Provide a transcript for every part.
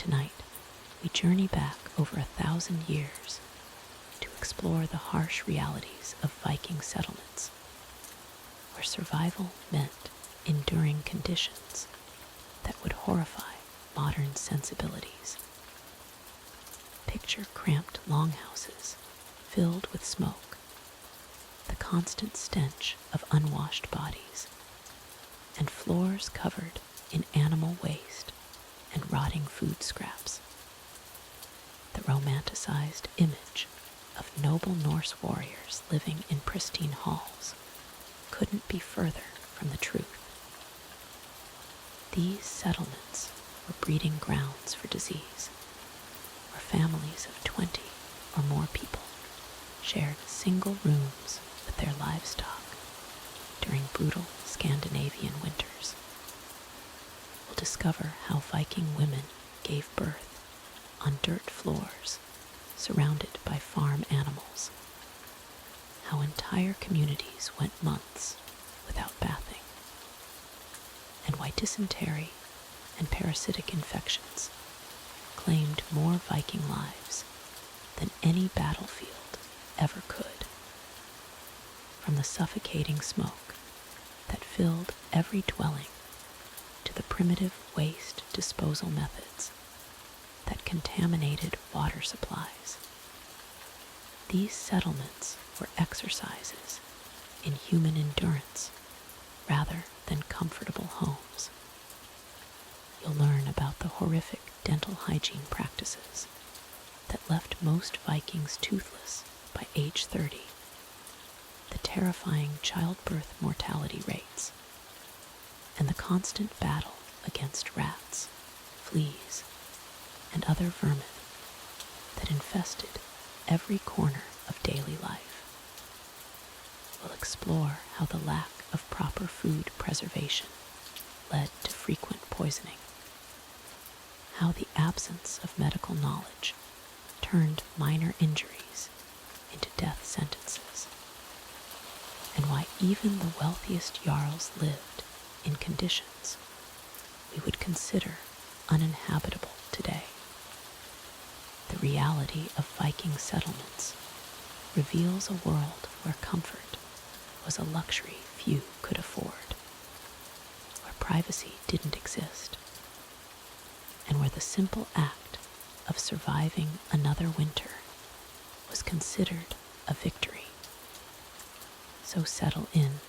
Tonight, we journey back over 1,000 years to explore the harsh realities of Viking settlements, where survival meant enduring conditions that would horrify modern sensibilities. Picture cramped longhouses filled with smoke, the constant stench of unwashed bodies, and floors covered in animal waste and rotting food scraps. The romanticized image of noble Norse warriors living in pristine halls couldn't be further from the truth. These settlements were breeding grounds for disease, where families of 20 or more people shared single rooms with their livestock during brutal Scandinavian winters. We'll discover how Viking women gave birth on dirt floors surrounded by farm animals, how entire communities went months without bathing, and why dysentery and parasitic infections claimed more Viking lives than any battlefield ever could. From the suffocating smoke that filled every dwelling to the primitive waste disposal methods that contaminated water supplies. These settlements were exercises in human endurance rather than comfortable homes. You'll learn about the horrific dental hygiene practices that left most Vikings toothless by age 30, the terrifying childbirth mortality rates, and the constant battle against rats, fleas, and other vermin that infested every corner of daily life. We'll explore how the lack of proper food preservation led to frequent poisoning, how the absence of medical knowledge turned minor injuries into death sentences, and why even the wealthiest jarls lived in conditions we would consider uninhabitable today. The reality of Viking settlements reveals a world where comfort was a luxury few could afford, where privacy didn't exist, and where the simple act of surviving another winter was considered a victory. So settle in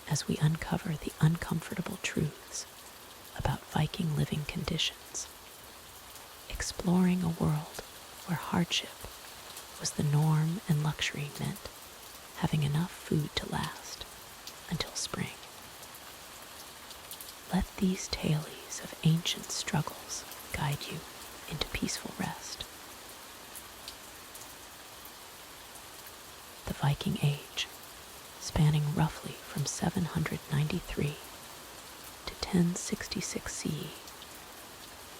as we uncover the uncomfortable truths about Viking living conditions, exploring a world where hardship was the norm and luxury meant having enough food to last until spring. Let these tales of ancient struggles guide you into peaceful rest. The Viking Age, spanning roughly from 793 to 1066 CE,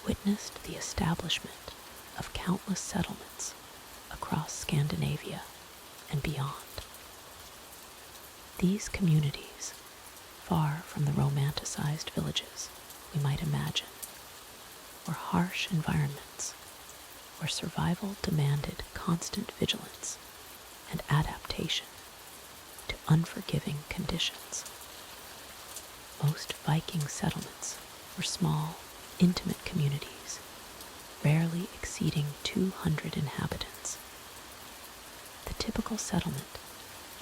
witnessed the establishment of countless settlements across Scandinavia and beyond. These communities, far from the romanticized villages we might imagine, were harsh environments where survival demanded constant vigilance and adaptation to unforgiving conditions. Most Viking settlements were small, intimate communities, rarely exceeding 200 inhabitants. The typical settlement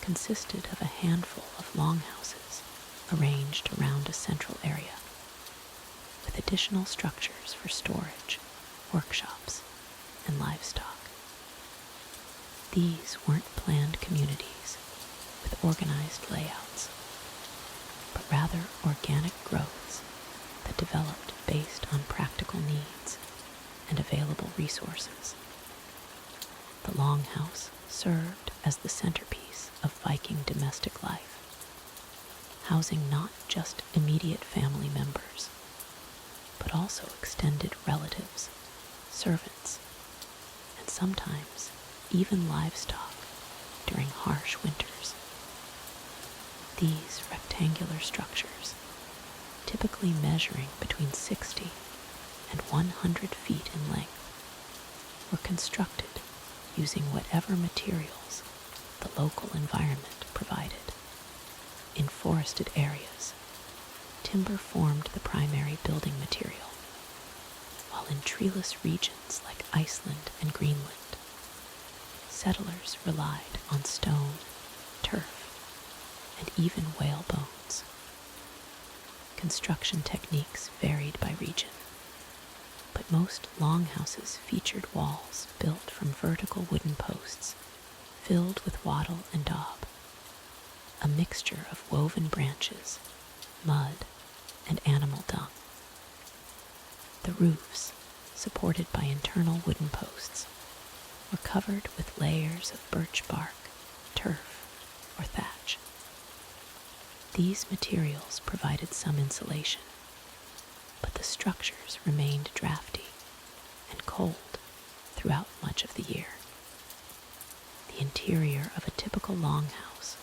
consisted of a handful of longhouses arranged around a central area, with additional structures for storage, workshops, and livestock. These weren't planned communities with organized layouts, but rather organic growths that developed based on practical needs and available resources. The longhouse served as the centerpiece of Viking domestic life, housing not just immediate family members, but also extended relatives, servants, and sometimes even livestock during harsh winters. These rectangular structures, typically measuring between 60 and 100 feet in length, were constructed using whatever materials the local environment provided. In forested areas, timber formed the primary building material, while in treeless regions like Iceland and Greenland, settlers relied on stone, turf, and even whale bones. Construction techniques varied by region, but most longhouses featured walls built from vertical wooden posts filled with wattle and daub, a mixture of woven branches, mud, and animal dung. The roofs, supported by internal wooden posts, were covered with layers of birch bark, turf, or thatch. These materials provided some insulation, but the structures remained drafty and cold throughout much of the year. The interior of a typical longhouse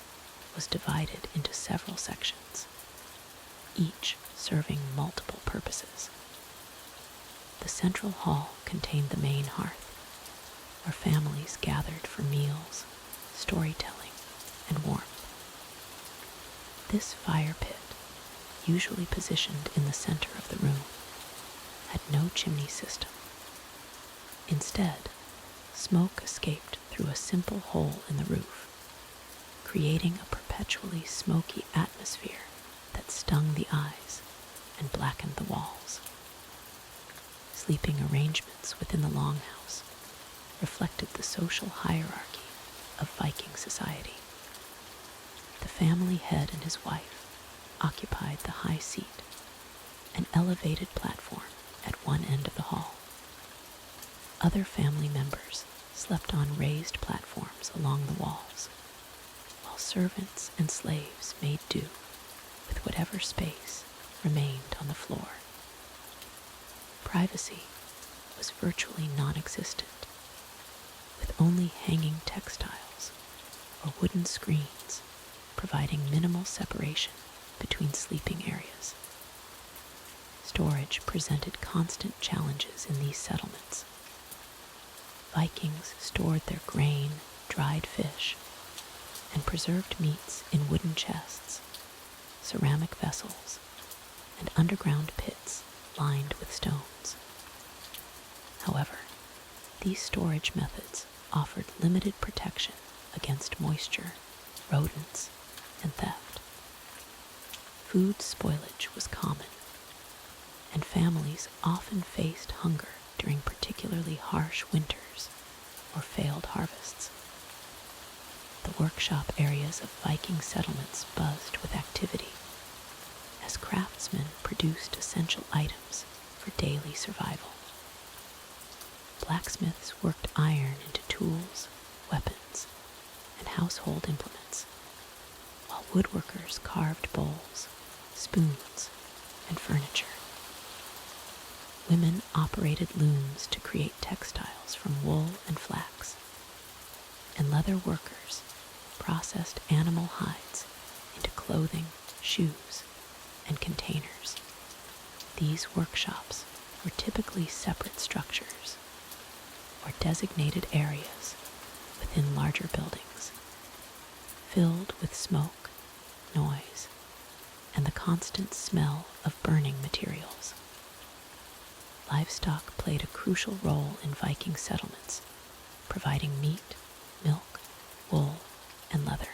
was divided into several sections, each serving multiple purposes. The central hall contained the main hearth, where families gathered for meals, storytelling, and warmth. This fire pit, usually positioned in the center of the room, had no chimney system. Instead, smoke escaped through a simple hole in the roof, creating a perpetually smoky atmosphere that stung the eyes and blackened the walls. Sleeping arrangements within the longhouse reflected the social hierarchy of Viking society. The family head and his wife occupied the high seat, an elevated platform at one end of the hall. Other family members slept on raised platforms along the walls, while servants and slaves made do with whatever space remained on the floor. Privacy was virtually non-existent, with only hanging textiles or wooden screens providing minimal separation between sleeping areas. Storage presented constant challenges in these settlements. Vikings stored their grain, dried fish, and preserved meats in wooden chests, ceramic vessels, and underground pits lined with stones. However, these storage methods offered limited protection against moisture, rodents, and theft. Food spoilage was common, and families often faced hunger during particularly harsh winters or failed harvests. The workshop areas of Viking settlements buzzed with activity as craftsmen produced essential items for daily survival. Blacksmiths worked iron into tools, weapons, and household implements, while woodworkers carved bowls, spoons, and furniture. Women operated looms to create textiles from wool and flax, and leather workers processed animal hides into clothing, shoes, and containers. These workshops were typically separate structures or designated areas within larger buildings, filled with smoke, noise, and the constant smell of burning materials. Livestock played a crucial role in Viking settlements, providing meat, milk, wool, and leather.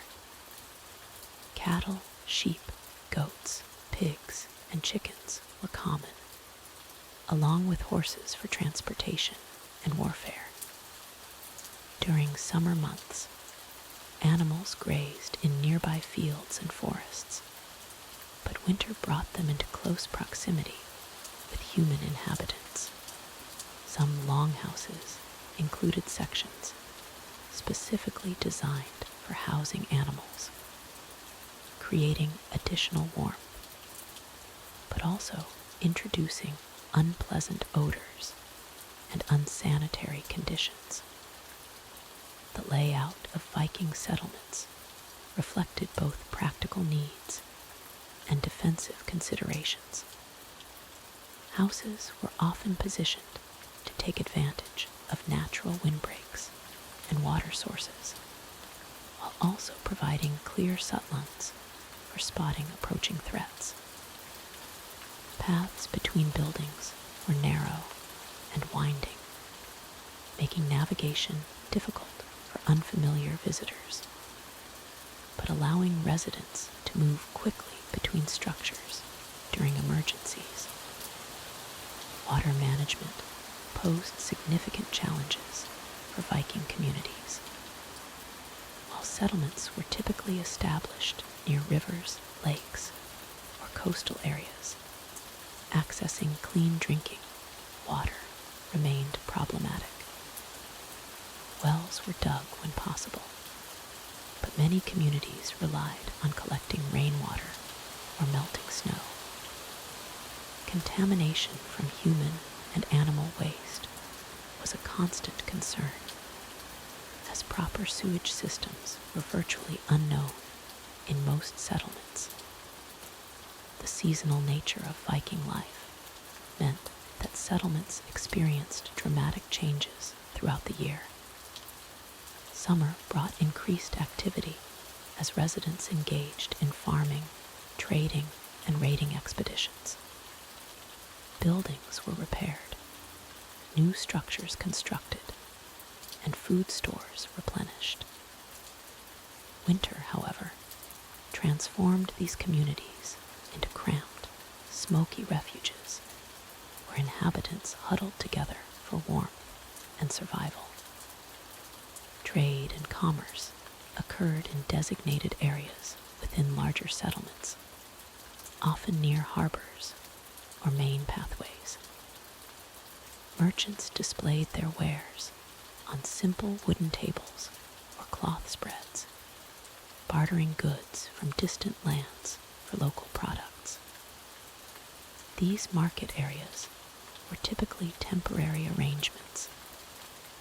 Cattle, sheep, goats, pigs, and chickens were common, along with horses for transportation and warfare. During summer months, animals grazed in nearby fields and forests, but winter brought them into close proximity with human inhabitants. Some longhouses included sections specifically designed for housing animals, creating additional warmth, but also introducing unpleasant odors and unsanitary conditions. The layout of Viking settlements reflected both practical needs and defensive considerations. Houses were often positioned to take advantage of natural windbreaks and water sources, while also providing clear sightlines for spotting approaching threats. Paths between buildings were narrow and winding, making navigation difficult for unfamiliar visitors, but allowing residents to move quickly between structures during emergencies. Water management posed significant challenges for Viking communities. While settlements were typically established near rivers, lakes, or coastal areas, accessing clean drinking water remained problematic. Wells were dug when possible, but many communities relied on collecting rainwater or melting snow. Contamination from human and animal waste was a constant concern, as proper sewage systems were virtually unknown in most settlements. The seasonal nature of Viking life meant that settlements experienced dramatic changes throughout the year. Summer brought increased activity as residents engaged in farming, trading, and raiding expeditions. Buildings were repaired, new structures constructed, and food stores replenished. Winter, however, transformed these communities into cramped, smoky refuges where inhabitants huddled together for warmth and survival. Trade and commerce occurred in designated areas within larger settlements, often near harbors or main pathways. Merchants displayed their wares on simple wooden tables or cloth spreads, bartering goods from distant lands for local products. These market areas were typically temporary arrangements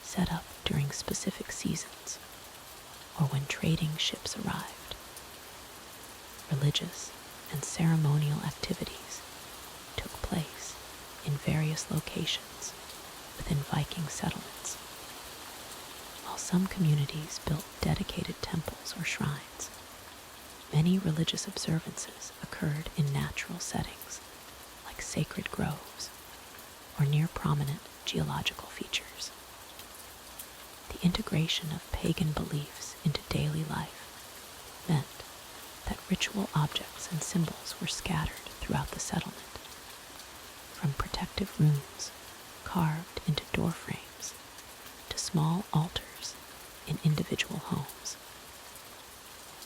set up during specific seasons or when trading ships arrived. Religious and ceremonial activities took place in various locations within Viking settlements. While some communities built dedicated temples or shrines, many religious observances occurred in natural settings like sacred groves or near prominent geological features. The integration of pagan beliefs into daily life meant that ritual objects and symbols were scattered throughout the settlement, from protective runes carved into door frames to small altars in individual homes.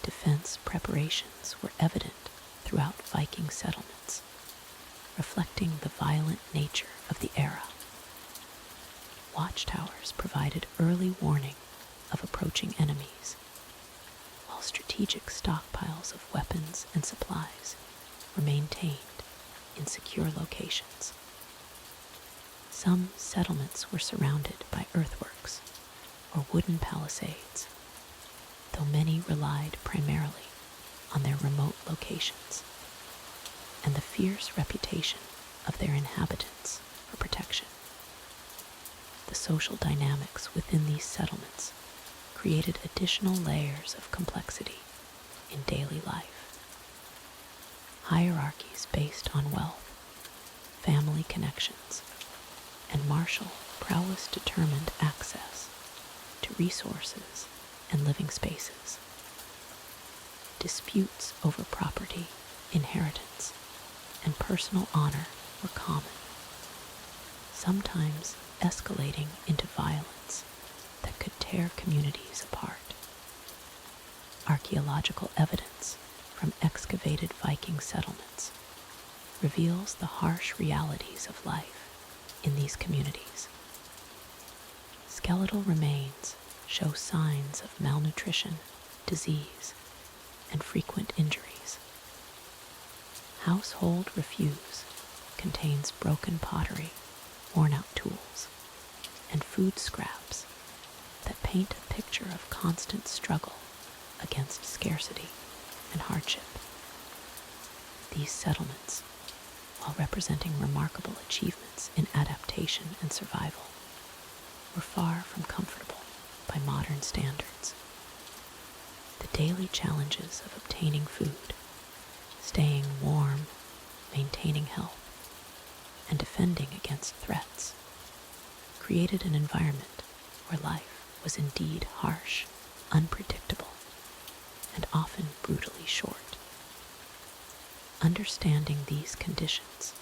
Defense preparations were evident throughout Viking settlements, reflecting the violent nature of the era. Watchtowers provided early warning of approaching enemies, while strategic stockpiles of weapons and supplies were maintained in secure locations. Some settlements were surrounded by earthworks or wooden palisades, though many relied primarily on their remote locations and the fierce reputation of their inhabitants for protection. The social dynamics within these settlements created additional layers of complexity in daily life. Hierarchies based on wealth, family connections, and martial prowess determined access to resources and living spaces. Disputes over property, inheritance, and personal honor were common, sometimes escalating into violence that could tear communities apart. Archaeological evidence from excavated Viking settlements reveals the harsh realities of life in these communities. Skeletal remains show signs of malnutrition, disease, and frequent injuries. Household refuse contains broken pottery, worn-out tools, and food scraps that paint a picture of constant struggle against scarcity and hardship. These settlements while representing remarkable achievements in adaptation and survival, were far from comfortable by modern standards. The daily challenges of obtaining food, staying warm, maintaining health, and defending against threats created an environment where life was indeed harsh, unpredictable, and often brutally short. Understanding these conditions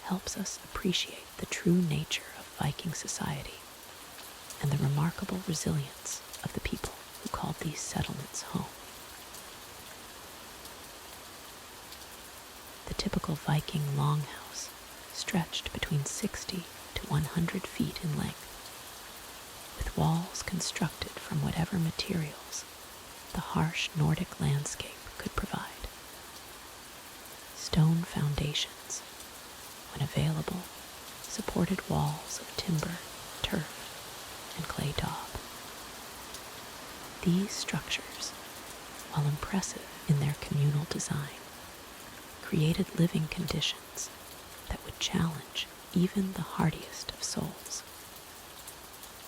helps us appreciate the true nature of Viking society and the remarkable resilience of the people who called these settlements home. The typical Viking longhouse stretched between 60 to 100 feet in length, with walls constructed from whatever materials the harsh Nordic landscape could provide. Stone foundations, when available, supported walls of timber, turf, and clay daub. These structures, while impressive in their communal design, created living conditions that would challenge even the hardiest of souls.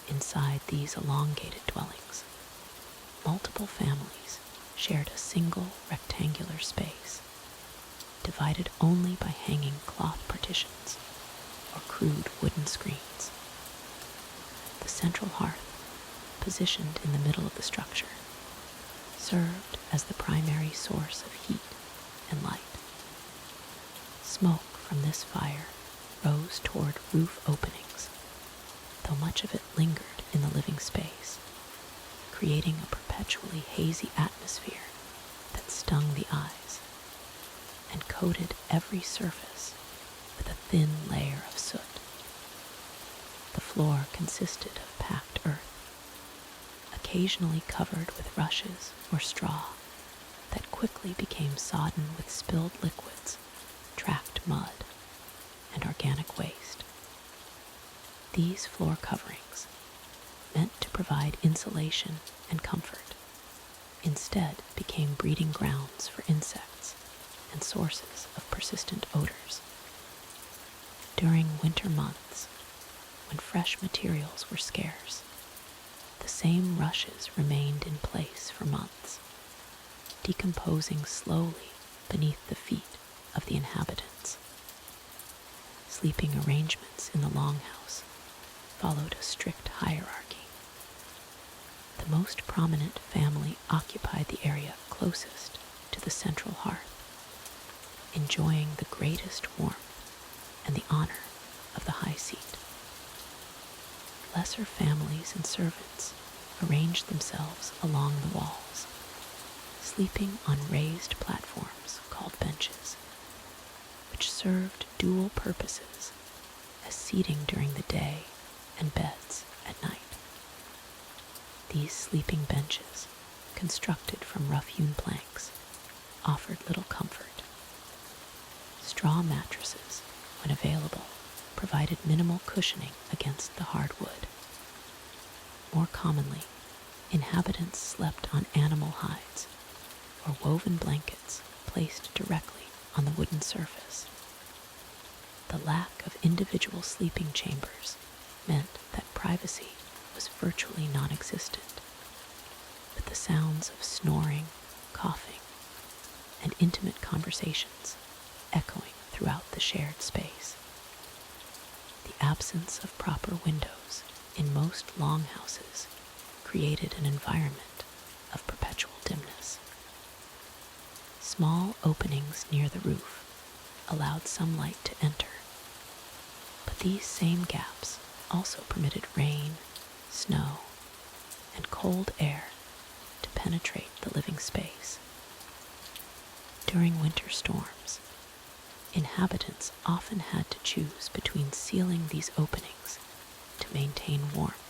Inside these elongated dwellings, multiple families shared a single rectangular space, divided only by hanging cloth partitions or crude wooden screens. The central hearth, positioned in the middle of the structure, served as the primary source of heat and light. Smoke from this fire rose toward roof openings, though much of it lingered in the living space, creating a perpetually hazy atmosphere that stung the eyes and coated every surface with a thin layer of soot. The floor consisted of packed earth, occasionally covered with rushes or straw that quickly became sodden with spilled liquids, tracked mud, and organic waste. These floor coverings, meant to provide insulation and comfort, instead became breeding grounds for insects and sources of persistent odors. During winter months, when fresh materials were scarce, the same rushes remained in place for months, decomposing slowly beneath the feet of the inhabitants. Sleeping arrangements in the longhouse followed a strict hierarchy. The most prominent family occupied the area closest to the central hearth, enjoying the greatest warmth and the honor of the high seat. Lesser families and servants arranged themselves along the walls, sleeping on raised platforms called benches, which served dual purposes as seating during the day and beds at night. These sleeping benches, constructed from rough-hewn planks, offered little comfort. Straw mattresses, when available, provided minimal cushioning against the hard wood. More commonly, inhabitants slept on animal hides or woven blankets placed directly on the wooden surface. The lack of individual sleeping chambers meant that privacy was virtually non-existent, with the sounds of snoring, coughing, and intimate conversations echoing throughout the shared space. The absence of proper windows in most longhouses created an environment of perpetual dimness. Small openings near the roof allowed some light to enter, but these same gaps also permitted rain, snow, and cold air to penetrate the living space. During winter storms, inhabitants often had to choose between sealing these openings to maintain warmth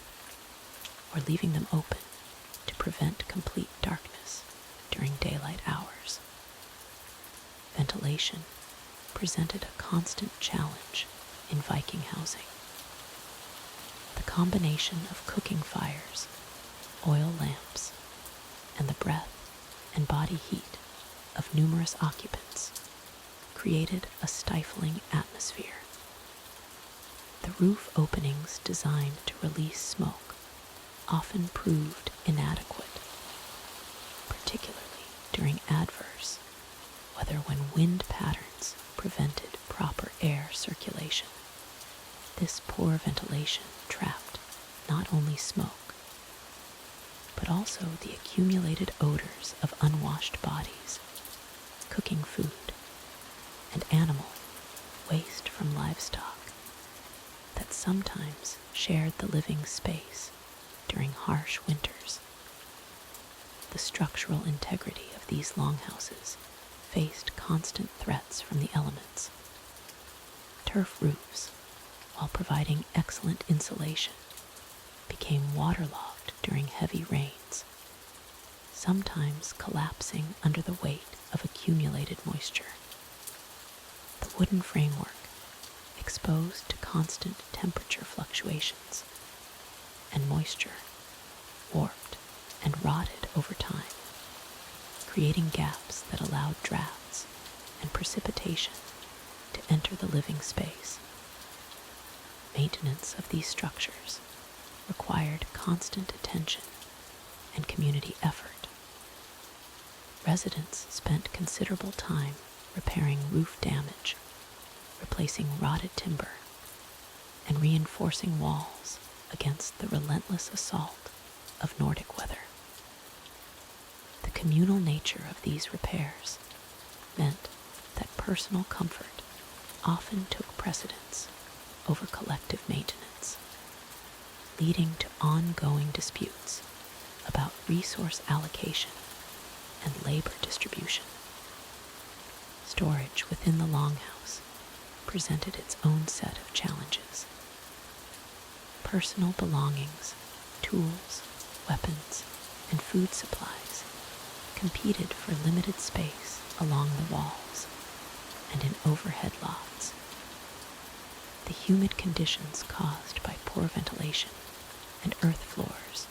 or leaving them open to prevent complete darkness during daylight hours. Ventilation presented a constant challenge in Viking housing. The combination of cooking fires, oil lamps, and the breath and body heat of numerous occupants created a stifling atmosphere. The roof openings designed to release smoke often proved inadequate, particularly during adverse weather when wind patterns prevented proper air circulation. This poor ventilation trapped not only smoke, but also the accumulated odors of unwashed bodies, cooking food, and animal waste from livestock that sometimes shared the living space during harsh winters. The structural integrity of these longhouses faced constant threats from the elements. Turf roofs, while providing excellent insulation, became waterlogged during heavy rains, sometimes collapsing under the weight of accumulated moisture. The wooden framework, exposed to constant temperature fluctuations and moisture, warped and rotted over time, creating gaps that allowed drafts and precipitation to enter the living space. Maintenance of these structures required constant attention and community effort. Residents spent considerable time repairing roof damage, replacing rotted timber, and reinforcing walls against the relentless assault of Nordic weather. The communal nature of these repairs meant that personal comfort often took precedence over collective maintenance, leading to ongoing disputes about resource allocation and labor distribution. Storage within the longhouse presented its own set of challenges. Personal belongings, tools, weapons, and food supplies competed for limited space along the walls and in overhead lofts. The humid conditions caused by poor ventilation and earth floors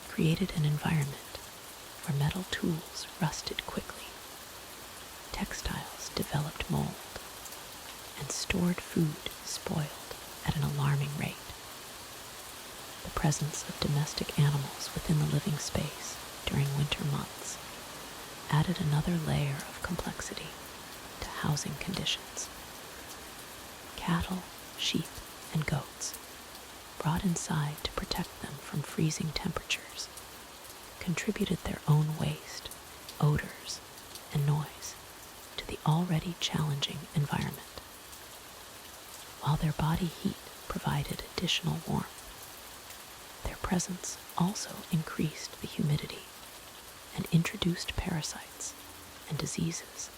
created an environment where metal tools rusted quickly, textiles developed mold, and stored food spoiled at an alarming rate. The presence of domestic animals within the living space during winter months added another layer of complexity to housing conditions. Cattle, sheep, and goats, brought inside to protect them from freezing temperatures, contributed their own waste, odors, and noise to the already challenging environment. While their body heat provided additional warmth, their presence also increased the humidity and introduced parasites and diseases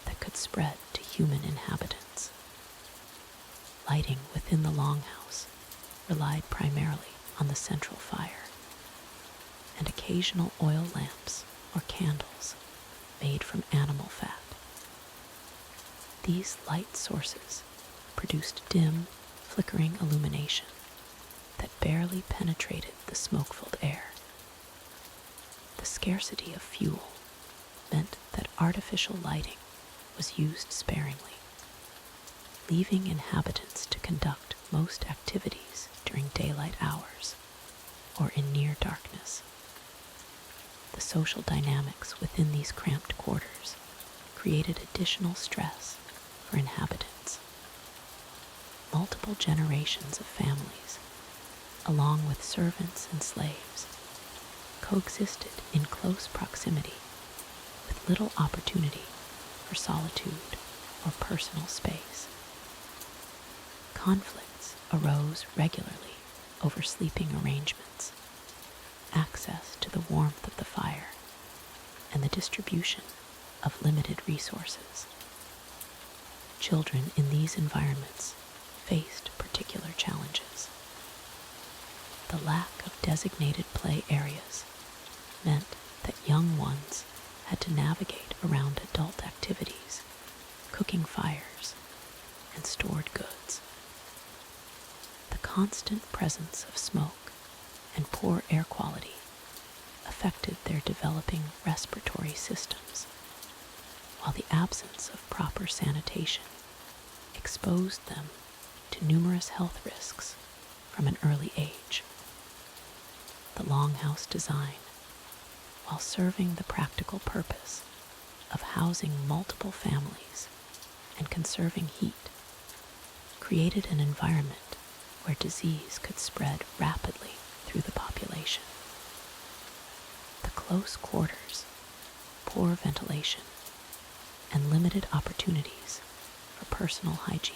that could spread to human inhabitants. Lighting within the longhouse relied primarily on the central fire, and occasional oil lamps or candles made from animal fat. These light sources produced dim, flickering illumination that barely penetrated the smoke-filled air. The scarcity of fuel meant that artificial lighting was used sparingly, leaving inhabitants to conduct most activities during daylight hours or in near darkness. The social dynamics within these cramped quarters created additional stress for inhabitants. Multiple generations of families, along with servants and slaves, coexisted in close proximity with little opportunity for solitude or personal space. Conflicts arose regularly over sleeping arrangements, access to the warmth of the fire, and the distribution of limited resources. Children in these environments faced particular challenges. The lack of designated play areas meant that young ones had to navigate around adult activities, cooking fires, and stored goods. The constant presence of smoke and poor air quality affected their developing respiratory systems, while the absence of proper sanitation exposed them to numerous health risks from an early age. The longhouse design, while serving the practical purpose of housing multiple families and conserving heat, created an environment where disease could spread rapidly through the population. The close quarters, poor ventilation, and limited opportunities for personal hygiene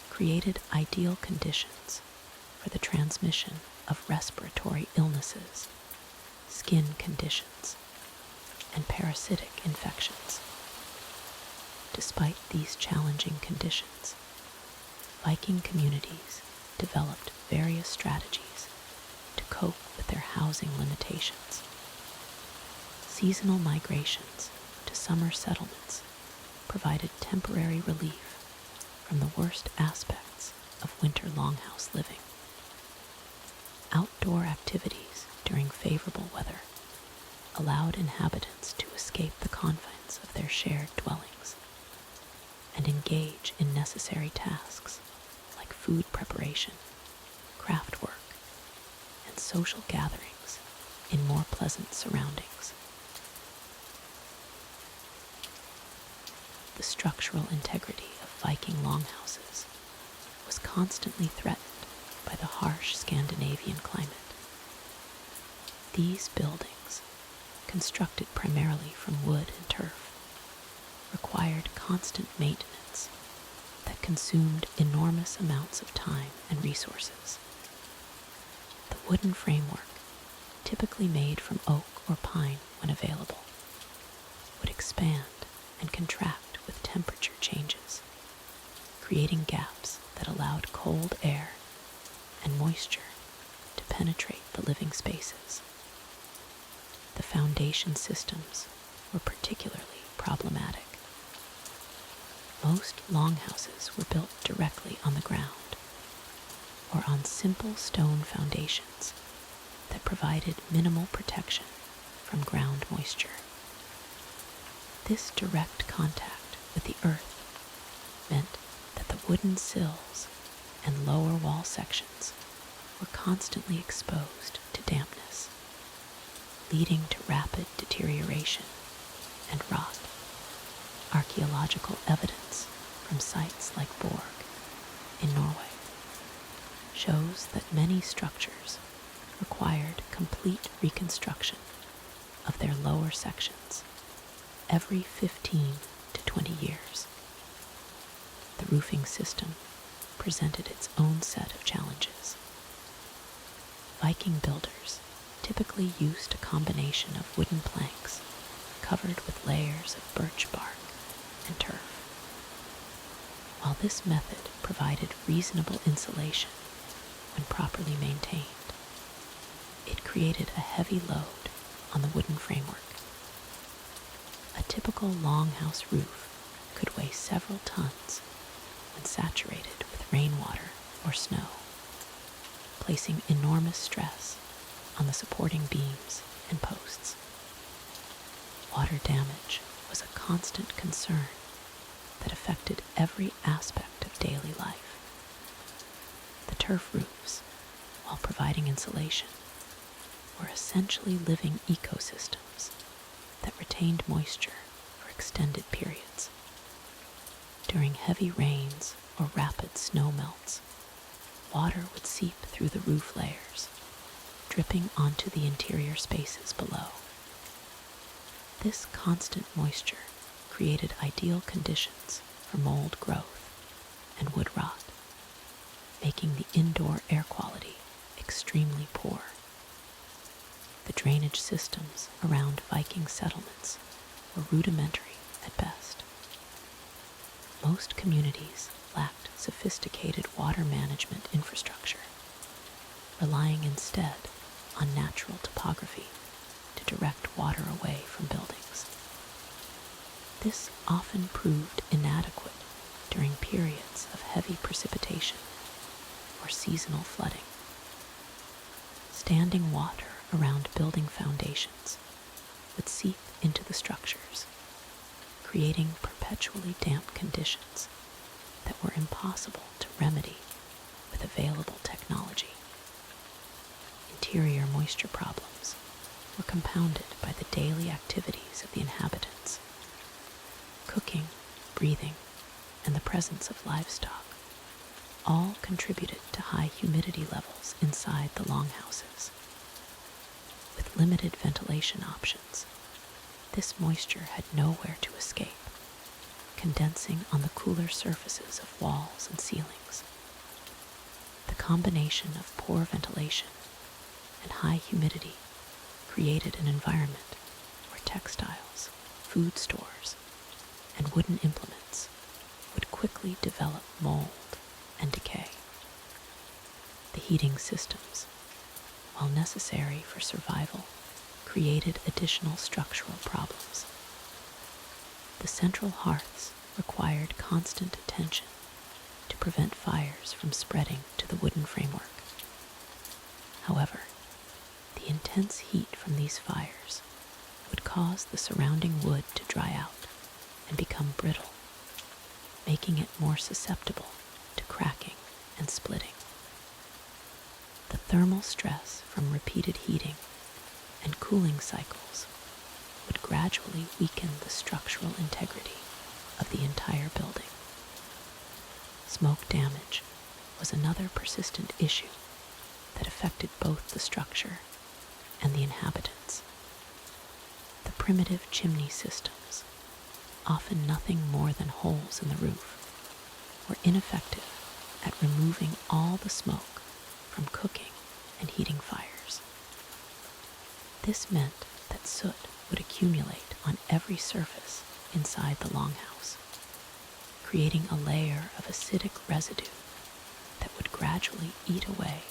created ideal conditions for the transmission of respiratory illnesses, skin conditions, and parasitic infections. Despite these challenging conditions, Viking communities developed various strategies to cope with their housing limitations. Seasonal migrations to summer settlements provided temporary relief from the worst aspects of winter longhouse living. Outdoor activities during favorable weather allowed inhabitants to escape the confines of their shared dwellings and engage in necessary tasks like food preparation, craft work, and social gatherings in more pleasant surroundings. The structural integrity of Viking longhouses was constantly threatened by the harsh Scandinavian climate. These buildings, constructed primarily from wood and turf, required constant maintenance that consumed enormous amounts of time and resources. The wooden framework, typically made from oak or pine when available, would expand and contract with temperature changes, creating gaps that allowed cold air and moisture to penetrate the living spaces. The foundation systems were particularly problematic. Most longhouses were built directly on the ground or on simple stone foundations that provided minimal protection from ground moisture. This direct contact with the earth meant that the wooden sills and lower wall sections were constantly exposed to dampness, leading to rapid deterioration and rot. Archaeological evidence from sites like Borg in Norway shows that many structures required complete reconstruction of their lower sections every 15 to 20 years. The roofing system presented its own set of challenges. Viking builders typically used a combination of wooden planks covered with layers of birch bark and turf. While this method provided reasonable insulation when properly maintained, it created a heavy load on the wooden framework. A typical longhouse roof could weigh several tons when saturated with rainwater or snow, placing enormous stress on the supporting beams and posts. Water damage was a constant concern that affected every aspect of daily life. The turf roofs, while providing insulation, were essentially living ecosystems that retained moisture for extended periods. During heavy rains or rapid snow melts, water would seep through the roof layers, dripping onto the interior spaces below. This constant moisture created ideal conditions for mold growth and wood rot, making the indoor air quality extremely poor. The drainage systems around Viking settlements were rudimentary at best. Most communities lacked sophisticated water management infrastructure, relying instead on natural topography to direct water away from buildings. This often proved inadequate during periods of heavy precipitation or seasonal flooding. Standing water around building foundations would seep into the structures, creating perpetually damp conditions that were impossible to remedy with available technology. Interior moisture problems were compounded by the daily activities of the inhabitants. Cooking, breathing, and the presence of livestock all contributed to high humidity levels inside the longhouses. With limited ventilation options, this moisture had nowhere to escape, condensing on the cooler surfaces of walls and ceilings. The combination of poor ventilation and high humidity created an environment where textiles, food stores, and wooden implements would quickly develop mold and decay. The heating systems, while necessary for survival, created additional structural problems. The central hearths required constant attention to prevent fires from spreading to the wooden framework. However, the intense heat from these fires would cause the surrounding wood to dry out and become brittle, making it more susceptible to cracking and splitting. The thermal stress from repeated heating and cooling cycles would gradually weaken the structural integrity of the entire building. Smoke damage was another persistent issue that affected both the structure and the inhabitants. The primitive chimney systems, often nothing more than holes in the roof, were ineffective at removing all the smoke from cooking and heating fires. This meant that soot would accumulate on every surface inside the longhouse, creating a layer of acidic residue that would gradually eat away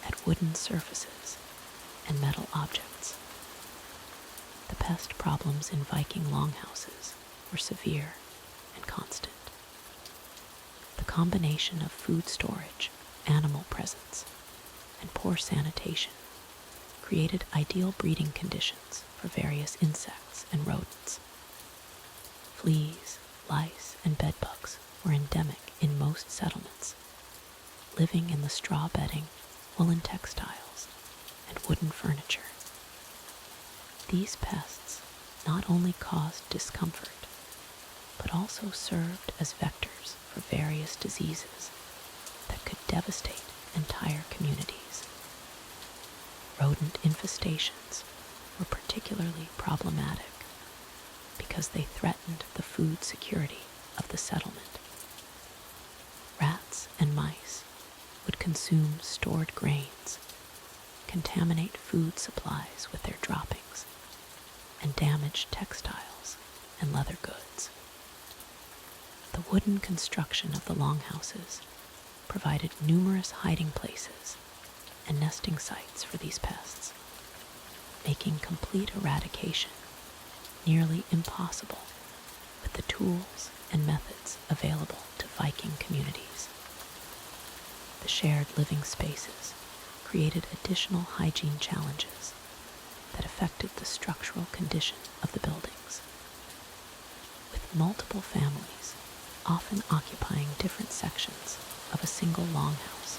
at wooden surfaces and metal objects. The pest problems in Viking longhouses were severe and constant. The combination of food storage, animal presence, and poor sanitation created ideal breeding conditions for various insects and rodents. Fleas, lice, and bedbugs were endemic in most settlements, living in the straw bedding, woolen textiles, and wooden furniture. These pests not only caused discomfort, but also served as vectors for various diseases that could devastate entire communities. Rodent infestations were particularly problematic because they threatened the food security of the settlement. Rats and mice would consume stored grains, contaminate food supplies with their droppings, and damage textiles and leather goods. The wooden construction of the longhouses provided numerous hiding places and nesting sites for these pests, making complete eradication nearly impossible with the tools and methods available to Viking communities. The shared living spaces created additional hygiene challenges that affected the structural condition of the buildings. With multiple families often occupying different sections of a single longhouse,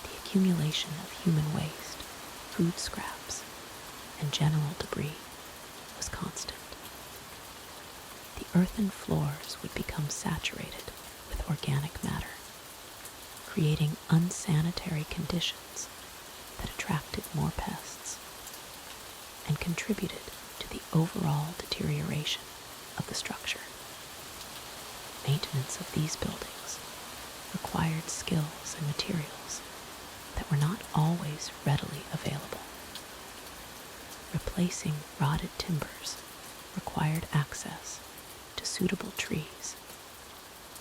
the accumulation of human waste, food scraps, and general debris was constant. The earthen floors would become saturated with organic matter, creating unsanitary conditions that attracted more pests and contributed to the overall deterioration of the structure. Maintenance of these buildings required skills and materials that were not always readily available. Replacing rotted timbers required access to suitable trees,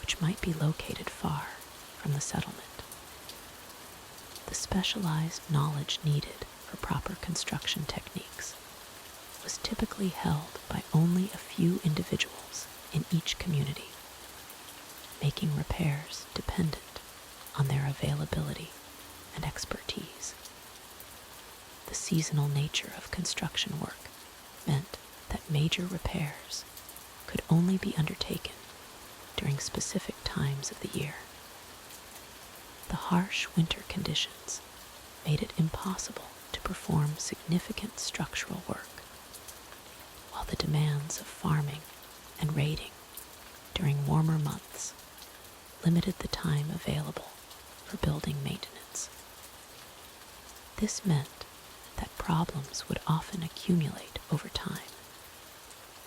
which might be located far from the settlement. The specialized knowledge needed for proper construction techniques was typically held by only a few individuals in each community, making repairs dependent on their availability and expertise. The seasonal nature of construction work meant that major repairs could only be undertaken during specific times of the year. The harsh winter conditions made it impossible to perform significant structural work, while the demands of farming and raiding during warmer months limited the time available for building maintenance. This meant that problems would often accumulate over time,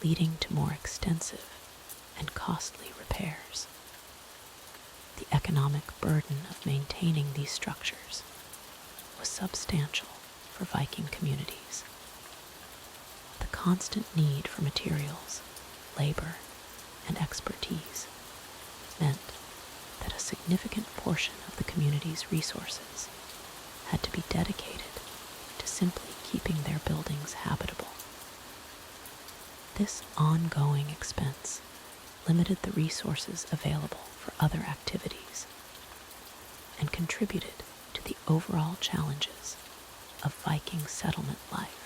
leading to more extensive and costly repairs. The economic burden of maintaining these structures was substantial for Viking communities. The constant need for materials, labor, and expertise meant that a significant portion of the community's resources had to be dedicated to simply keeping their buildings habitable. This ongoing expense limited the resources available for other activities and contributed to the overall challenges of Viking settlement life.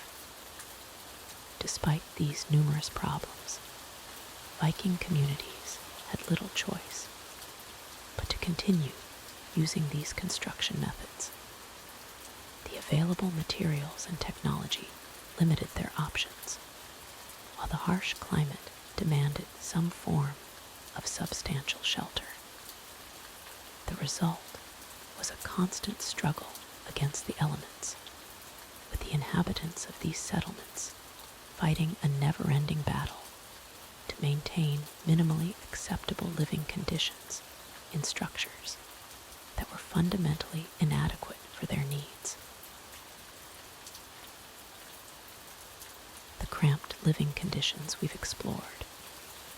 Despite these numerous problems, Viking communities had little choice but to continue using these construction methods. The available materials and technology limited their options, while the harsh climate demanded some form of substantial shelter. The result was a constant struggle against the elements, with the inhabitants of these settlements fighting a never-ending battle to maintain minimally acceptable living conditions in structures that were fundamentally inadequate for their needs. The cramped living conditions we've explored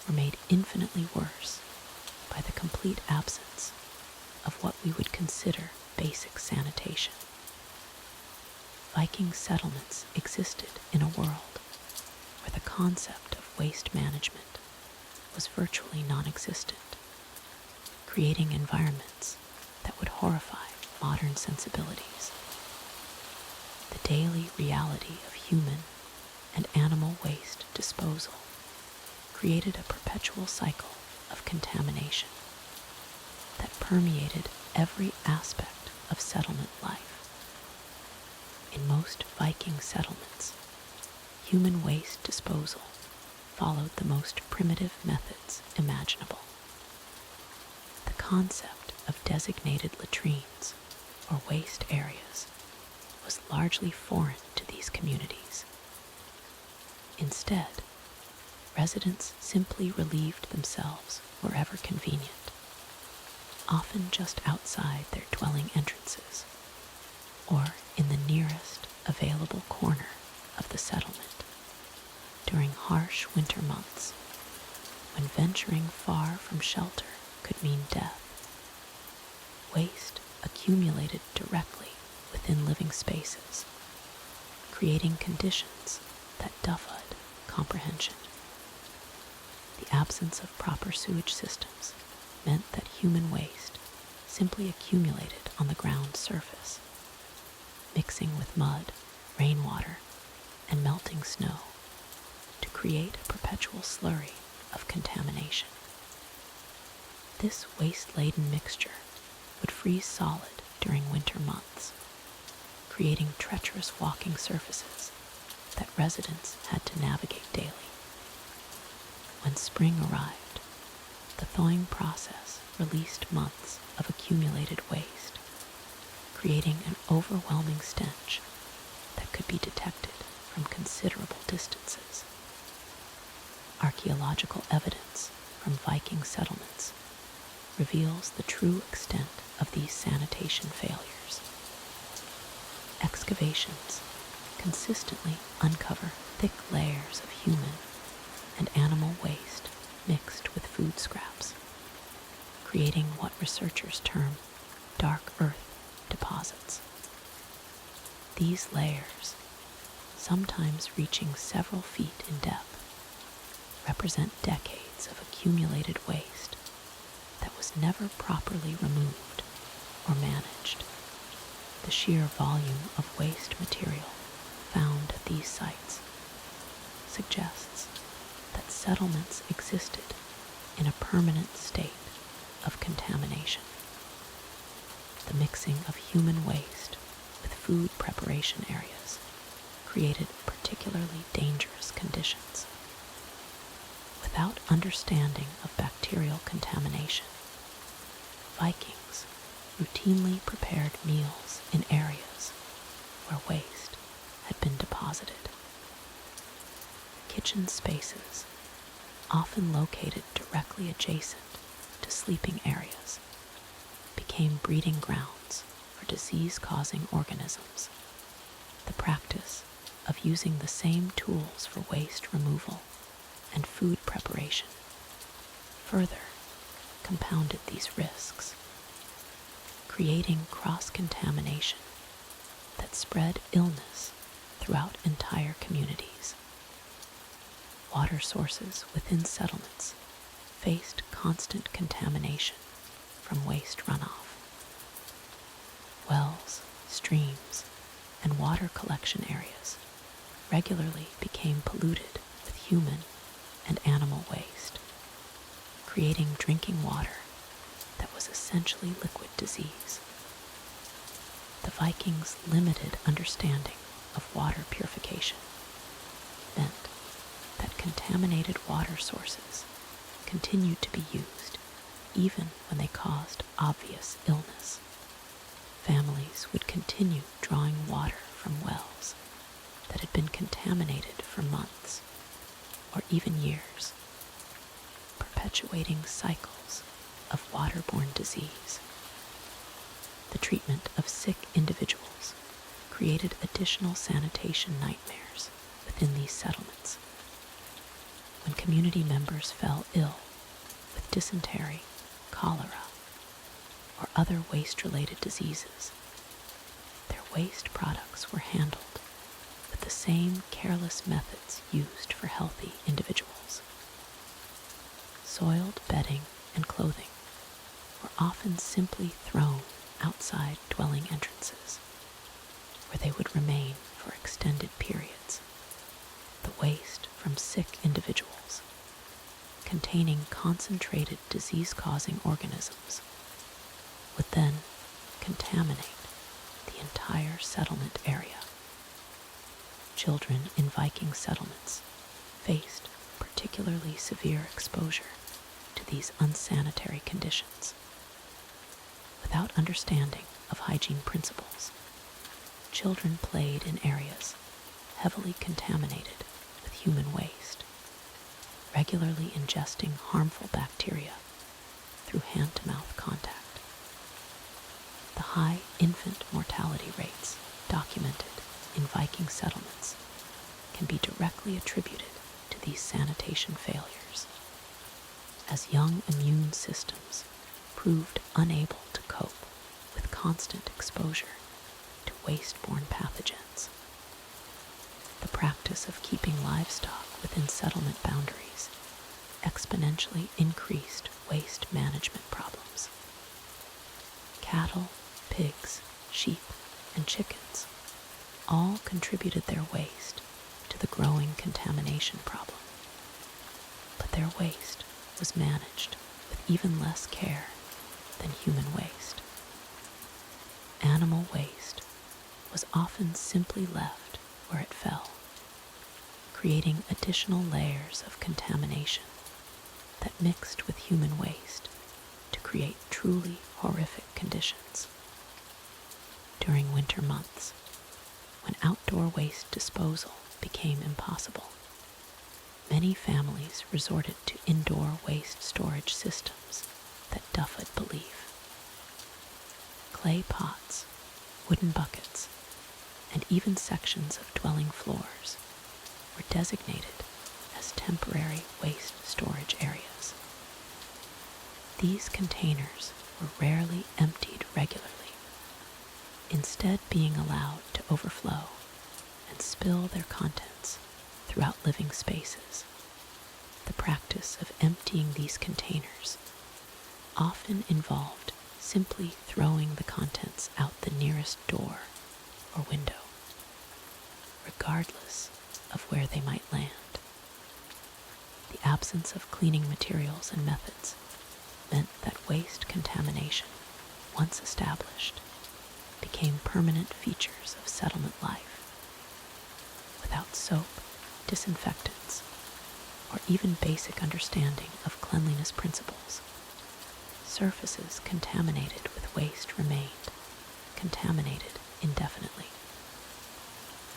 were made infinitely worse by the complete absence of what we would consider basic sanitation. Viking settlements existed in a world where the concept of waste management was virtually non-existent, creating environments that would horrify modern sensibilities. The daily reality of human and animal waste disposal created a perpetual cycle of contamination that permeated every aspect of settlement life. In most Viking settlements, human waste disposal followed the most primitive methods imaginable. The concept of designated latrines or waste areas was largely foreign to these communities. Instead, residents simply relieved themselves wherever convenient, often just outside their dwelling entrances or in the nearest available corner of the settlement. During harsh winter months, when venturing far from shelter could mean death, waste accumulated directly within living spaces, creating conditions that defied comprehension. The absence of proper sewage systems meant that human waste simply accumulated on the ground surface, mixing with mud, rainwater, and melting snow to create a perpetual slurry of contamination. This waste-laden mixture would freeze solid during winter months, creating treacherous walking surfaces that residents had to navigate daily. When spring arrived, the thawing process released months of accumulated waste, creating an overwhelming stench that could be detected from considerable distances. Archaeological evidence from Viking settlements reveals the true extent of these sanitation failures. Excavations consistently uncover thick layers of human and animal waste mixed with food scraps, creating what researchers term dark earth deposits. These layers, sometimes reaching several feet in depth, represent decades of accumulated waste that was never properly removed or managed. The sheer volume of waste material found at these sites suggests that that settlements existed in a permanent state of contamination. The mixing of human waste with food preparation areas created particularly dangerous conditions. Without understanding of bacterial contamination, Vikings routinely prepared meals in areas where waste had been deposited. Kitchen spaces, often located directly adjacent to sleeping areas, became breeding grounds for disease-causing organisms. The practice of using the same tools for waste removal and food preparation further compounded these risks, creating cross-contamination that spread illness throughout entire communities. Water sources within settlements faced constant contamination from waste runoff. Wells, streams, and water collection areas regularly became polluted with human and animal waste, creating drinking water that was essentially liquid disease. The Vikings' limited understanding of water purification meant that contaminated water sources continued to be used even when they caused obvious illness. Families would continue drawing water from wells that had been contaminated for months or even years, perpetuating cycles of waterborne disease. The treatment of sick individuals created additional sanitation nightmares within these settlements. When community members fell ill with dysentery, cholera, or other waste-related diseases, their waste products were handled with the same careless methods used for healthy individuals. Soiled bedding and clothing were often simply thrown outside dwelling entrances, where they would remain for extended periods. The waste from sick individuals, containing concentrated disease-causing organisms, would then contaminate the entire settlement area. Children in Viking settlements faced particularly severe exposure to these unsanitary conditions. Without understanding of hygiene principles, children played in areas heavily contaminated with human waste, regularly ingesting harmful bacteria through hand-to-mouth contact. The high infant mortality rates documented in Viking settlements can be directly attributed to these sanitation failures, as young immune systems proved unable to cope with constant exposure to waste-borne pathogens. The practice of keeping livestock within settlement boundaries exponentially increased waste management problems. Cattle, pigs, sheep, and chickens all contributed their waste to the growing contamination problem. But their waste was managed with even less care than human waste. Animal waste was often simply left where it fell, creating additional layers of contamination that mixed with human waste to create truly horrific conditions. During winter months, when outdoor waste disposal became impossible, many families resorted to indoor waste storage systems that duffed belief. Clay pots, wooden buckets, and even sections of dwelling floors were designated as temporary waste storage areas. These containers were rarely emptied regularly, instead being allowed to overflow and spill their contents throughout living spaces. The practice of emptying these containers often involved simply throwing the contents out the nearest door or window, regardless of where they might land. The absence of cleaning materials and methods meant that waste contamination, once established, became permanent features of settlement life. Without soap, disinfectants, or even basic understanding of cleanliness principles, surfaces contaminated with waste remained contaminated indefinitely.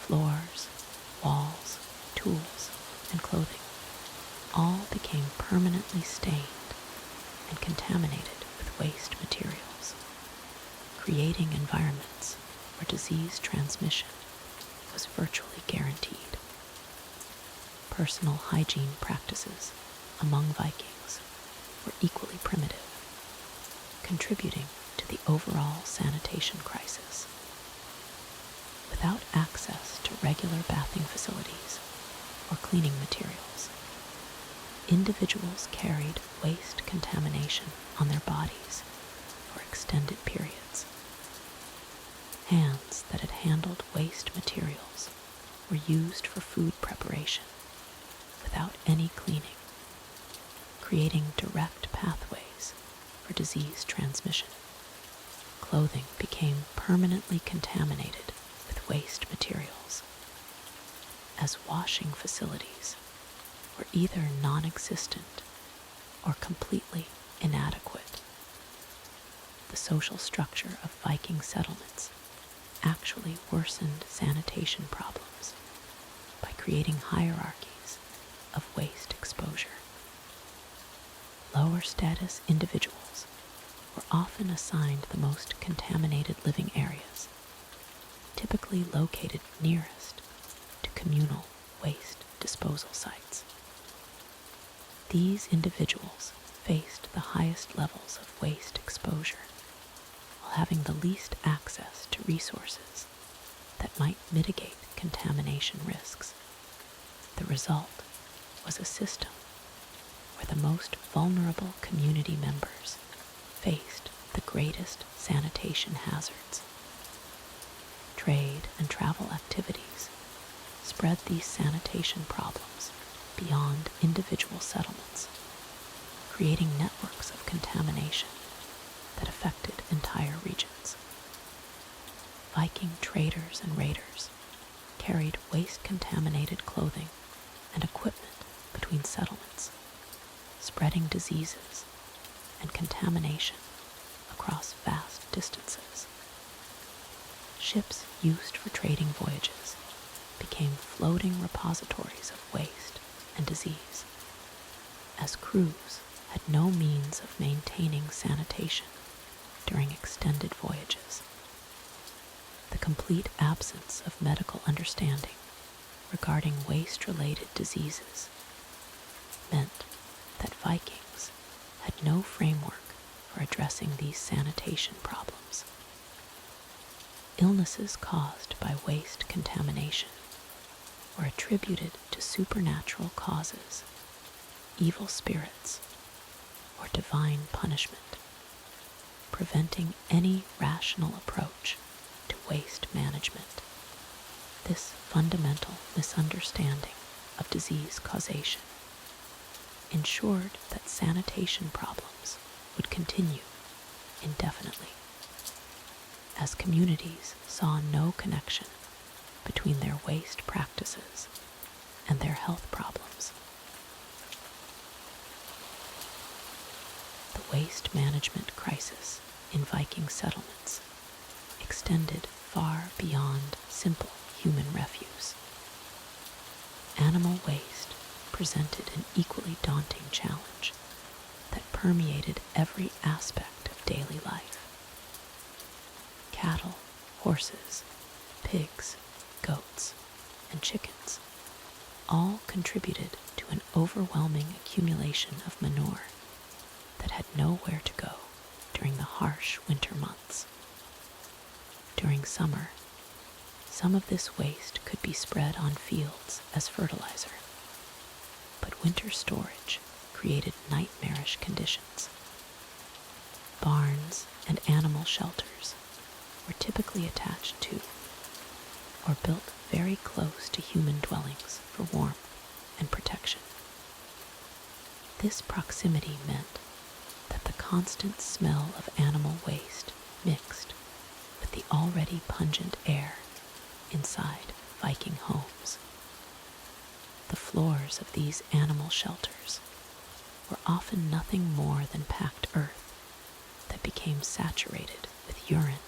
Floors, walls, tools, and clothing all became permanently stained and contaminated with waste materials, creating environments where disease transmission was virtually guaranteed. Personal hygiene practices among Vikings were equally primitive, contributing to the overall sanitation crisis. Without access to regular bathing facilities or cleaning materials, individuals carried waste contamination on their bodies for extended periods. Hands that had handled waste materials were used for food preparation without any cleaning, creating direct pathways for disease transmission. Clothing became permanently contaminated with waste materials, as washing facilities were either non-existent or completely inadequate. The social structure of Viking settlements actually worsened sanitation problems by creating hierarchies of waste exposure. Lower status individuals were often assigned the most contaminated living areas, typically located nearest to communal waste disposal sites. These individuals faced the highest levels of waste exposure while having the least access to resources that might mitigate contamination risks. The result was a system where the most vulnerable community members faced the greatest sanitation hazards. Trade and travel activities spread these sanitation problems beyond individual settlements, creating networks of contamination that affected entire regions. Viking traders and raiders carried waste-contaminated clothing and equipment between settlements, spreading diseases and contamination across vast distances. Ships used for trading voyages became floating repositories of waste and disease, as crews had no means of maintaining sanitation during extended voyages. The complete absence of medical understanding regarding waste-related diseases meant that Vikings had no framework for addressing these sanitation problems. Illnesses caused by waste contamination were attributed to supernatural causes, evil spirits, or divine punishment, preventing any rational approach to waste management. This fundamental misunderstanding of disease causation ensured that sanitation problems would continue indefinitely, as communities saw no connection between their waste practices and their health problems. The waste management crisis in Viking settlements extended far beyond simple human refuse. Animal waste presented an equally daunting challenge that permeated every aspect of daily life. Cattle, horses, pigs, goats, and chickens all contributed to an overwhelming accumulation of manure that had nowhere to go during the harsh winter months. During summer, some of this waste could be spread on fields as fertilizer, but winter storage created nightmarish conditions. Barns and animal shelters were typically attached to or built very close to human dwellings for warmth and protection. This proximity meant that the constant smell of animal waste mixed with the already pungent air inside Viking homes. The floors of these animal shelters were often nothing more than packed earth that became saturated with urine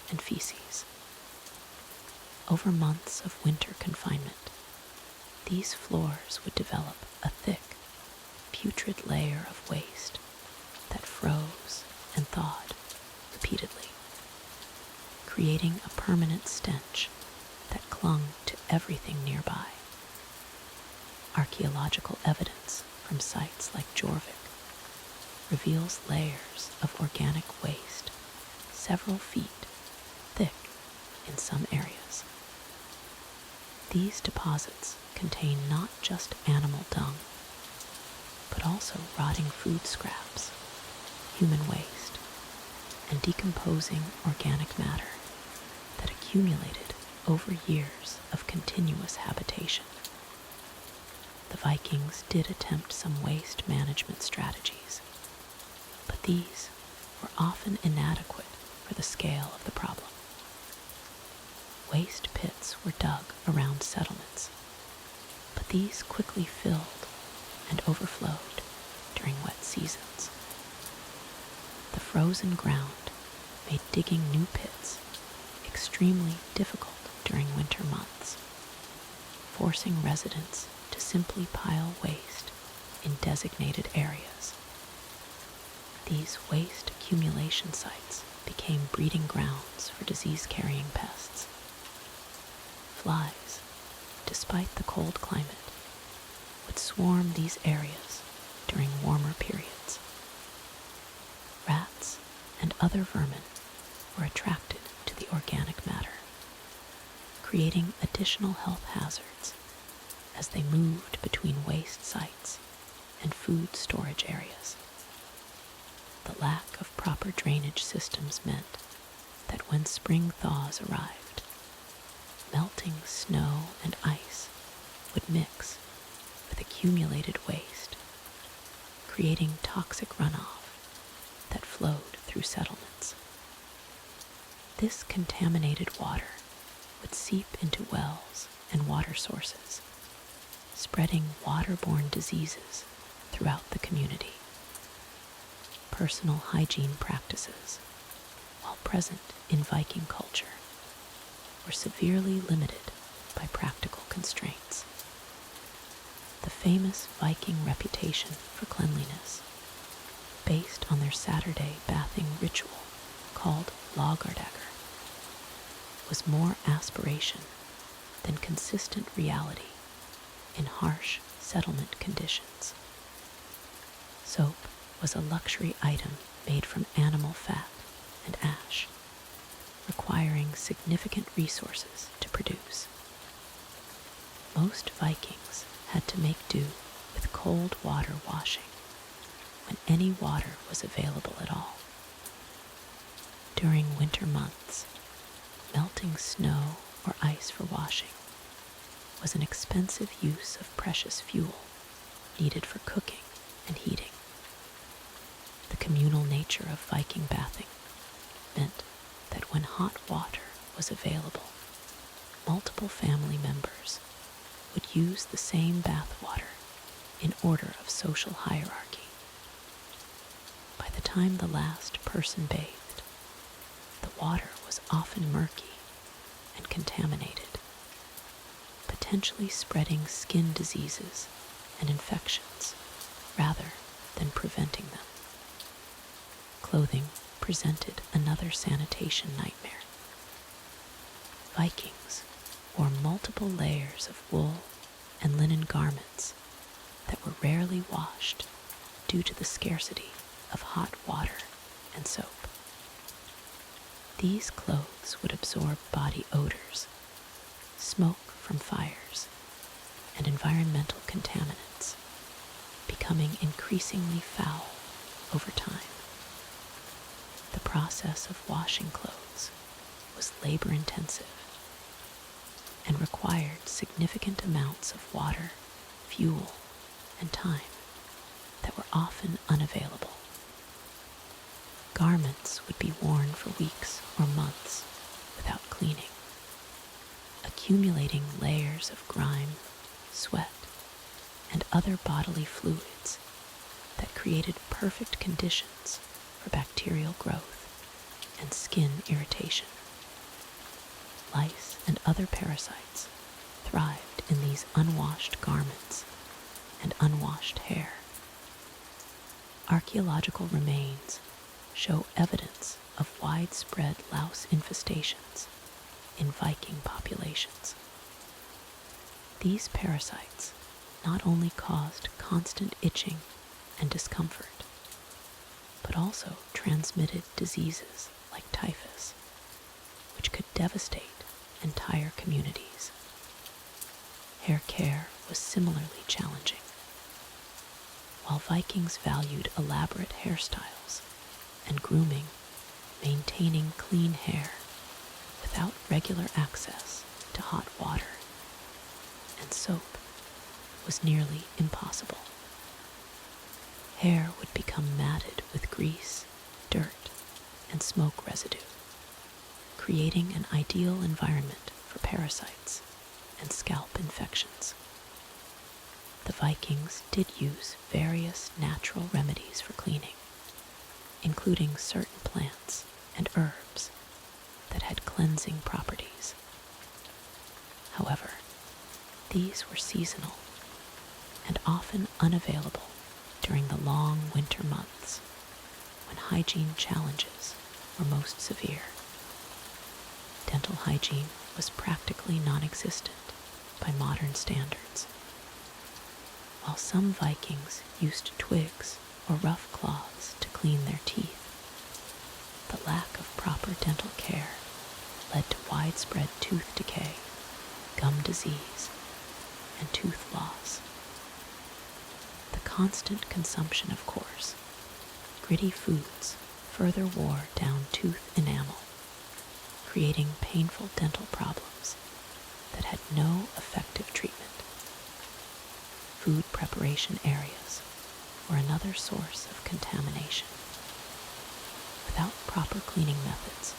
and feces. Over months of winter confinement, these floors would develop a thick, putrid layer of waste that froze and thawed repeatedly, creating a permanent stench that clung to everything nearby. Archaeological evidence from sites like Jorvik reveals layers of organic waste several feet thick in some areas. These deposits contain not just animal dung, but also rotting food scraps, human waste, and decomposing organic matter that accumulated over years of continuous habitation. The Vikings did attempt some waste management strategies, but these were often inadequate for the scale of the problem. Waste pits were dug around settlements, but these quickly filled and overflowed during wet seasons. The frozen ground made digging new pits extremely difficult during winter months, forcing residents to simply pile waste in designated areas. These waste accumulation sites became breeding grounds for disease-carrying pests. Flies, despite the cold climate, would swarm these areas during warmer periods. Rats and other vermin were attracted to the organic matter, creating additional health hazards as they moved between waste sites and food storage areas. The lack of proper drainage systems meant that when spring thaws arrived, melting snow and ice would mix with accumulated waste, creating toxic runoff that flowed through settlements. This contaminated water would seep into wells and water sources, spreading waterborne diseases throughout the community. Personal hygiene practices, while present in Viking culture, were severely limited by practical constraints. The famous Viking reputation for cleanliness, based on their Saturday bathing ritual called Laugardagr, was more aspiration than consistent reality in harsh settlement conditions. Soap was a luxury item made from animal fat and ash, requiring significant resources to produce. Most Vikings had to make do with cold water washing when any water was available at all. During winter months, melting snow or ice for washing was an expensive use of precious fuel needed for cooking and heating. The communal nature of Viking bathing meant that when hot water was available, multiple family members would use the same bath water in order of social hierarchy. By the time the last person bathed, the water was often murky and contaminated, potentially spreading skin diseases and infections rather than preventing them. Clothing presented another sanitation nightmare. Vikings wore multiple layers of wool and linen garments that were rarely washed due to the scarcity of hot water and soap. These clothes would absorb body odors, smoke from fires, and environmental contaminants, becoming increasingly foul over time. The process of washing clothes was labor-intensive and required significant amounts of water, fuel, and time. that were often unavailable. Garments would be worn for weeks or months without cleaning, accumulating layers of grime, sweat, and other bodily fluids that created perfect conditions for bacterial growth and skin irritation. Lice and other parasites thrived in these unwashed garments and unwashed hair. Archaeological remains show evidence of widespread louse infestations in Viking populations. These parasites not only caused constant itching and discomfort, but also transmitted diseases like typhus, which could devastate entire communities. Hair care was similarly challenging. While Vikings valued elaborate hairstyles and grooming, maintaining clean hair without regular access to hot water and soap was nearly impossible. Hair would become matted with grease, dirt, and smoke residue, creating an ideal environment for parasites and scalp infections. The Vikings did use various natural remedies for cleaning, including certain plants and herbs that had cleansing properties. However, these were seasonal and often unavailable during the long winter months when hygiene challenges were most severe. Dental hygiene was practically non-existent by modern standards. While some Vikings used twigs or rough cloths to clean their teeth, the lack of proper dental care led to widespread tooth decay, gum disease, and tooth loss. The constant consumption of coarse, gritty foods further wore down tooth enamel, creating painful dental problems that had no effective treatment. Food preparation areas were another source of contamination. Without proper cleaning methods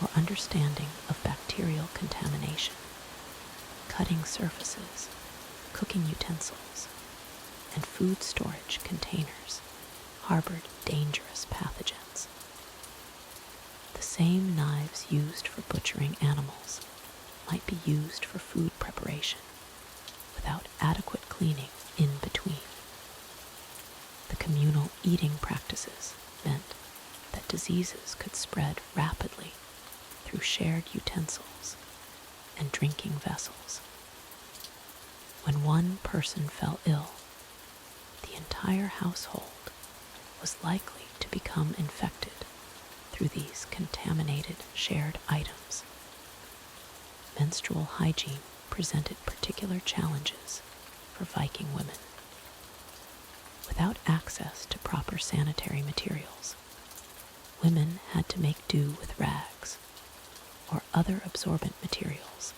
or understanding of bacterial contamination, cutting surfaces, cooking utensils, and food storage containers harbored dangerous pathogens. The same knives used for butchering animals might be used for food preparation without adequate cleaning in between. The communal eating practices meant that diseases could spread rapidly through shared utensils and drinking vessels. When one person fell ill, the entire household was likely to become infected through these contaminated shared items. Menstrual hygiene presented particular challenges for Viking women. Without access to proper sanitary materials, women had to make do with rags or other absorbent materials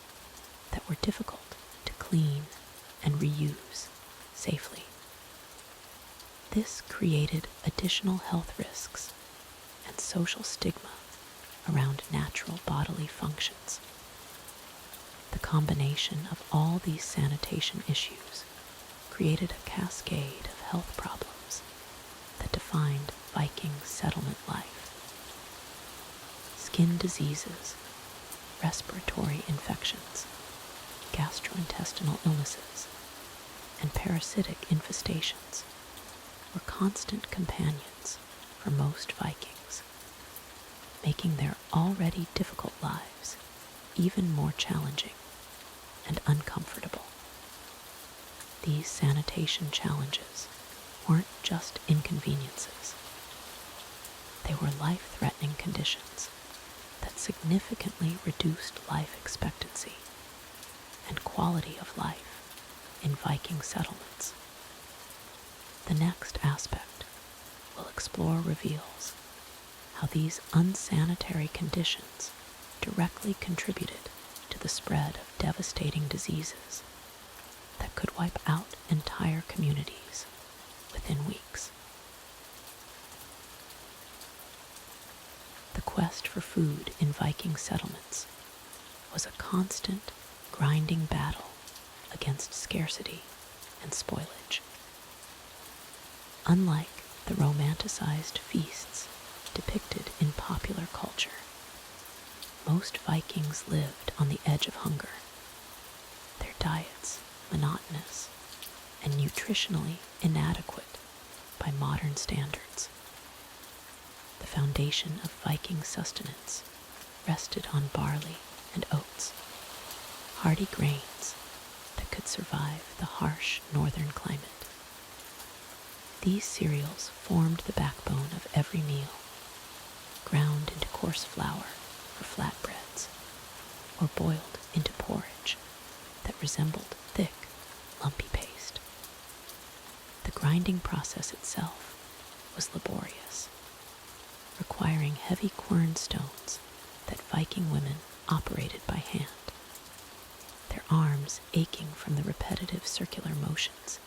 that were difficult to clean and reuse safely. This created additional health risks and social stigma around natural bodily functions. The combination of all these sanitation issues created a cascade of health problems that defined Viking settlement life. Skin diseases, respiratory infections, gastrointestinal illnesses, and parasitic infestations were constant companions for most Vikings, making their already difficult lives even more challenging and uncomfortable. These sanitation challenges weren't just inconveniences. They were life-threatening conditions that significantly reduced life expectancy and quality of life in Viking settlements. The next aspect we'll explore reveals how these unsanitary conditions directly contributed to the spread of devastating diseases that could wipe out entire communities within weeks. The quest for food in Viking settlements was a constant, grinding battle against scarcity and spoilage. Unlike the romanticized feasts depicted in popular culture, most Vikings lived on the edge of hunger, their diets monotonous and nutritionally inadequate by modern standards. The foundation of Viking sustenance rested on barley and oats, hardy grains that could survive the harsh northern climate. These cereals formed the backbone of every meal, ground into coarse flour for flatbreads, or boiled into porridge that resembled thick, lumpy paste. The grinding process itself was laborious, requiring heavy quern stones that Viking women operated by hand, their arms aching from the repetitive circular motions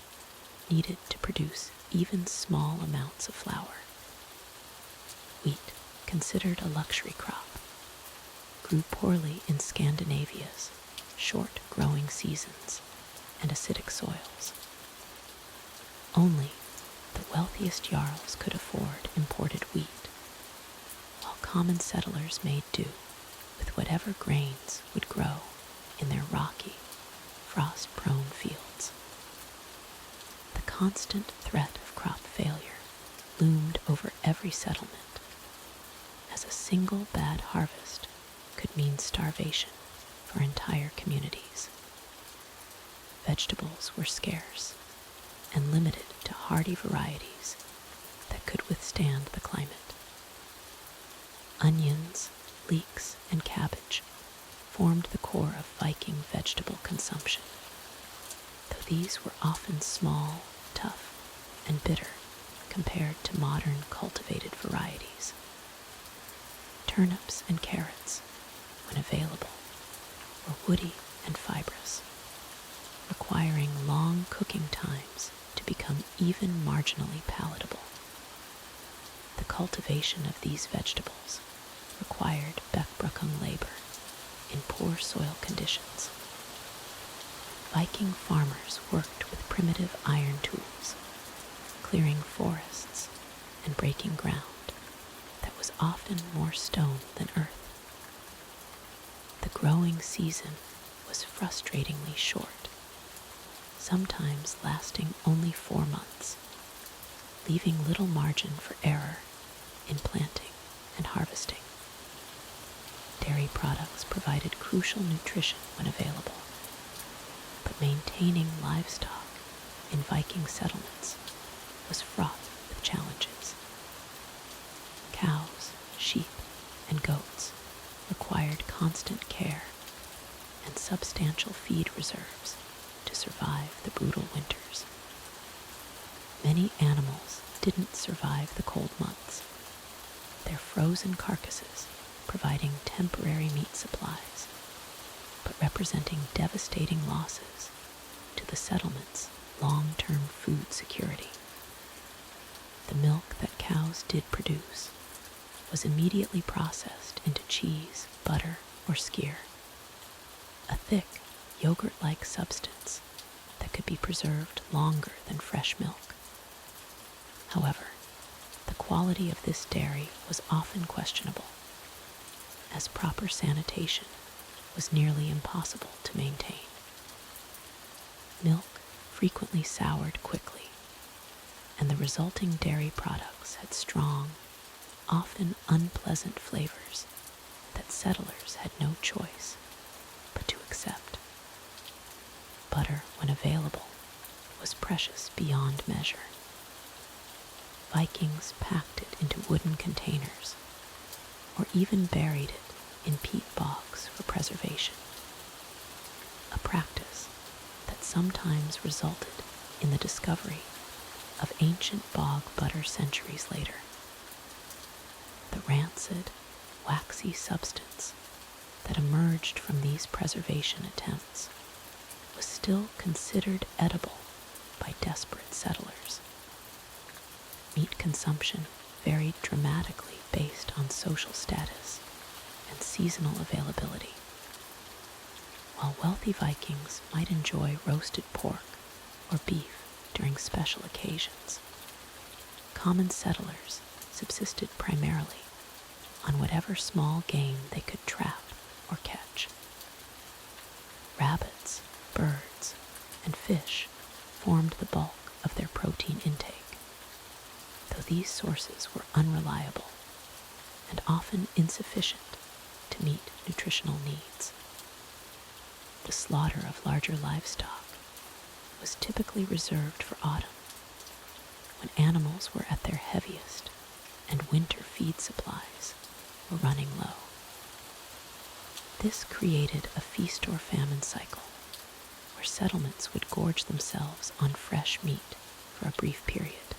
needed to produce even small amounts of flour. Wheat, considered a luxury crop, grew poorly in Scandinavia's short growing seasons and acidic soils. Only the wealthiest jarls could afford imported wheat, while common settlers made do with whatever grains would grow in their rocky, frost-prone fields. The constant threat of crop failure loomed over every settlement, as a single bad harvest could mean starvation for entire communities. Vegetables were scarce and limited to hardy varieties that could withstand the climate. Onions, leeks, and cabbage formed the core of Viking vegetable consumption, though these were often small, tough, and bitter compared to modern cultivated varieties. Turnips and carrots, when available, were woody and fibrous, requiring long cooking times to become even marginally palatable. The cultivation of these vegetables required backbrucken labor in poor soil conditions. Viking farmers worked with primitive iron tools, clearing forests and breaking ground that was often more stone than earth. The growing season was frustratingly short, sometimes lasting only 4 months, leaving little margin for error in planting and harvesting. Dairy products provided crucial nutrition when available, but maintaining livestock in Viking settlements was fraught with challenges. Cows, sheep, and goats required constant care and substantial feed reserves to survive the brutal winters. Many animals didn't survive the cold months, their frozen carcasses providing temporary meat supplies, but representing devastating losses to the settlement's long-term food security. The milk that cows did produce was immediately processed into cheese, butter, or skyr, a thick, yogurt-like substance that could be preserved longer than fresh milk. However, the quality of this dairy was often questionable, as proper sanitation was nearly impossible to maintain. Milk frequently soured quickly, and the resulting dairy products had strong, often unpleasant flavors that settlers had no choice but to accept. Butter, when available, was precious beyond measure. Vikings packed it into wooden containers, or even buried it in peat bogs for preservation, a practice that sometimes resulted in the discovery of ancient bog butter centuries later. The rancid, waxy substance that emerged from these preservation attempts was still considered edible by desperate settlers. Meat consumption varied dramatically based on social status and seasonal availability. While wealthy Vikings might enjoy roasted pork or beef during special occasions, common settlers subsisted primarily on whatever small game they could trap or catch. Rabbits, birds, and fish formed the bulk of their protein intake, though these sources were unreliable and often insufficient to meet nutritional needs. The slaughter of larger livestock was typically reserved for autumn, when animals were at their heaviest and winter feed supplies were running low. This created a feast or famine cycle where settlements would gorge themselves on fresh meat for a brief period,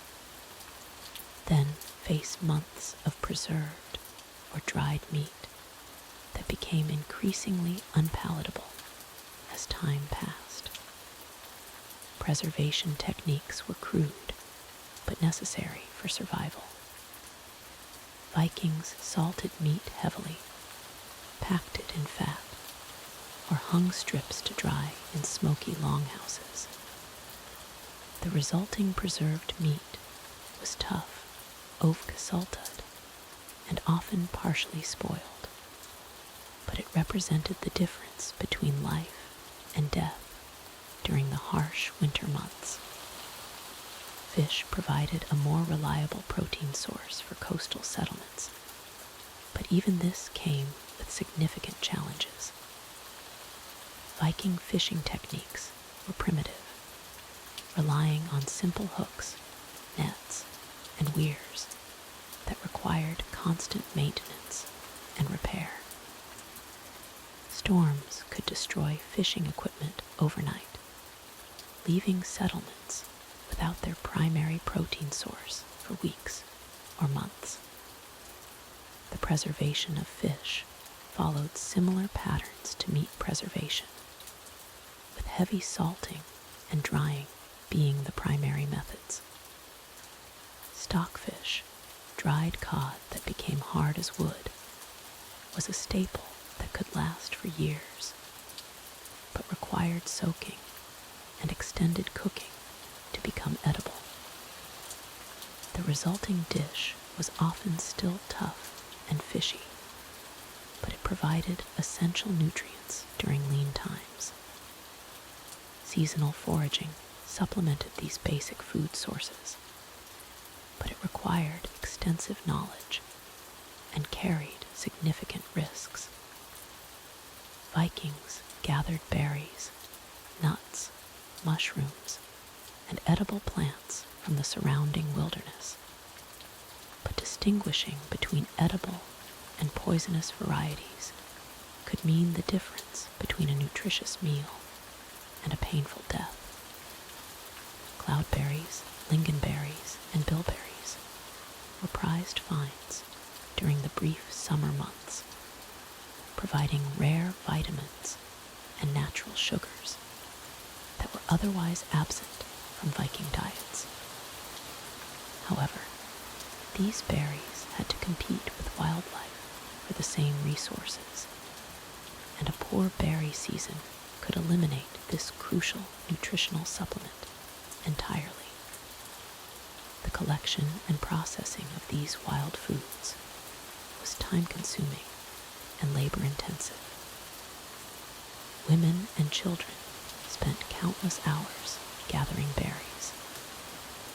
then face months of preserved or dried meat that became increasingly unpalatable as time passed. Preservation techniques were crude but necessary for survival. Vikings salted meat heavily, packed it in fat, or hung strips to dry in smoky longhouses. The resulting preserved meat was tough, ovgesalted, and often partially spoiled, but it represented the difference between life and death during the harsh winter months. Fish provided a more reliable protein source for coastal settlements, but even this came with significant challenges. Viking fishing techniques were primitive, relying on simple hooks, nets, and weirs that required constant maintenance and repair. Storms could destroy fishing equipment overnight, leaving settlements without their primary protein source for weeks or months. The preservation of fish followed similar patterns to meat preservation, with heavy salting and drying being the primary methods. Stockfish, dried cod that became hard as wood, was a staple that could last for years, but required soaking and extended cooking to become edible. The resulting dish was often still tough and fishy, but it provided essential nutrients during lean times. Seasonal foraging supplemented these basic food sources, but it required extensive knowledge and carried significant risks. Vikings gathered berries, nuts, mushrooms, and edible plants from the surrounding wilderness, but distinguishing between edible and poisonous varieties could mean the difference between a nutritious meal and a painful death. Cloudberries, lingonberries, and bilberries were prized finds during the brief summer months, providing rare vitamins and natural sugars that were otherwise absent from Viking diets. However, these berries had to compete with wildlife for the same resources, and a poor berry season could eliminate this crucial nutritional supplement entirely. The collection and processing of these wild foods was time-consuming and labor-intensive. Women and children spent countless hours gathering berries,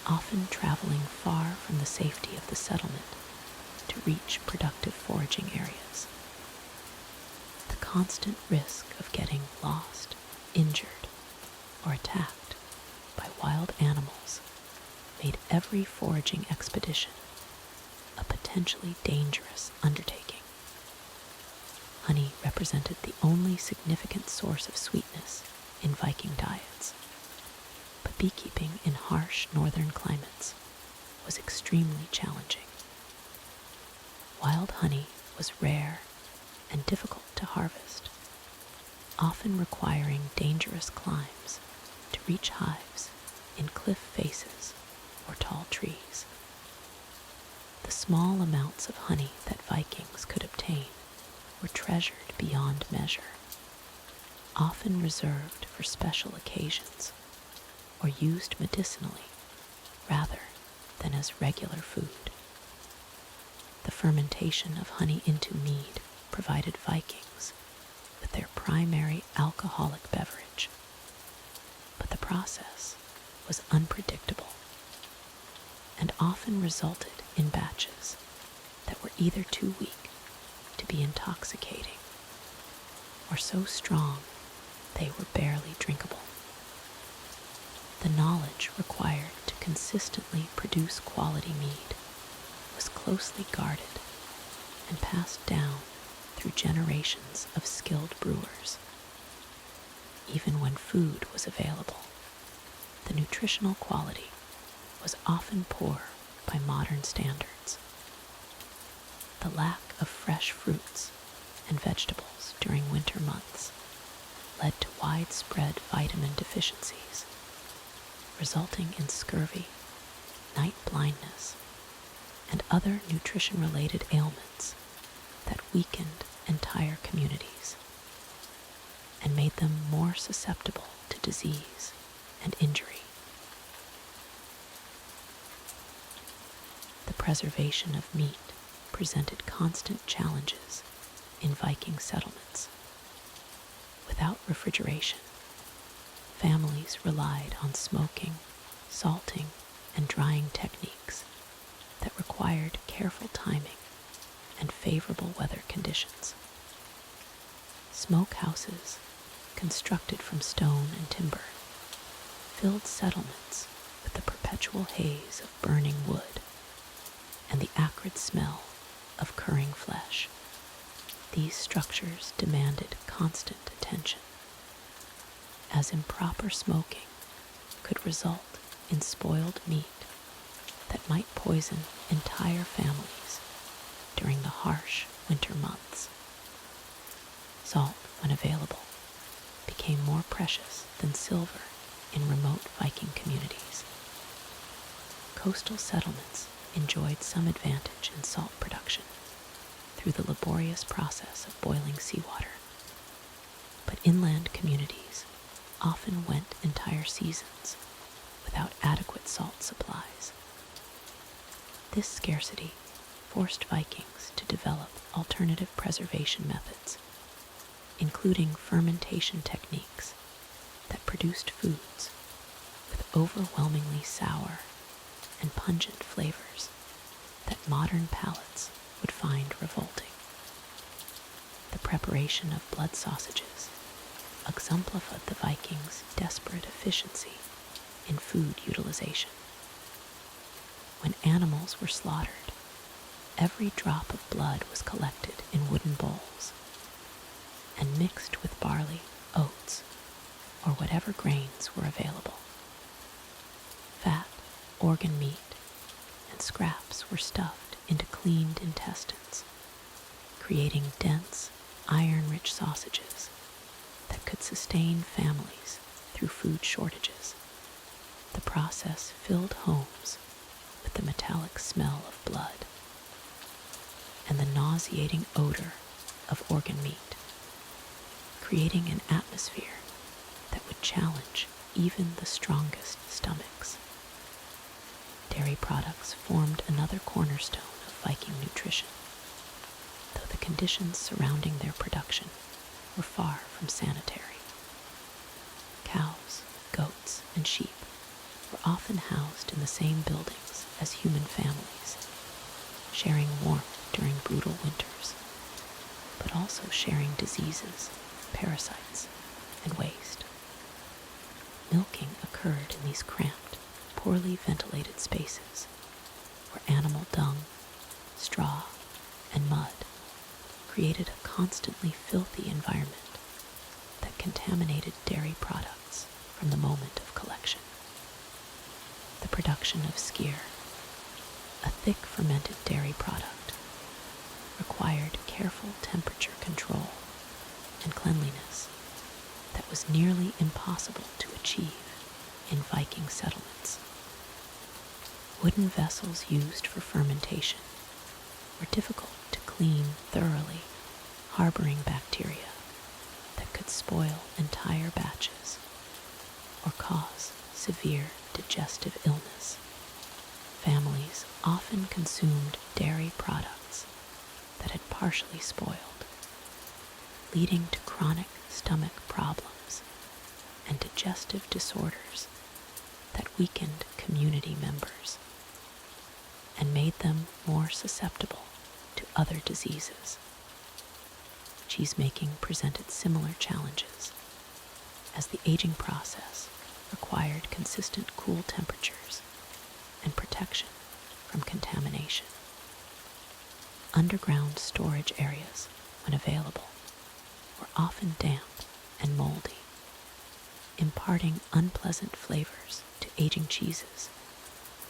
often traveling far from the safety of the settlement to reach productive foraging areas. The constant risk of getting lost, injured, or attacked by wild animals made every foraging expedition a potentially dangerous undertaking. Honey represented the only significant source of sweetness in Viking diets, but beekeeping in harsh northern climates was extremely challenging. Wild honey was rare and difficult to harvest, often requiring dangerous climbs to reach hives in cliff faces or tall trees. The small amounts of honey that Vikings could obtain were treasured beyond measure, often reserved for special occasions or used medicinally rather than as regular food. The fermentation of honey into mead provided Vikings with their primary alcoholic beverage, but the process was unpredictable and often resulted in batches that were either too weak to be intoxicating or so strong they were barely drinkable. The knowledge required to consistently produce quality mead was closely guarded and passed down through generations of skilled brewers. Even when food was available, the nutritional quality was often poor by modern standards. The lack of fresh fruits and vegetables during winter months led to widespread vitamin deficiencies, resulting in scurvy, night blindness, and other nutrition-related ailments that weakened entire communities and made them more susceptible to disease and injury. The preservation of meat presented constant challenges in Viking settlements. Without refrigeration, families relied on smoking, salting, and drying techniques that required careful timing and favorable weather conditions. Smokehouses, constructed from stone and timber, filled settlements with the perpetual haze of burning wood and the acrid smell of curing flesh. These structures demanded constant attention, as improper smoking could result in spoiled meat that might poison entire families during the harsh winter months. Salt, when available, became more precious than silver in remote Viking communities. Coastal settlements enjoyed some advantage in salt production through the laborious process of boiling seawater, but inland communities often went entire seasons without adequate salt supplies. This scarcity forced Vikings to develop alternative preservation methods, including fermentation techniques that produced foods with overwhelmingly sour and pungent flavors that modern palates would find revolting. The preparation of blood sausages exemplified the Vikings' desperate efficiency in food utilization. When animals were slaughtered, every drop of blood was collected in wooden bowls and mixed with barley, oats, or whatever grains were available. Fat, organ meat, and scraps were stuffed into cleaned intestines, creating dense, iron-rich sausages that could sustain families through food shortages. The process filled homes with the metallic smell of blood and the nauseating odor of organ meat, creating an atmosphere that would challenge even the strongest stomachs. Dairy products formed another cornerstone of Viking nutrition, though the conditions surrounding their production were far from sanitary. Cows, goats, and sheep were often housed in the same buildings as human families, sharing warmth during brutal winters, but also sharing diseases, parasites, and waste. Milking occurred in these cramped, poorly ventilated spaces where animal dung, straw, and mud created a constantly filthy environment that contaminated dairy products from the moment of collection. The production of skyr, a thick fermented dairy product, required careful temperature control and cleanliness that was nearly impossible to achieve in Viking settlements. Wooden vessels used for fermentation were difficult to clean thoroughly, harboring bacteria that could spoil entire batches or cause severe digestive illness. Families often consumed dairy products that had partially spoiled, leading to chronic stomach problems and digestive disorders that weakened community members and made them more susceptible to other diseases. Cheesemaking presented similar challenges, as the aging process required consistent cool temperatures and protection from contamination. Underground storage areas, when available, were often damp and moldy, imparting unpleasant flavors to aging cheeses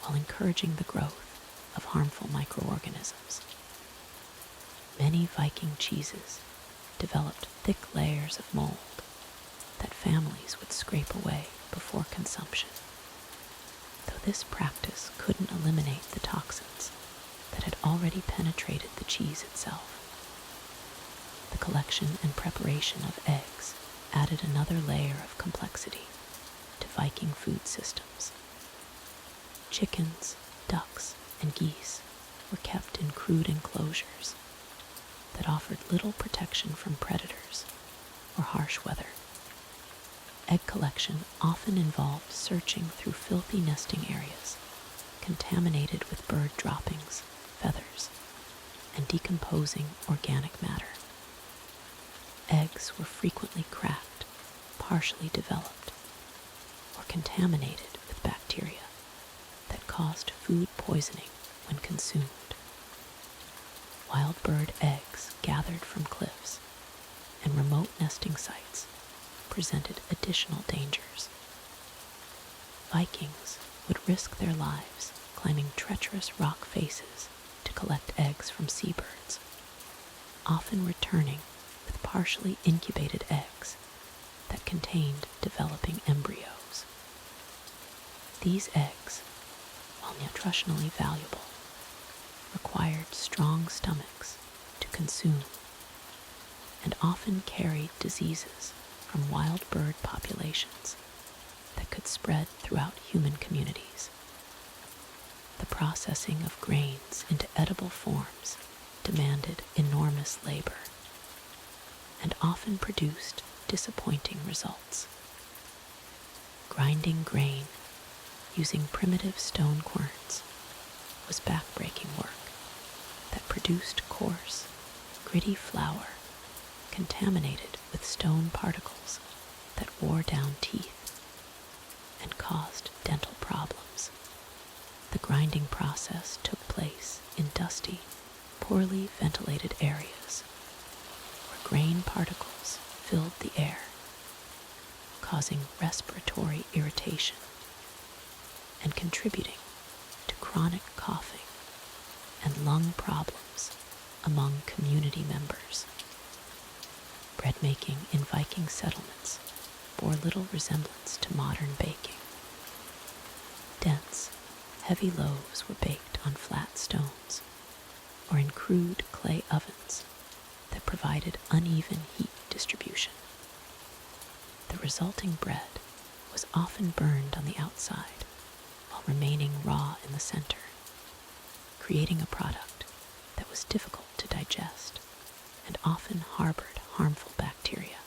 while encouraging the growth of harmful microorganisms. Many Viking cheeses developed thick layers of mold that families would scrape away before consumption. Though this practice couldn't eliminate the toxins that had already penetrated the cheese itself, the collection and preparation of eggs added another layer of complexity to Viking food systems. Chickens, ducks, and geese were kept in crude enclosures that offered little protection from predators or harsh weather. Egg collection often involved searching through filthy nesting areas, contaminated with bird droppings, feathers, and decomposing organic matter. Eggs were frequently cracked, partially developed, or contaminated with bacteria that caused food poisoning when consumed. Wild bird eggs gathered from cliffs and remote nesting sites presented additional dangers. Vikings would risk their lives climbing treacherous rock faces to collect eggs from seabirds, often returning with partially incubated eggs that contained developing embryos. These eggs, while nutritionally valuable, required strong stomachs to consume and often carried diseases from wild bird populations that could spread throughout human communities. The processing of grains into edible forms demanded enormous labor and often produced disappointing results. Grinding grain using primitive stone querns was backbreaking work that produced coarse, gritty flour contaminated with stone particles that wore down teeth and caused dental problems. The grinding process took place in dusty, poorly ventilated areas where grain particles filled the air, causing respiratory irritation and contributing to chronic coughing and lung problems among community members. Bread making in Viking settlements bore little resemblance to modern baking. Dense, heavy loaves were baked on flat stones or in crude clay ovens that provided uneven heat distribution. The resulting bread was often burned on the outside while remaining raw in the center, creating a product that was difficult to digest and often harbored harmful bacteria.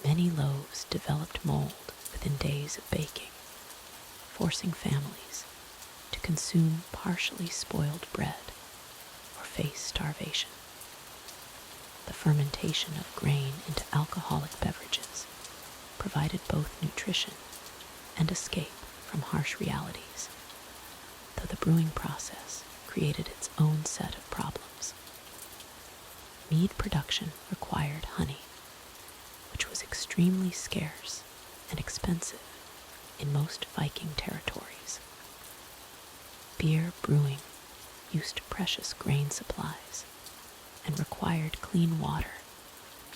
Many loaves developed mold within days of baking, forcing families to consume partially spoiled bread or face starvation. The fermentation of grain into alcoholic beverages provided both nutrition and escape from harsh realities, though the brewing process created its own set of problems. Mead production required honey, which was extremely scarce and expensive in most Viking territories. Beer brewing used precious grain supplies and required clean water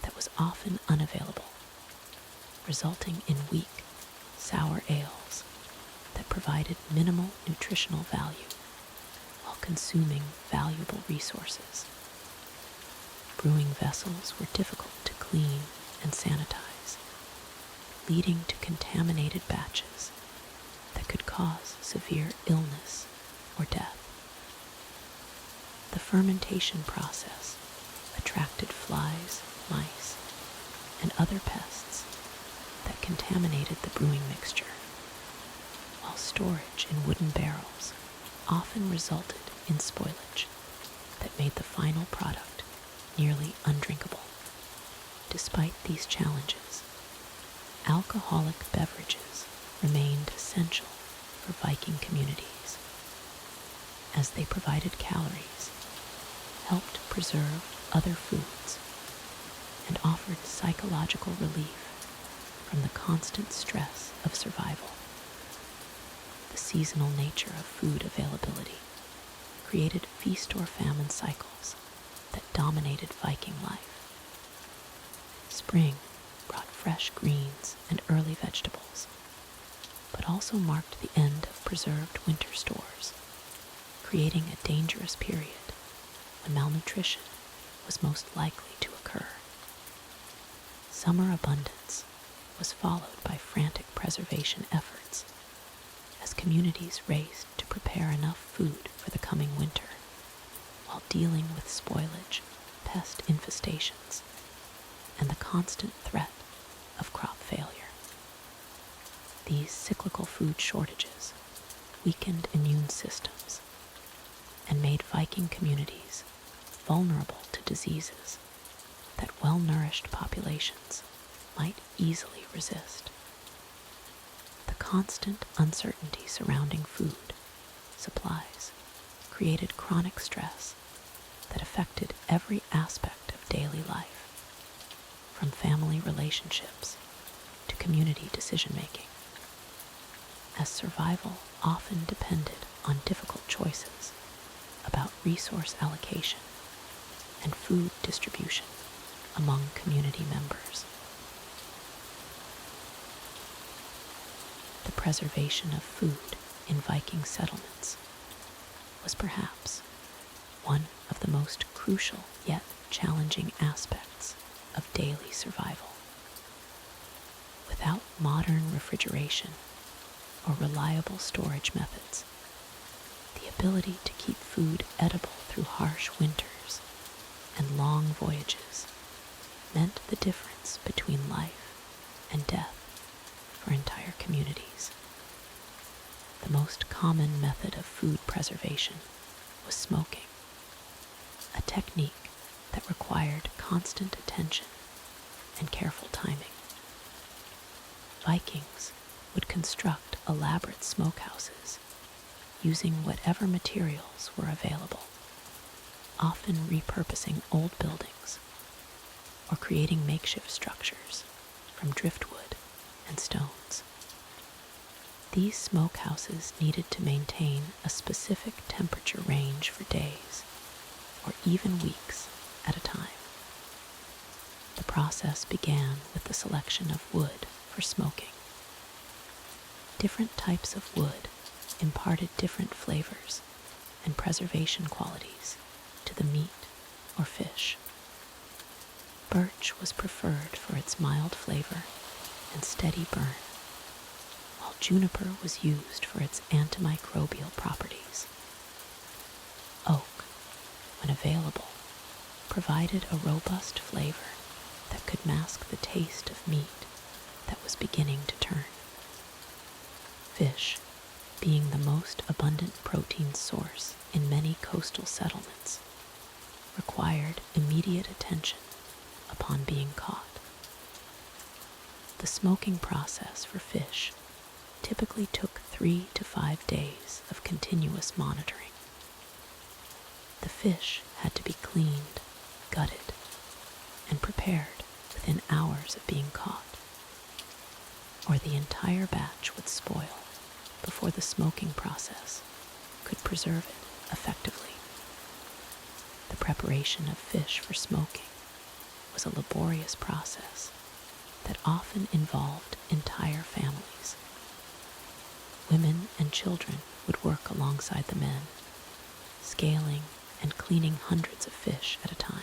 that was often unavailable, resulting in weak, sour ales that provided minimal nutritional value while consuming valuable resources. Brewing vessels were difficult to clean and sanitize, leading to contaminated batches that could cause severe illness or death. The fermentation process attracted flies, mice, and other pests that contaminated the brewing mixture, while storage in wooden barrels often resulted in spoilage that made the final product nearly undrinkable. Despite these challenges, alcoholic beverages remained essential for Viking communities, as they provided calories, helped preserve other foods, and offered psychological relief from the constant stress of survival. The seasonal nature of food availability created feast or famine cycles that dominated Viking life. Spring brought fresh greens and early vegetables, but also marked the end of preserved winter stores, creating a dangerous period when malnutrition was most likely to occur. Summer abundance was followed by frantic preservation efforts as communities raced to prepare enough food for the coming winter while dealing with spoilage, pest infestations, and the constant threat of crop failure. These cyclical food shortages weakened immune systems and made Viking communities vulnerable to diseases that well-nourished populations might easily resist. The constant uncertainty surrounding food supplies created chronic stress that affected every aspect of daily life, from family relationships to community decision-making, as survival often depended on difficult choices about resource allocation and food distribution among community members. The preservation of food in Viking settlements was perhaps one of the most crucial yet challenging aspects of daily survival. Without modern refrigeration or reliable storage methods, the ability to keep food edible through harsh winters and long voyages meant the difference between life and death for entire communities. The most common method of food preservation was smoking, a technique that required constant attention and careful timing. Vikings would construct elaborate smokehouses using whatever materials were available, often repurposing old buildings or creating makeshift structures from driftwood and stones. These smokehouses needed to maintain a specific temperature range for days or even weeks at a time. The process began with the selection of wood for smoking. Different types of wood imparted different flavors and preservation qualities to the meat or fish. Birch was preferred for its mild flavor and steady burn, while juniper was used for its antimicrobial properties. Oak, when available, provided a robust flavor that could mask the taste of meat that was beginning to turn. Fish, being the most abundant protein source in many coastal settlements, required immediate attention upon being caught. The smoking process for fish typically took 3 to 5 days of continuous monitoring. The fish had to be cleaned, gutted, and prepared within hours of being caught, or the entire batch would spoil before the smoking process could preserve it effectively. The preparation of fish for smoking was a laborious process that often involved entire families. Women and children would work alongside the men, scaling and cleaning hundreds of fish at a time.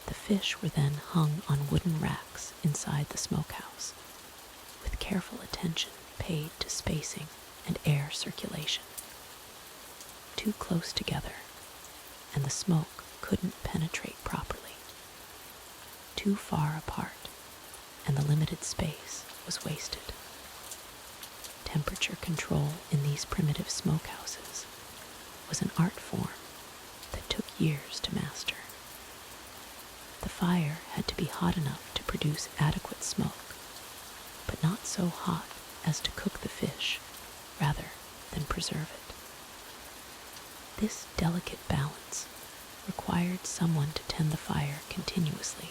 The fish were then hung on wooden racks inside the smokehouse, with careful attention paid to spacing and air circulation. Too close together, and the smoke couldn't penetrate properly. Too far apart, and the limited space was wasted. Temperature control in these primitive smokehouses was an art form that took years to master. The fire had to be hot enough to produce adequate smoke, but not so hot as to cook the fish rather than preserve it. This delicate balance required someone to tend the fire continuously,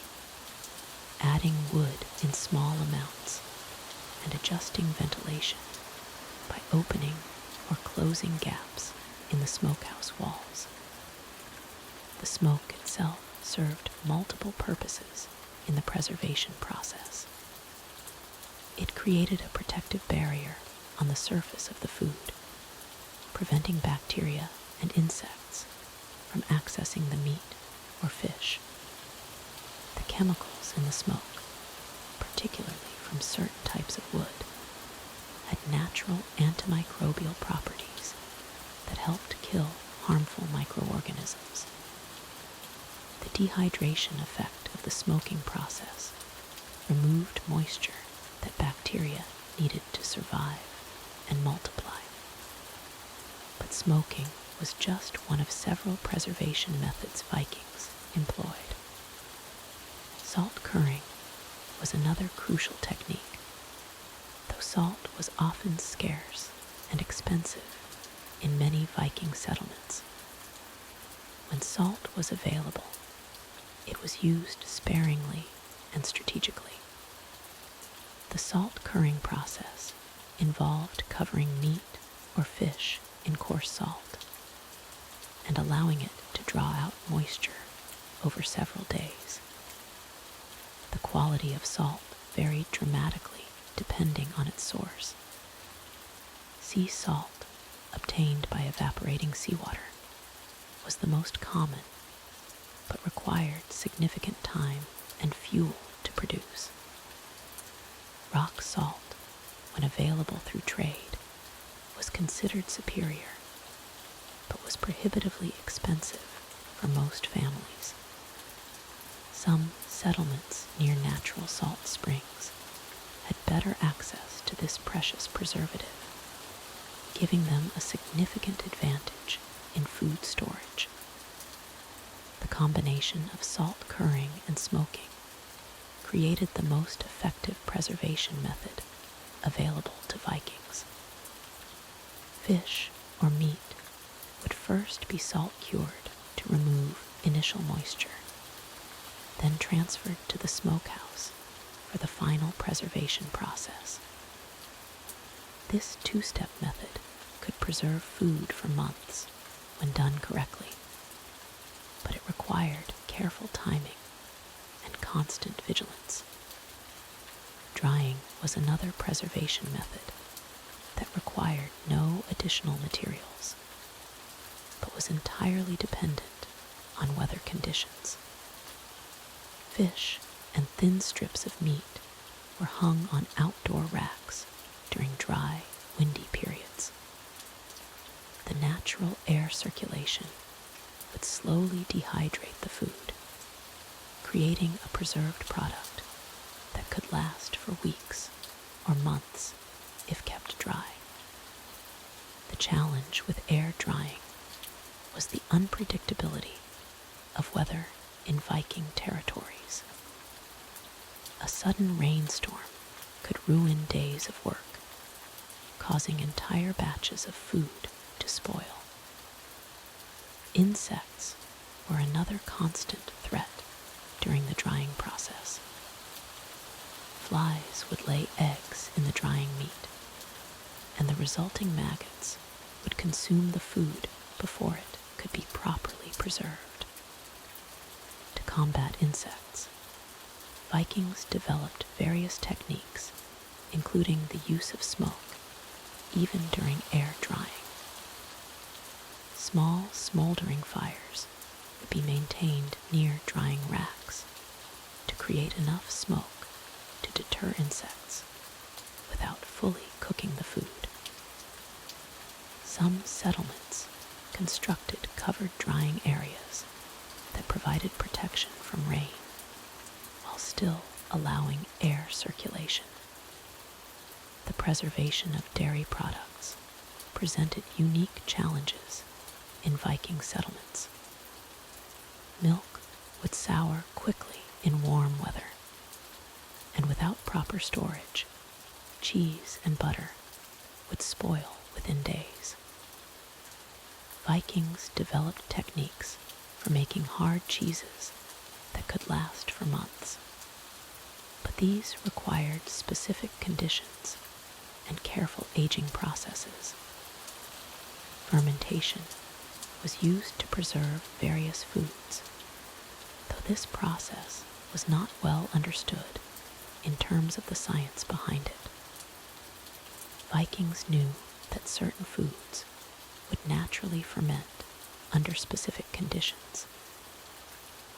adding wood in small amounts and adjusting ventilation by opening or closing gaps in the smokehouse walls. The smoke itself served multiple purposes in the preservation process. It created a protective barrier on the surface of the food, preventing bacteria and insects from accessing the meat or fish. The chemicals in the smoke, particularly from certain types of wood, had natural antimicrobial properties that helped kill harmful microorganisms. The dehydration effect of the smoking process removed moisture that bacteria needed to survive and multiply. But smoking was just one of several preservation methods Vikings employed. Salt curing was another crucial technique, though salt was often scarce and expensive in many Viking settlements. When salt was available, it was used sparingly and strategically. The salt curing process involved covering meat or fish in coarse salt and allowing it to draw out moisture over several days. The quality of salt varied dramatically depending on its source. Sea salt, obtained by evaporating seawater, was the most common, but required significant time and fuel to produce. Rock salt, when available through trade, was considered superior, but was prohibitively expensive for most families. Some settlements near natural salt springs had better access to this precious preservative, giving them a significant advantage in food storage. The combination of salt curing and smoking created the most effective preservation method available to Vikings. Fish or meat would first be salt cured to remove initial moisture, then transferred to the smokehouse for the final preservation process. This two-step method could preserve food for months when done correctly, but it required careful timing and constant vigilance. Drying was another preservation method that required no additional materials, but was entirely dependent on weather conditions. Fish and thin strips of meat were hung on outdoor racks during dry, windy periods. The natural air circulation would slowly dehydrate the food, creating a preserved product that could last for weeks or months if kept dry. The challenge with air drying was the unpredictability of weather in Viking territories. A sudden rainstorm could ruin days of work, causing entire batches of food to spoil. Insects were another constant threat during the drying process. Flies would lay eggs in the drying meat, and the resulting maggots would consume the food before it could be properly preserved. To combat insects, Vikings developed various techniques, including the use of smoke, even during air drying. Small, smoldering fires would be maintained near drying racks to create enough smoke to deter insects without fully cooking the food. Some settlements constructed covered drying areas that provided protection from rain while still allowing air circulation. The preservation of dairy products presented unique challenges in Viking settlements. Milk would sour quickly in warm weather, and without proper storage, cheese and butter would spoil within days. Vikings developed techniques for making hard cheeses that could last for months, but these required specific conditions and careful aging processes. Fermentation was used to preserve various foods, though this process was not well understood in terms of the science behind it. Vikings knew that certain foods would naturally ferment under specific conditions,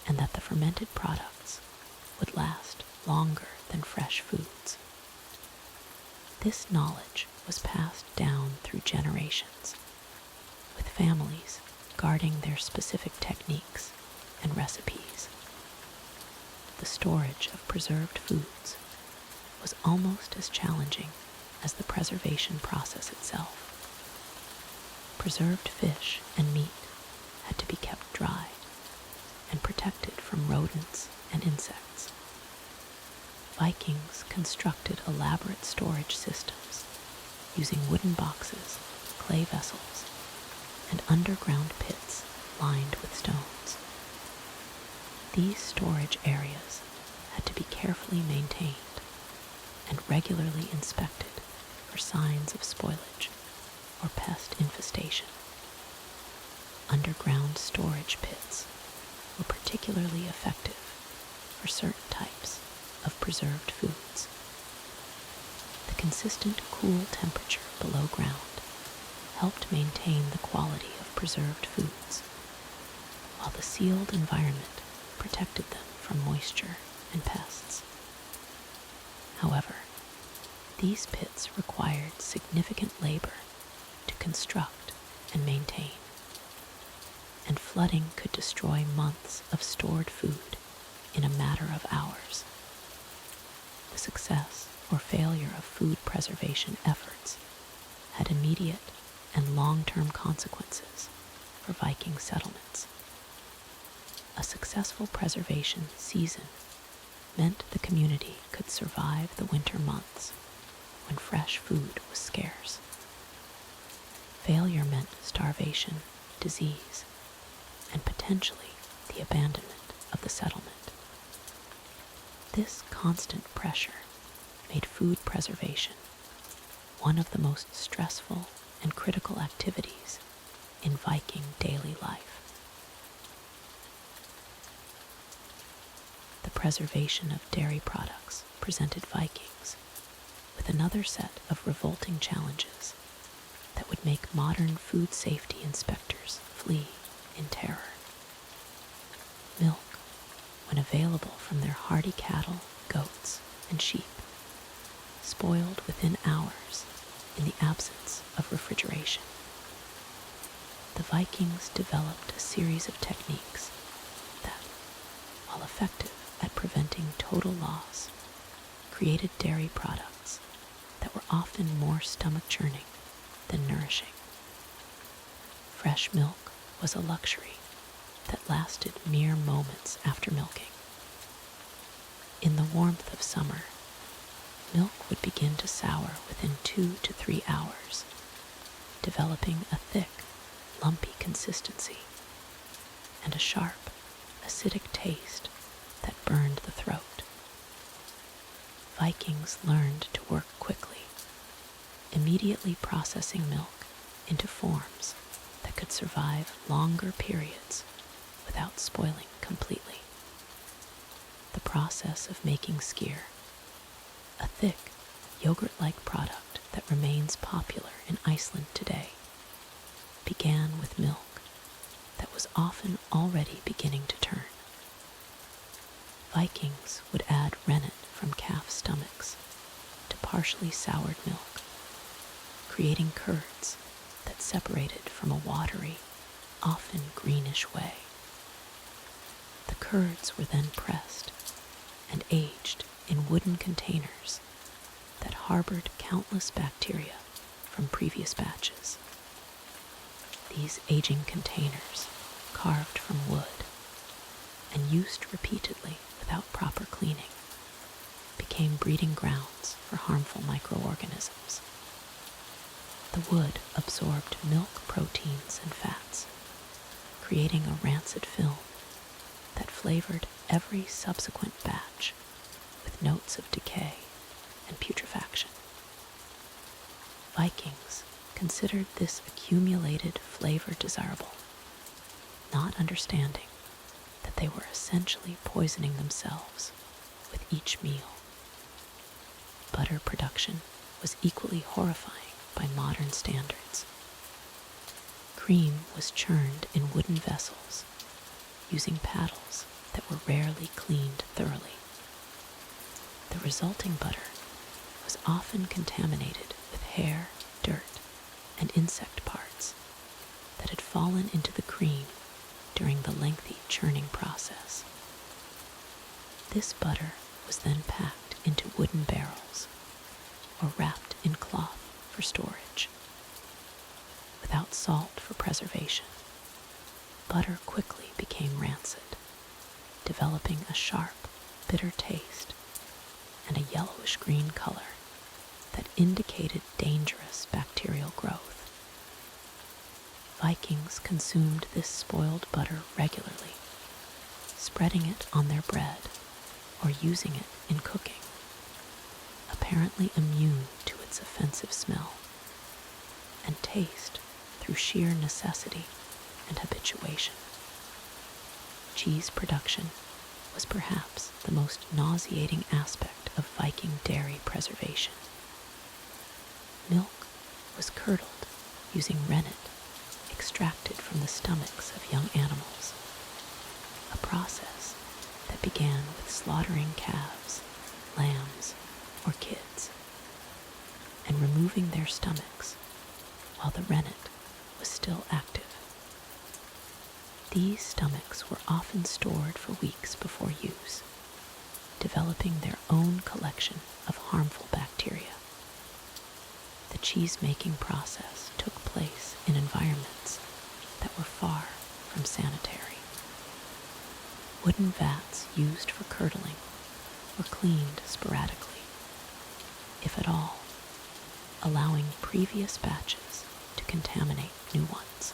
and that the fermented products would last longer than fresh foods. This knowledge was passed down through generations, with families guarding their specific techniques and recipes. The storage of preserved foods was almost as challenging as the preservation process itself. Preserved fish and meat had to be kept dry and protected from rodents and insects. Vikings constructed elaborate storage systems using wooden boxes, clay vessels, and underground pits lined with stones. These storage areas had to be carefully maintained and regularly inspected for signs of spoilage or pest infestation. Underground storage pits were particularly effective for certain types of preserved foods. The consistent cool temperature below ground helped maintain the quality of preserved foods, while the sealed environment protected them from moisture and pests. However, these pits required significant labor to construct and maintain, and flooding could destroy months of stored food in a matter of hours. The success or failure of food preservation efforts had immediate and long-term consequences for Viking settlements. A successful preservation season meant the community could survive the winter months when fresh food was scarce. Failure meant starvation, disease, and potentially the abandonment of the settlement. This constant pressure made food preservation one of the most stressful and critical activities in Viking daily life. The preservation of dairy products presented Vikings with another set of revolting challenges that would make modern food safety inspectors flee in terror. Milk, when available from their hardy cattle, goats, and sheep, spoiled within hours in the absence of refrigeration. The Vikings developed a series of techniques that, while effective at preventing total loss, created dairy products that were often more stomach-churning than nourishing. Fresh milk was a luxury that lasted mere moments after milking. In the warmth of summer, milk would begin to sour within 2 to 3 hours, developing a thick, lumpy consistency and a sharp, acidic taste that burned the throat. Vikings learned to work quickly, immediately processing milk into forms that could survive longer periods without spoiling completely. The process of making skyr, a thick, yogurt-like product that remains popular in Iceland today, began with milk that was often already beginning to turn. Vikings would add rennet from calf stomachs to partially soured milk, creating curds that separated from a watery, often greenish whey. The curds were then pressed and aged in wooden containers that harbored countless bacteria from previous batches. These aging containers, carved from wood and used repeatedly without proper cleaning, became breeding grounds for harmful microorganisms. The wood absorbed milk proteins and fats, creating a rancid film that flavored every subsequent batch with notes of decay and putrefaction. Vikings considered this accumulated flavor desirable, not understanding that they were essentially poisoning themselves with each meal. Butter production was equally horrifying by modern standards. Cream was churned in wooden vessels using paddles that were rarely cleaned thoroughly. The resulting butter was often contaminated with hair, dirt, and insect parts that had fallen into the cream during the lengthy churning process. This butter was then packed into wooden barrels or wrapped in cloth for storage. Without salt for preservation, butter quickly became rancid, developing a sharp, bitter taste and a yellowish-green color that indicated dangerous bacterial growth. Vikings consumed this spoiled butter regularly, spreading it on their bread or using it in cooking, apparently immune to its offensive smell and taste through sheer necessity and habituation. Cheese production was perhaps the most nauseating aspect of Viking dairy preservation. Milk was curdled using rennet extracted from the stomachs of young animals, a process that began with slaughtering calves, lambs, or kids, and removing their stomachs while the rennet was still active. These stomachs were often stored for weeks before use, developing their own collection of harmful bacteria. The cheese-making process took place in environments that were far from sanitary. Wooden vats used for curdling were cleaned sporadically, if at all, allowing previous batches to contaminate new ones.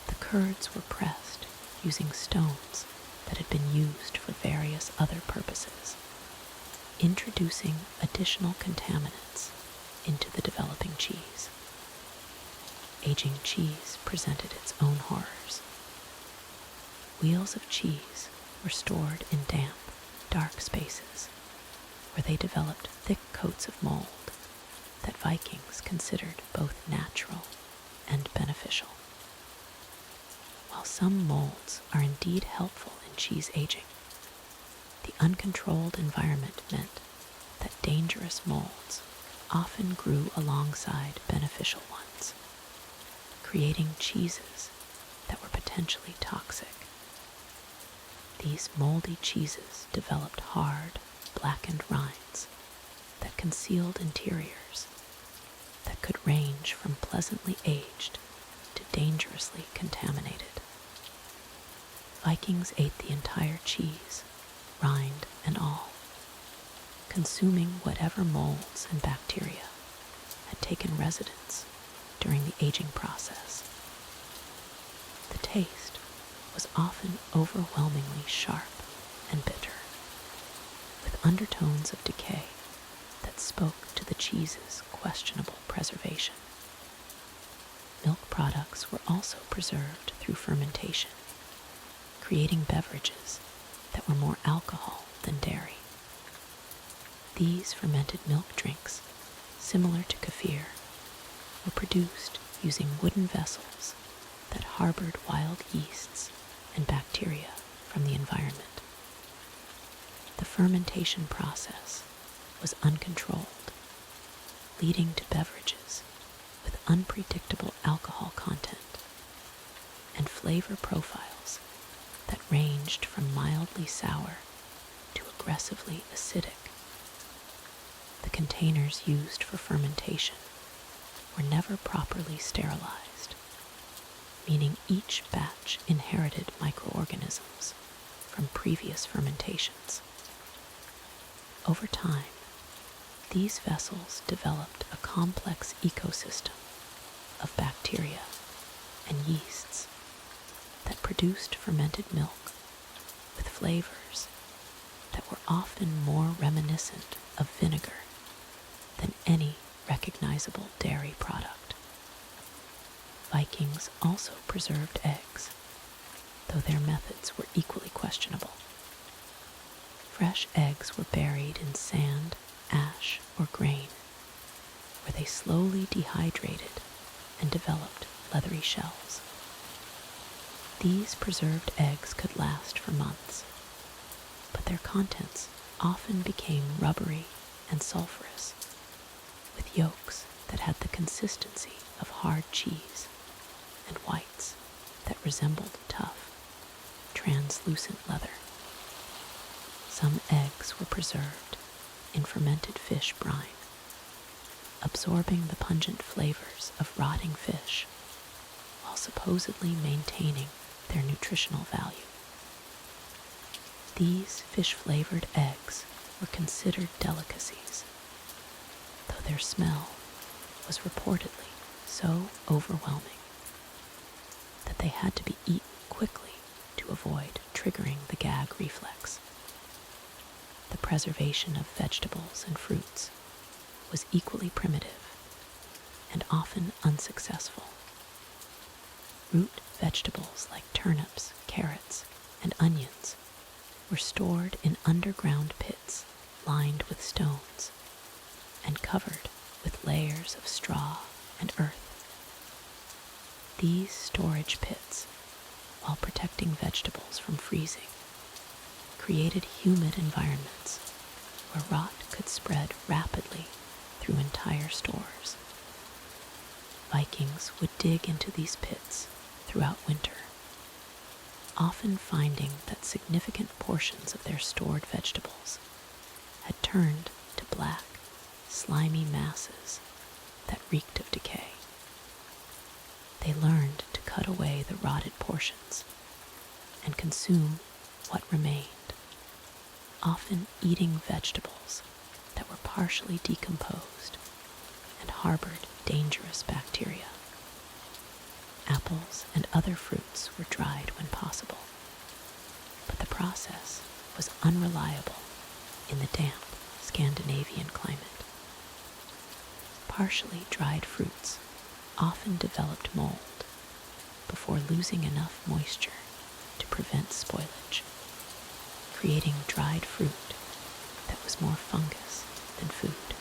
The curds were pressed using stones that had been used for various other purposes, introducing additional contaminants into the developing cheese. Aging cheese presented its own horrors. Wheels of cheese were stored in damp, dark spaces where they developed thick coats of mold that Vikings considered both natural and beneficial. While some molds are indeed helpful in cheese aging, the uncontrolled environment meant that dangerous molds often grew alongside beneficial ones, creating cheeses that were potentially toxic. These moldy cheeses developed hard, blackened rinds that concealed interiors that could range from pleasantly aged to dangerously contaminated. Vikings ate the entire cheese, rind and all, consuming whatever molds and bacteria had taken residence during the aging process. The taste was often overwhelmingly sharp and bitter, with undertones of decay that spoke to the cheese's questionable preservation. Milk products were also preserved through fermentation, creating beverages that were more alcohol than dairy. These fermented milk drinks, similar to kefir, were produced using wooden vessels that harbored wild yeasts and bacteria from the environment. The fermentation process was uncontrolled, leading to beverages with unpredictable alcohol content and flavor profiles that ranged from mildly sour to aggressively acidic. The containers used for fermentation were never properly sterilized, meaning each batch inherited microorganisms from previous fermentations. Over time, these vessels developed a complex ecosystem of bacteria and yeasts that produced fermented milk with flavors that were often more reminiscent of vinegar than any recognizable dairy product. Vikings also preserved eggs, though their methods were equally questionable. Fresh eggs were buried in sand, ash, or grain, where they slowly dehydrated and developed leathery shells. These preserved eggs could last for months, but their contents often became rubbery and sulfurous, with yolks that had the consistency of hard cheese and whites that resembled tough, translucent leather. Some eggs were preserved in fermented fish brine, absorbing the pungent flavors of rotting fish while supposedly maintaining their nutritional value. These fish-flavored eggs were considered delicacies, though their smell was reportedly so overwhelming that they had to be eaten quickly to avoid triggering the gag reflex. The preservation of vegetables and fruits was equally primitive and often unsuccessful. Root vegetables like turnips, carrots, and onions were stored in underground pits lined with stones and covered with layers of straw and earth. These storage pits, while protecting vegetables from freezing, created humid environments where rot could spread rapidly through entire stores. Vikings would dig into these pits throughout winter, often finding that significant portions of their stored vegetables had turned to black, slimy masses that reeked of decay. They learned to cut away the rotted portions and consume what remained, often eating vegetables that were partially decomposed and harbored dangerous bacteria. Apples and other fruits were dried when possible, but the process was unreliable in the damp Scandinavian climate. Partially dried fruits often developed mold before losing enough moisture to prevent spoilage, creating dried fruit that was more fungus than food.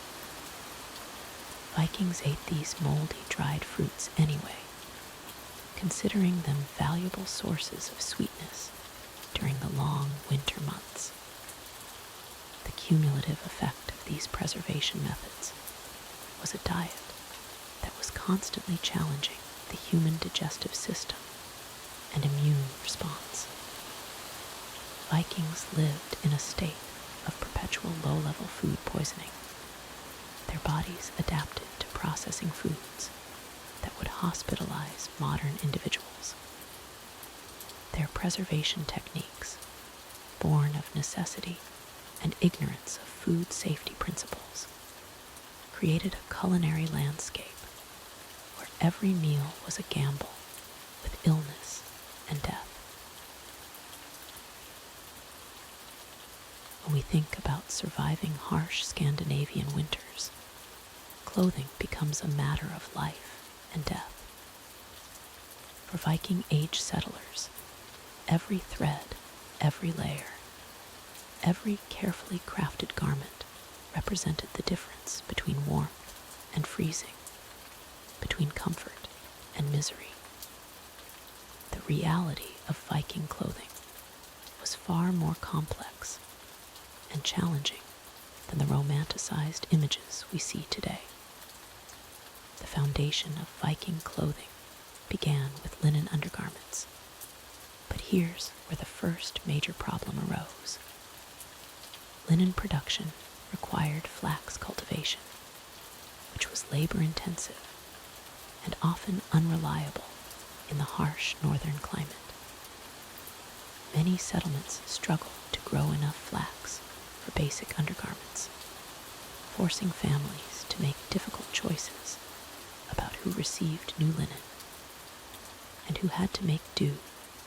Vikings ate these moldy dried fruits anyway, considering them valuable sources of sweetness during the long winter months. The cumulative effect of these preservation methods was a diet that was constantly challenging the human digestive system and immune response. Vikings lived in a state of perpetual low-level food poisoning. Their bodies adapted to processing foods that would hospitalize modern individuals. Their preservation techniques, born of necessity and ignorance of food safety principles, created a culinary landscape where every meal was a gamble with illness and death. When we think about surviving harsh Scandinavian winters, clothing becomes a matter of life and death. For Viking-age settlers, every thread, every layer, every carefully crafted garment represented the difference between warmth and freezing, between comfort and misery. reality of Viking clothing was far more complex and challenging than the romanticized images we see today. The foundation of Viking clothing began with linen undergarments, but here's where the first major problem arose. Linen production required flax cultivation, which was labor-intensive and often unreliable in the harsh northern climate. Many settlements struggled to grow enough flax for basic undergarments, forcing families to make difficult choices about who received new linen and who had to make do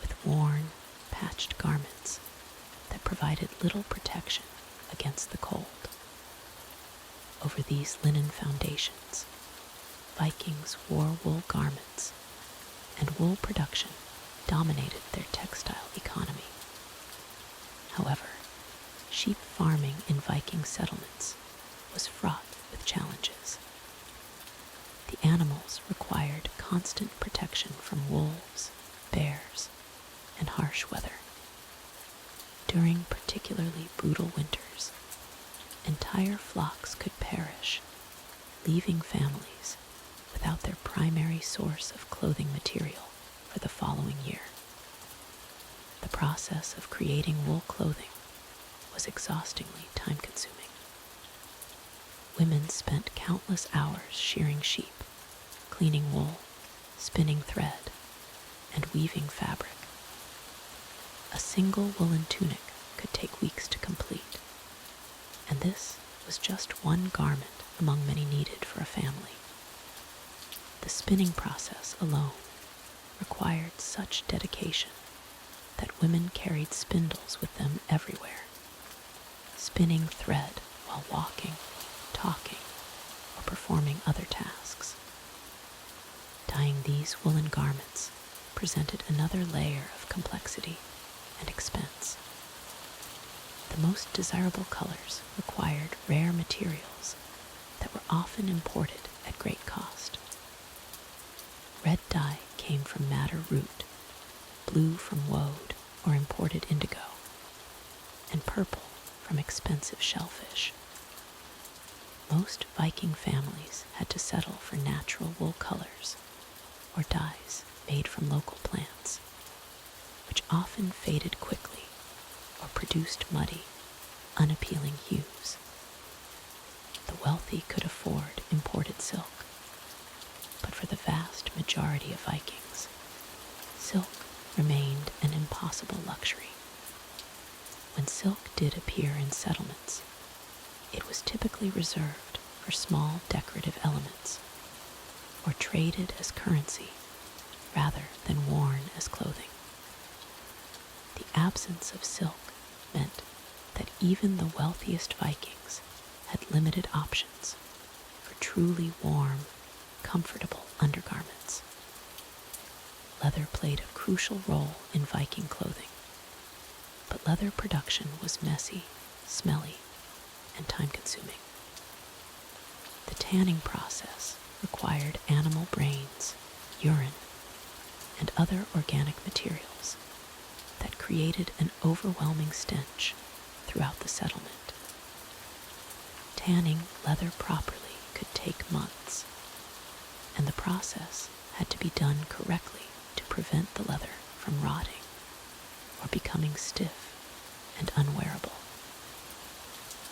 with worn, patched garments that provided little protection against the cold. Over these linen foundations, Vikings wore wool garments, and wool production dominated their textile economy. However, sheep farming in Viking settlements was fraught with challenges. The animals required constant protection from wolves, bears, and harsh weather. During particularly brutal winters, entire flocks could perish, leaving families without their primary source of clothing material for the following year. The process of creating wool clothing was exhaustingly time-consuming. Women spent countless hours shearing sheep, cleaning wool, spinning thread, and weaving fabric. A single woolen tunic could take weeks to complete, and this was just one garment among many needed for a family. The spinning process alone required such dedication that women carried spindles with them everywhere, spinning thread while walking, talking, or performing other tasks. Dyeing these woolen garments presented another layer of complexity and expense. The most desirable colors required rare materials that were often imported at great cost. Red dye came from madder root, blue from woad or imported indigo, and purple from expensive shellfish. Most Viking families had to settle for natural wool colors or dyes made from local plants, which often faded quickly or produced muddy, unappealing hues. The wealthy could afford imported silk, but for the vast majority of Vikings, silk remained an impossible luxury. When silk did appear in settlements, it was typically reserved for small decorative elements or traded as currency rather than worn as clothing. The absence of silk meant that even the wealthiest Vikings had limited options for truly warm, comfortable undergarments. Leather played a crucial role in Viking clothing, but leather production was messy, smelly, and time-consuming. The tanning process required animal brains, urine, and other organic materials that created an overwhelming stench throughout the settlement. Tanning leather properly could take months, and the process had to be done correctly to prevent the leather from rotting or becoming stiff and unwearable.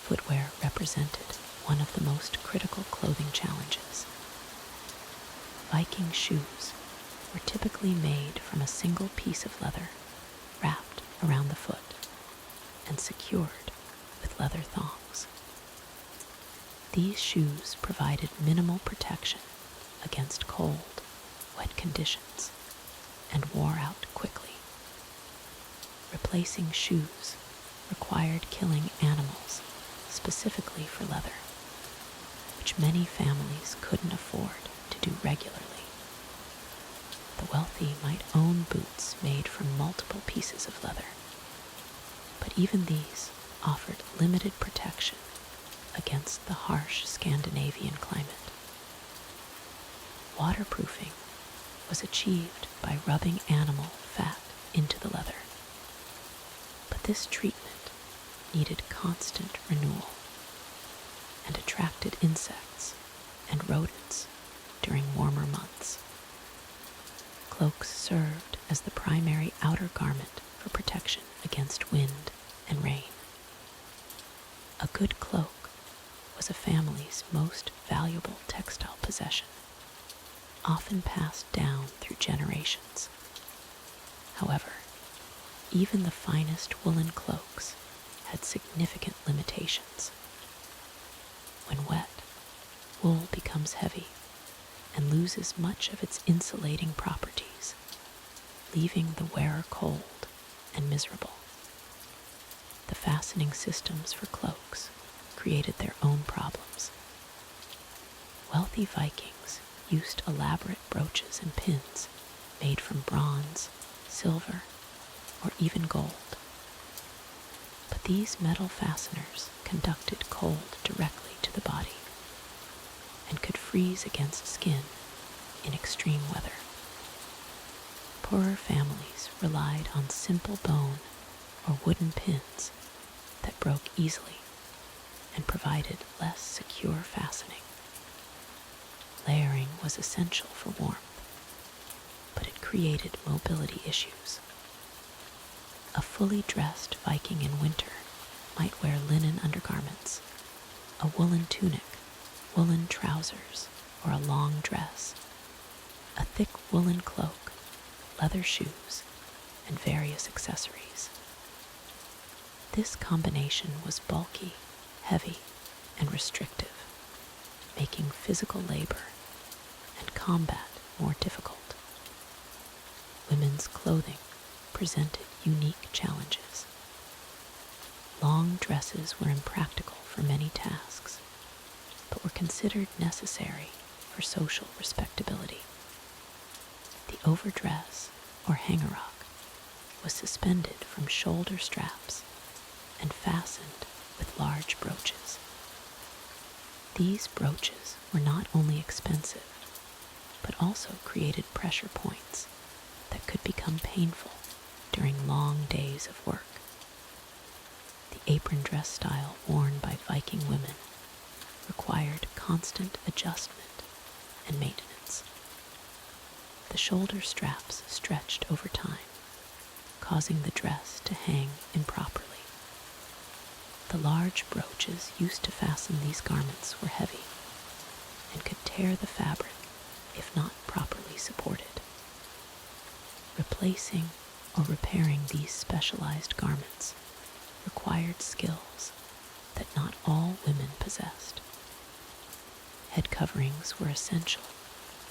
Footwear represented one of the most critical clothing challenges. Viking shoes were typically made from a single piece of leather wrapped around the foot and secured with leather thongs. These shoes provided minimal protection against cold, wet conditions and wore out quickly. Replacing shoes required killing animals specifically for leather, which many families couldn't afford to do regularly. The wealthy might own boots made from multiple pieces of leather, but even these offered limited protection against the harsh Scandinavian climate. Waterproofing was achieved by rubbing animal fat into the leather. But this treatment needed constant renewal and attracted insects and rodents during warmer months. Cloaks served as the primary outer garment for protection against wind and rain. A good cloak was a family's most valuable textile possession, often passed down through generations. However, even the finest woolen cloaks had significant limitations. When wet, wool becomes heavy and loses much of its insulating properties, leaving the wearer cold and miserable. The fastening systems for cloaks created their own problems. Wealthy Vikings used elaborate brooches and pins made from bronze, silver, or even gold. But these metal fasteners conducted cold directly to the body and could freeze against skin in extreme weather. Poorer families relied on simple bone or wooden pins that broke easily and provided less secure fastening. Layering was essential for warmth, but it created mobility issues. A fully dressed Viking in winter might wear linen undergarments, a woolen tunic, woolen trousers, or a long dress, a thick woolen cloak, leather shoes, and various accessories. This combination was bulky, heavy, and restrictive, making physical labor and combat more difficult. Women's clothing presented unique challenges. Long dresses were impractical for many tasks, but were considered necessary for social respectability. The overdress, or hangarock, was suspended from shoulder straps and fastened with large brooches. These brooches were not only expensive, but also created pressure points that could become painful during long days of work. The apron dress style worn by Viking women required constant adjustment and maintenance. The shoulder straps stretched over time, causing the dress to hang improperly. The large brooches used to fasten these garments were heavy and could tear the fabric if not properly supported. Replacing or repairing these specialized garments required skills that not all women possessed. Head coverings were essential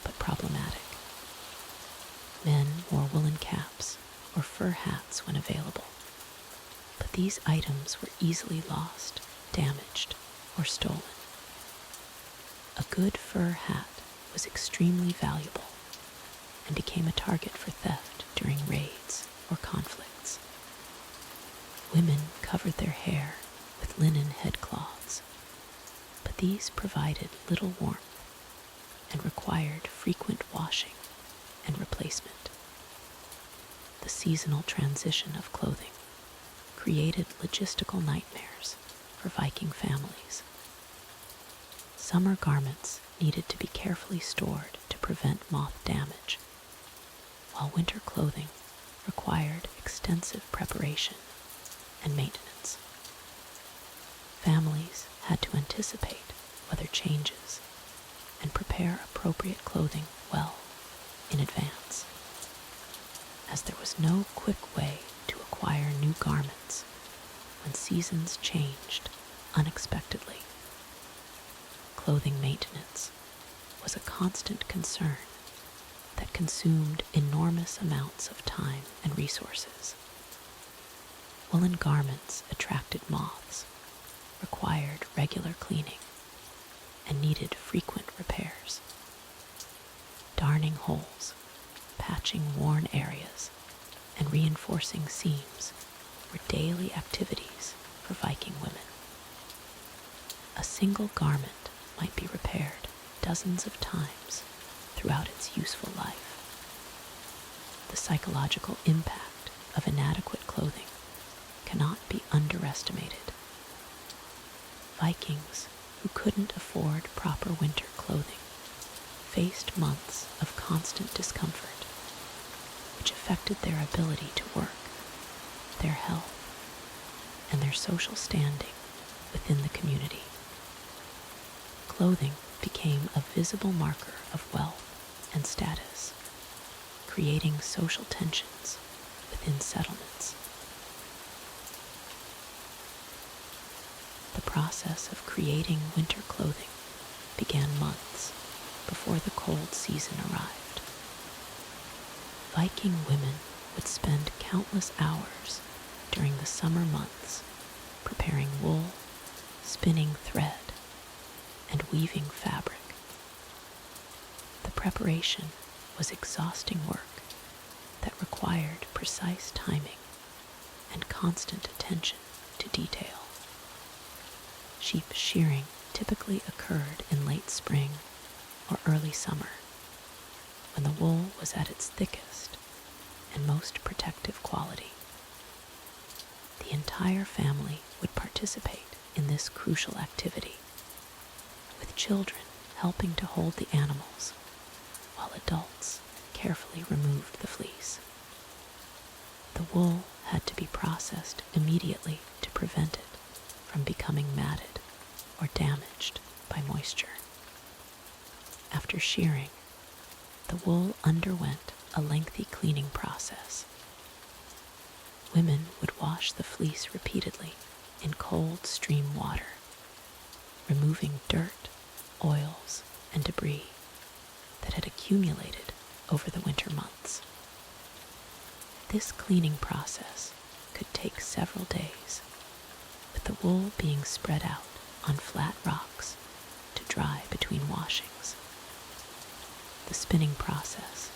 but problematic. Men wore woolen caps or fur hats when available, but these items were easily lost, damaged, or stolen. A good fur hat was extremely valuable and became a target for theft during raids or conflicts. Women covered their hair with linen headcloths, but these provided little warmth and required frequent washing and replacement. The seasonal transition of clothing created logistical nightmares for Viking families. Summer garments needed to be carefully stored to prevent moth damage, while winter clothing required extensive preparation and maintenance. Families had to anticipate weather changes and prepare appropriate clothing well in advance. As there was no quick way to acquire new garments when seasons changed unexpectedly, clothing maintenance was a constant concern that consumed enormous amounts of time and resources. Woolen garments attracted moths, required regular cleaning, and needed frequent repairs. Darning holes, patching worn areas, and reinforcing seams were daily activities for Viking women. A single garment might be repaired dozens of times throughout its useful life. The psychological impact of inadequate clothing cannot be underestimated. Vikings who couldn't afford proper winter clothing faced months of constant discomfort, which affected their ability to work, their health, and their social standing within the community. Clothing became a visible marker of wealth and status, creating social tensions within settlements. The process of creating winter clothing began months before the cold season arrived. Viking women would spend countless hours during the summer months preparing wool, spinning thread, and weaving fabric. The preparation was exhausting work that required precise timing and constant attention to detail. Sheep shearing typically occurred in late spring or early summer, when the wool was at its thickest and most protective quality. The entire family would participate in this crucial activity, with children helping to hold the animals while adults carefully removed the fleece. The wool had to be processed immediately to prevent it from becoming matted or damaged by moisture. After shearing, the wool underwent a lengthy cleaning process. Women would wash the fleece repeatedly in cold stream water, removing dirt, oils, and debris that had accumulated over the winter months. This cleaning process could take several days, with the wool being spread out on flat rocks to dry between washings. The spinning process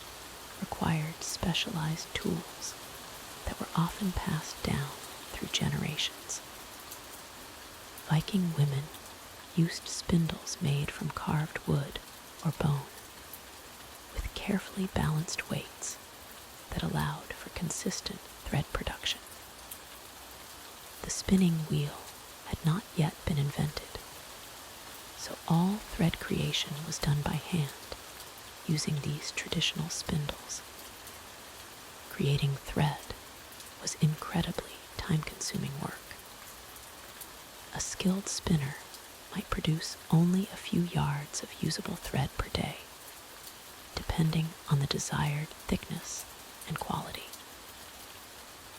required specialized tools that were often passed down through generations. Viking women used spindles made from carved wood or bone, with carefully balanced weights that allowed for consistent thread production. The spinning wheel had not yet been invented, so all thread creation was done by hand using these traditional spindles. Creating thread was incredibly time-consuming work. A skilled spinner might produce only a few yards of usable thread per day, depending on the desired thickness and quality.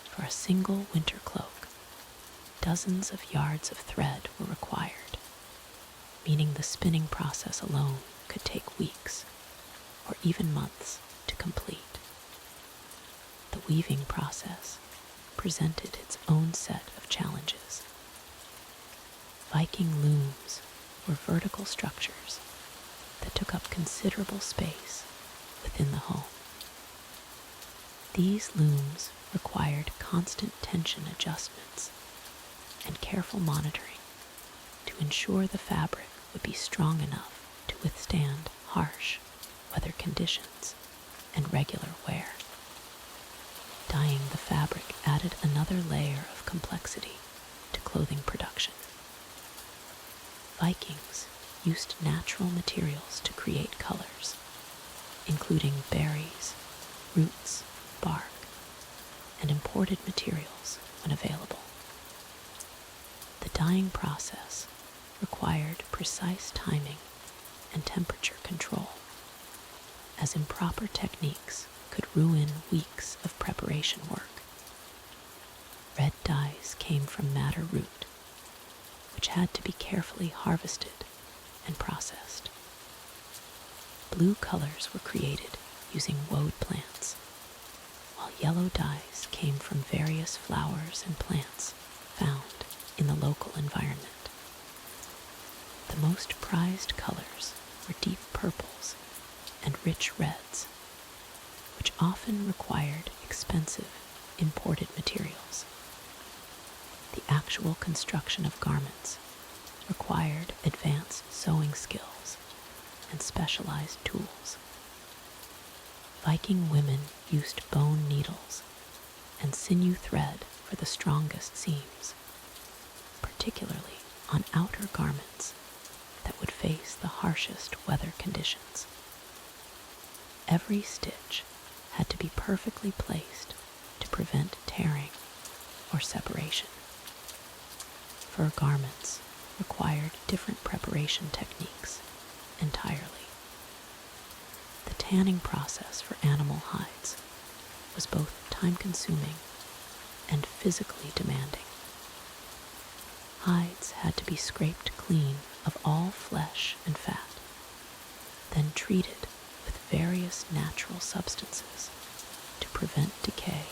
For a single winter cloak, dozens of yards of thread were required, meaning the spinning process alone could take weeks or even months to complete. The weaving process presented its own set of challenges. Viking looms were vertical structures that took up considerable space within the home. These looms required constant tension adjustments and careful monitoring to ensure the fabric would be strong enough to withstand harsh weather conditions and regular wear. Dyeing the fabric added another layer of complexity to clothing production. Vikings used natural materials to create colors, including berries, roots, bark, and imported materials when available. The dyeing process required precise timing and temperature control, as improper techniques could ruin weeks of preparation work. Red dyes came from madder root, which had to be carefully harvested and processed. Blue colors were created using woad plants, while yellow dyes came from various flowers and plants found in the local environment. The most prized colors were deep purples and rich reds, which often required expensive imported materials. The actual construction of garments required advanced sewing skills and specialized tools. Viking women used bone needles and sinew thread for the strongest seams, particularly on outer garments that would face the harshest weather conditions. Every stitch had to be perfectly placed to prevent tearing or separation. Fur garments required different preparation techniques entirely. The tanning process for animal hides was both time-consuming and physically demanding. Hides had to be scraped clean of all flesh and fat, then treated with various natural substances to prevent decay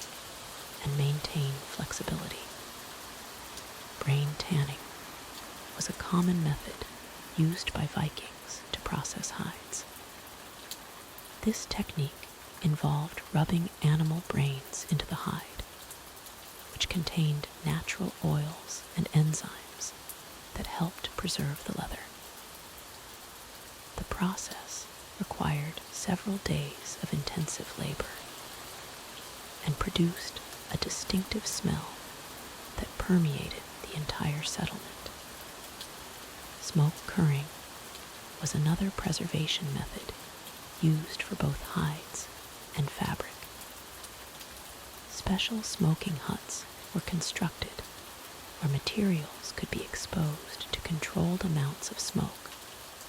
and maintain flexibility. Brain tanning was a common method used by Vikings to process hides. This technique involved rubbing animal brains into the hide, which contained natural oils and enzymes that helped preserve the leather. The process required several days of intensive labor and produced a distinctive smell that permeated the entire settlement. Smoke curing was another preservation method used for both hides and fabric. Special smoking huts were constructed where materials could be exposed to controlled amounts of smoke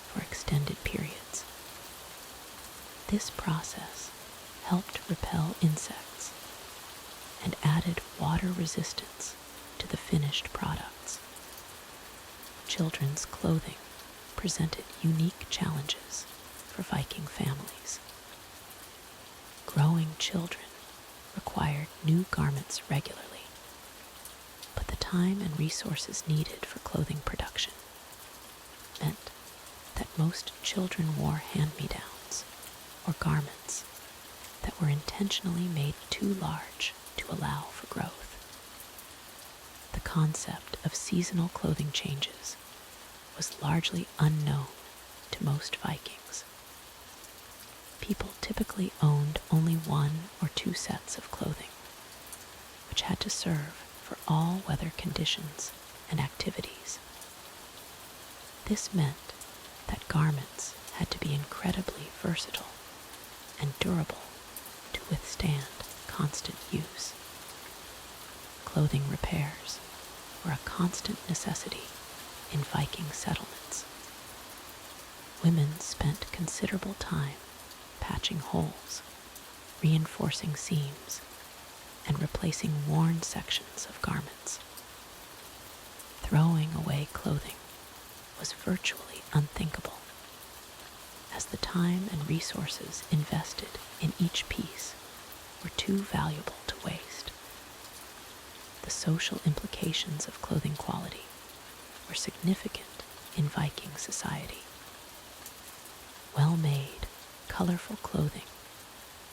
for extended periods. This process helped repel insects and added water resistance to the finished products. Children's clothing presented unique challenges for Viking families. Growing children required new garments regularly, but the time and resources needed for clothing production meant that most children wore hand-me-downs or garments that were intentionally made too large to allow for growth. The concept of seasonal clothing changes was largely unknown to most Vikings. People typically owned only 1 or 2 sets of clothing, which had to serve for all weather conditions and activities. This meant that garments had to be incredibly versatile and durable to withstand constant use. Clothing repairs were a constant necessity in Viking settlements. Women spent considerable time patching holes, reinforcing seams, and replacing worn sections of garments. Throwing away clothing was virtually unthinkable, as the time and resources invested in each piece were too valuable to waste. The social implications of clothing quality were significant in Viking society. Well-made, colorful clothing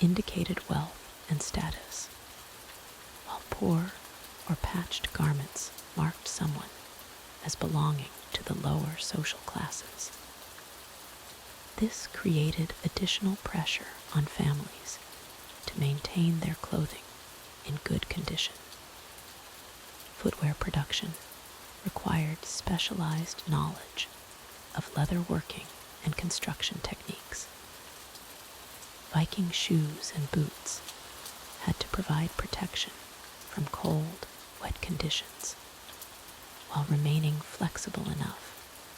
indicated wealth and status, while poor or patched garments marked someone as belonging to the lower social classes. This created additional pressure on families to maintain their clothing in good condition. Footwear production required specialized knowledge of leather working and construction techniques. Viking shoes and boots had to provide protection from cold, wet conditions, while remaining flexible enough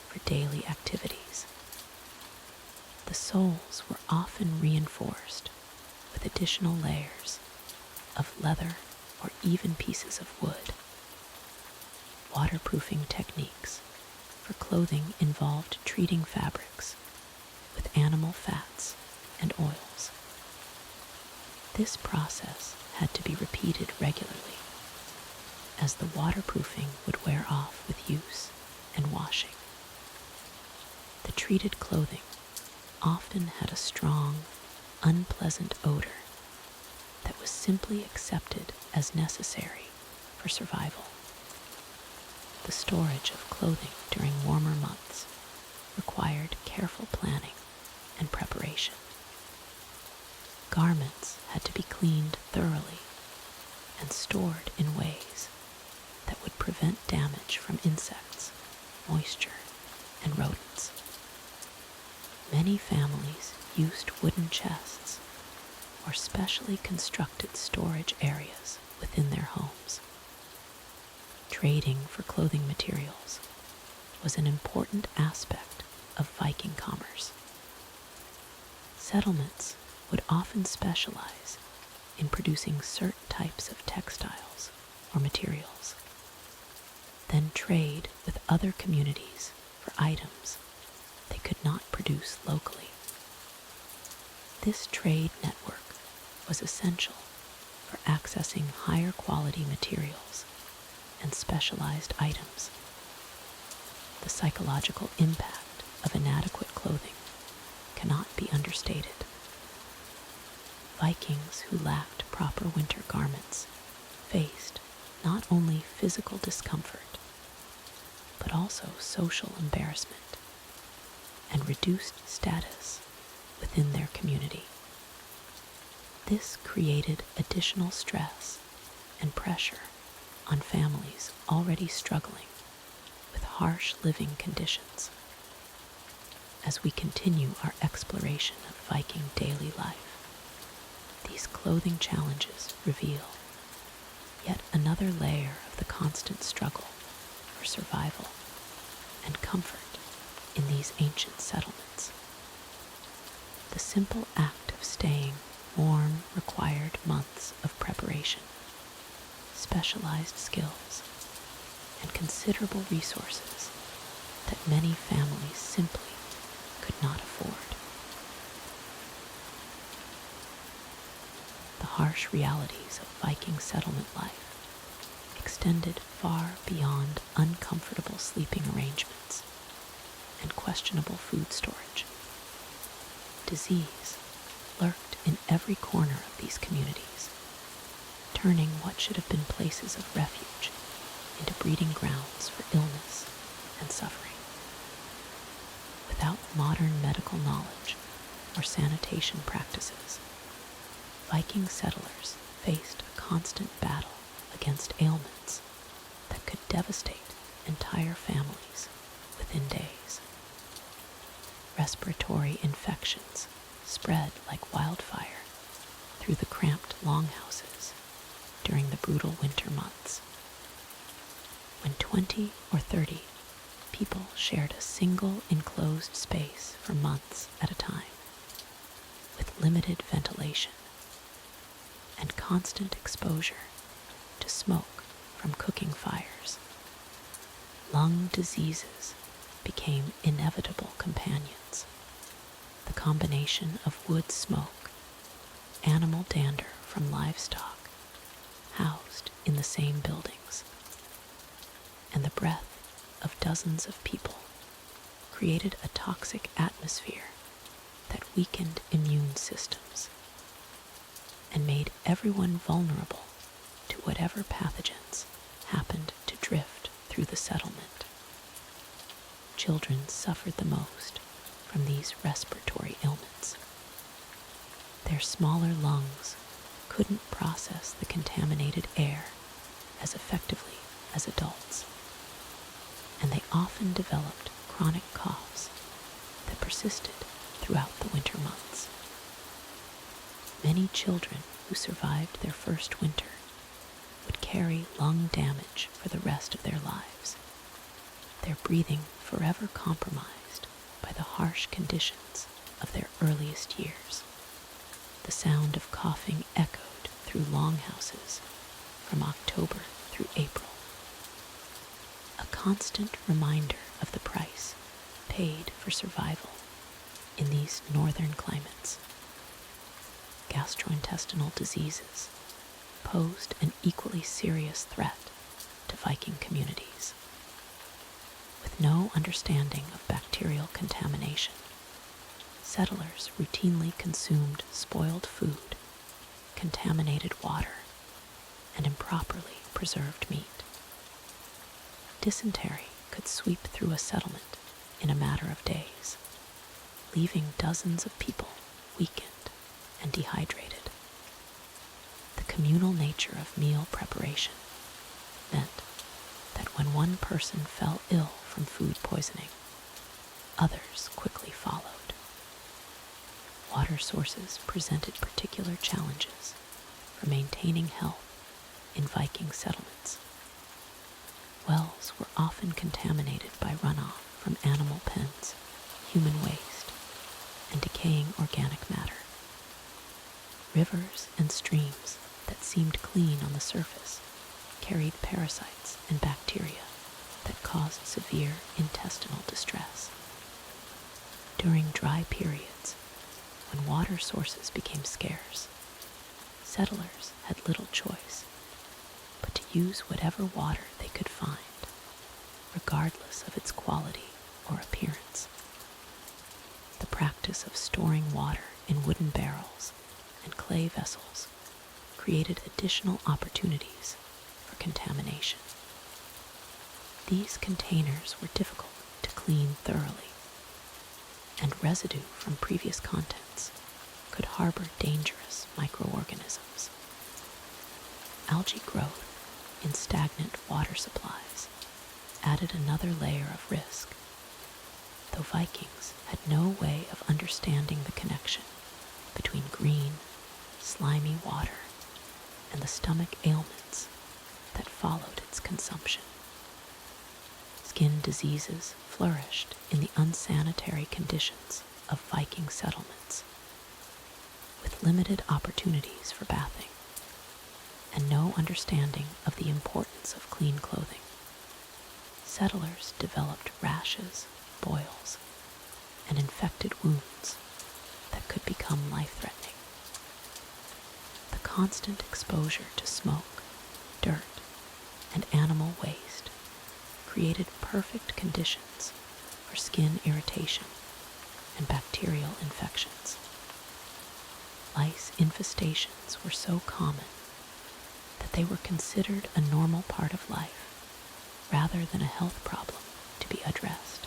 for daily activities. The soles were often reinforced with additional layers of leather or even pieces of wood. Waterproofing techniques for clothing involved treating fabrics with animal fats and oils. This process had to be repeated regularly, as the waterproofing would wear off with use and washing. The treated clothing often had a strong, unpleasant odor that was simply accepted as necessary for survival. The storage of clothing during warmer months required careful planning and preparation. Garments had to be cleaned thoroughly and stored in ways that would prevent damage from insects, moisture, and rodents. Many families used wooden chests or specially constructed storage areas within their homes. Trading for clothing materials was an important aspect of Viking commerce. Settlements would often specialize in producing certain types of textiles or materials, then trade with other communities for items they could not produce locally. This trade network was essential for accessing higher quality materials and specialized items. The psychological impact of inadequate clothing cannot be understated. Vikings who lacked proper winter garments faced not only physical discomfort, but also social embarrassment and reduced status within their community. This created additional stress and pressure on families already struggling with harsh living conditions. As we continue our exploration of Viking daily life, these clothing challenges reveal yet another layer of the constant struggle for survival and comfort in these ancient settlements. The simple act of staying warm required months of preparation, specialized skills, and considerable resources that many families simply could not afford. The harsh realities of Viking settlement life extended far beyond uncomfortable sleeping arrangements and questionable food storage. Disease lurked in every corner of these communities, turning what should have been places of refuge into breeding grounds for illness and suffering. Without modern medical knowledge or sanitation practices, Viking settlers faced a constant battle against ailments that could devastate entire families within days. Respiratory infections spread like wildfire through the cramped longhouses during the brutal winter months. When 20 or 30 people shared a single enclosed space for months at a time, with limited ventilation and constant exposure to smoke from cooking fires, lung diseases became inevitable companions. The combination of wood smoke, animal dander from livestock housed in the same buildings, and the breath of dozens of people created a toxic atmosphere that weakened immune systems and made everyone vulnerable to whatever pathogens happened to drift through the settlement. Children suffered the most from these respiratory ailments. Their smaller lungs couldn't process the contaminated air as effectively as adults, and they often developed chronic coughs that persisted throughout the winter months. Many children who survived their first winter would carry lung damage for the rest of their lives, their breathing forever compromised by the harsh conditions of their earliest years. The sound of coughing echoed through longhouses from October through April, a constant reminder of the price paid for survival in these northern climates. Gastrointestinal diseases posed an equally serious threat to Viking communities. With no understanding of bacterial contamination, settlers routinely consumed spoiled food, contaminated water, and improperly preserved meat. Dysentery could sweep through a settlement in a matter of days, leaving dozens of people weakened and dehydrated. The communal nature of meal preparation meant that when one person fell ill from food poisoning, others quickly followed. Water sources presented particular challenges for maintaining health in Viking settlements. Wells were often contaminated by runoff from animal pens, human waste, and decaying organic matter. Rivers and streams that seemed clean on the surface carried parasites and bacteria that caused severe intestinal distress. During dry periods, when water sources became scarce, settlers had little choice but to use whatever water they could find, regardless of its quality or appearance. The practice of storing water in wooden barrels and clay vessels created additional opportunities for contamination. These containers were difficult to clean thoroughly, and residue from previous contents could harbor dangerous microorganisms. Algae growth in stagnant water supplies added another layer of risk, though Vikings had no way of understanding the connection between green, slimy water and the stomach ailments that followed its consumption. Skin diseases flourished in the unsanitary conditions of Viking settlements, with limited opportunities for bathing and no understanding of the importance of clean clothing. Settlers developed rashes, boils, and infected wounds that could become life-threatening. The constant exposure to smoke, dirt, and animal waste created perfect conditions for skin irritation and bacterial infections. Lice infestations were so common that they were considered a normal part of life rather than a health problem to be addressed.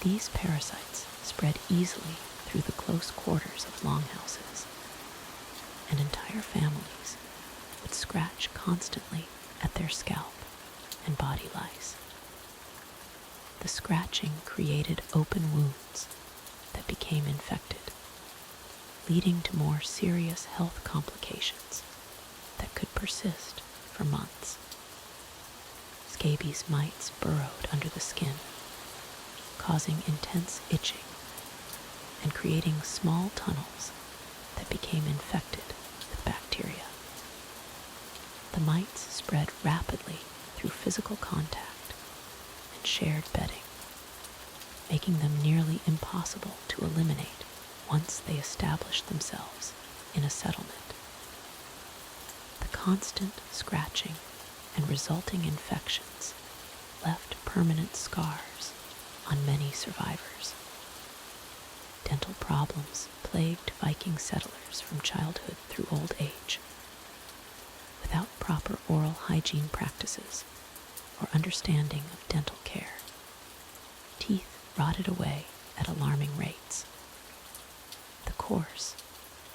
These parasites spread easily through the close quarters of longhouses, and entire families would scratch constantly at their scalp and body lice. The scratching created open wounds that became infected, leading to more serious health complications that could persist for months. Scabies mites burrowed under the skin, causing intense itching and creating small tunnels that became infected with bacteria. The mites spread rapidly through physical contact and shared bedding, making them nearly impossible to eliminate once they established themselves in a settlement. The constant scratching and resulting infections left permanent scars on many survivors. Dental problems plagued Viking settlers from childhood through old age. Without proper oral hygiene practices or understanding of dental care, teeth rotted away at alarming rates. The coarse,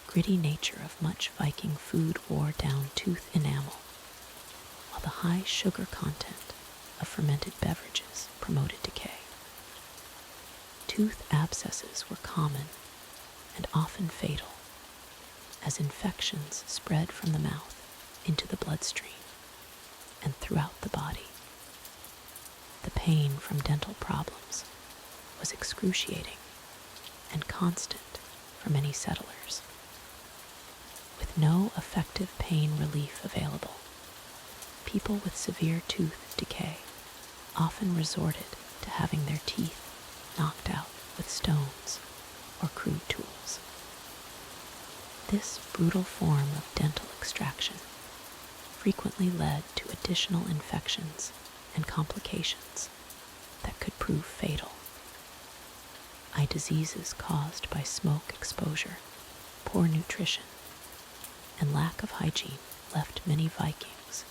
gritty nature of much Viking food wore down tooth enamel, while the high sugar content of fermented beverages promoted decay. Tooth abscesses were common and often fatal, as infections spread from the mouth into the bloodstream and throughout the body. The pain from dental problems was excruciating and constant for many settlers. With no effective pain relief available, people with severe tooth decay often resorted to having their teeth knocked out with stones or crude tools. This brutal form of dental extraction frequently led to additional infections and complications that could prove fatal. Eye diseases caused by smoke exposure, poor nutrition, and lack of hygiene left many Vikings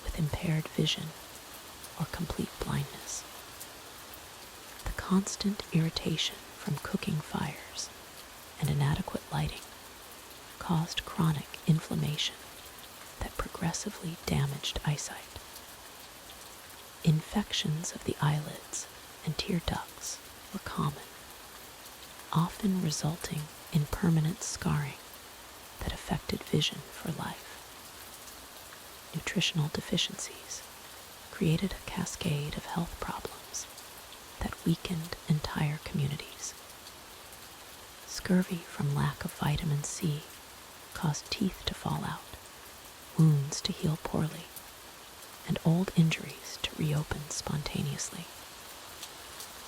with impaired vision or complete blindness. The constant irritation from cooking fires and inadequate lighting caused chronic inflammation that progressively damaged eyesight. Infections of the eyelids and tear ducts were common, often resulting in permanent scarring that affected vision for life. Nutritional deficiencies created a cascade of health problems that weakened entire communities. Scurvy from lack of vitamin C caused teeth to fall out, wounds to heal poorly, and old injuries to reopen spontaneously.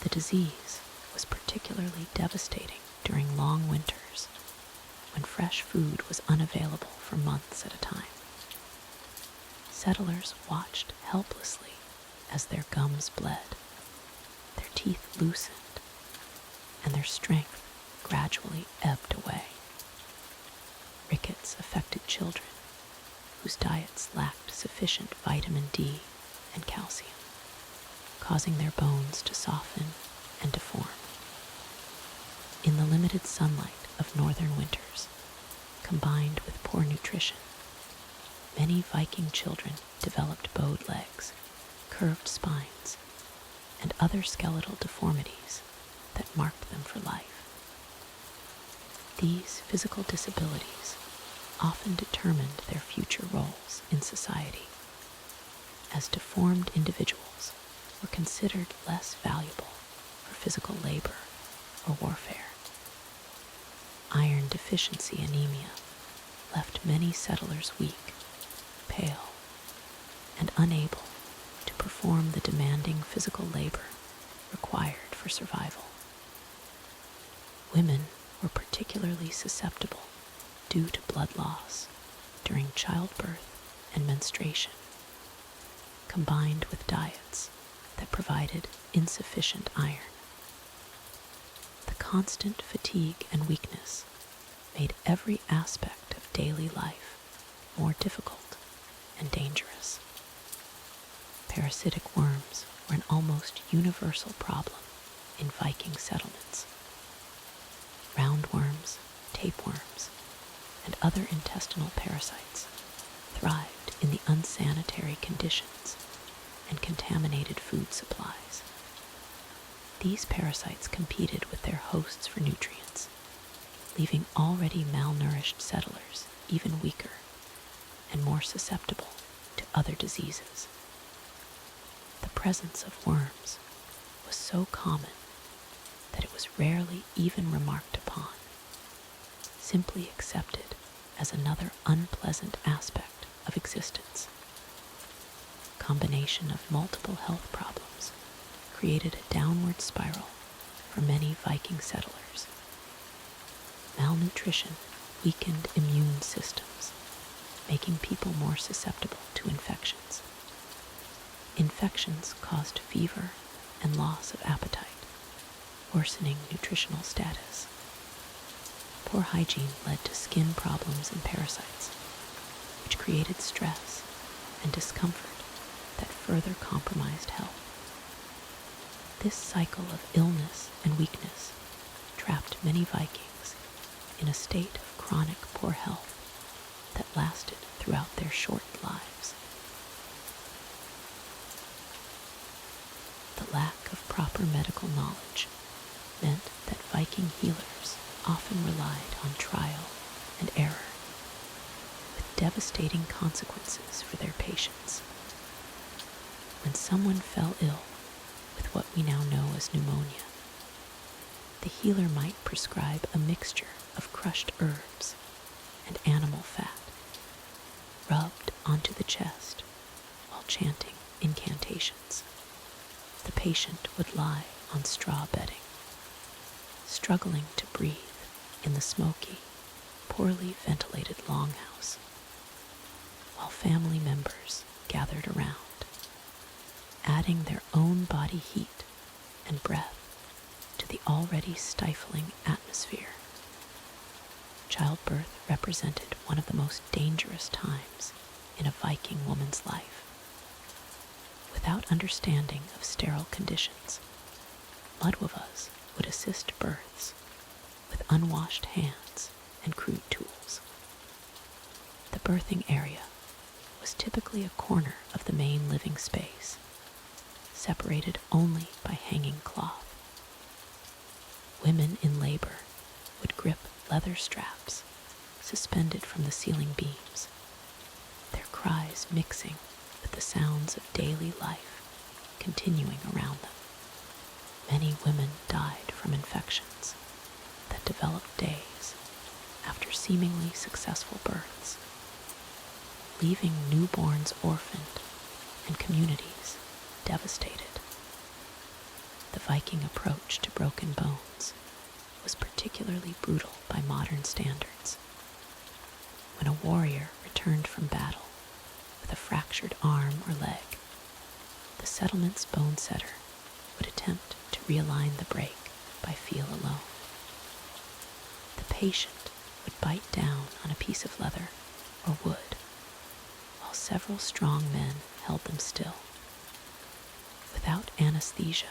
The disease was particularly devastating during long winters when fresh food was unavailable for months at a time. Settlers watched helplessly as their gums bled, their teeth loosened, and their strength gradually ebbed away. Rickets affected children whose diets lacked sufficient vitamin D and calcium, causing their bones to soften and deform. In the limited sunlight of northern winters, combined with poor nutrition, many Viking children developed bowed legs, curved spines, and other skeletal deformities that marked them for life. These physical disabilities often determined their future roles in society, as deformed individuals were considered less valuable for physical labor or warfare. Iron deficiency anemia left many settlers weak, pale, and unable to perform the demanding physical labor required for survival. Women were particularly susceptible due to blood loss during childbirth and menstruation, combined with diets that provided insufficient iron. The constant fatigue and weakness made every aspect of daily life more difficult and dangerous. Parasitic worms were an almost universal problem in Viking settlements. Roundworms, tapeworms, and other intestinal parasites thrived in the unsanitary conditions and contaminated food supplies. These parasites competed with their hosts for nutrients, leaving already malnourished settlers even weaker and more susceptible to other diseases. The presence of worms was so common that it was rarely even remarked upon, simply accepted as another unpleasant aspect of existence. Combination of multiple health problems created a downward spiral for many Viking settlers. Malnutrition weakened immune systems, making people more susceptible to infections. Infections caused fever and loss of appetite, worsening nutritional status. Poor hygiene led to skin problems and parasites, which created stress and discomfort that further compromised health. This cycle of illness and weakness trapped many Vikings in a state of chronic poor health that lasted throughout their short lives. The lack of proper medical knowledge meant that Viking healers often relied on trial and error, with devastating consequences for their patients. When someone fell ill with what we now know as pneumonia, the healer might prescribe a mixture of crushed herbs and animal fat, rubbed onto the chest while chanting incantations. The patient would lie on straw bedding, struggling to breathe in the smoky, poorly ventilated longhouse, while family members gathered around, adding their own body heat and breath to the already stifling atmosphere. Childbirth represented one of the most dangerous times in a Viking woman's life. Without understanding of sterile conditions, Mudwavas would assist births with unwashed hands and crude tools. The birthing area was typically a corner of the main living space, separated only by hanging cloth. Women in labor would grip leather straps suspended from the ceiling beams, their cries mixing with the sounds of daily life continuing around them. Many women died from infections that developed days after seemingly successful births, leaving newborns orphaned and communities devastated. The Viking approach to broken bones was particularly brutal by modern standards. When a warrior returned from battle with a fractured arm or leg, the settlement's bone setter would attempt to realign the break by feel alone. The patient would bite down on a piece of leather or wood, while several strong men held them still. Without anesthesia,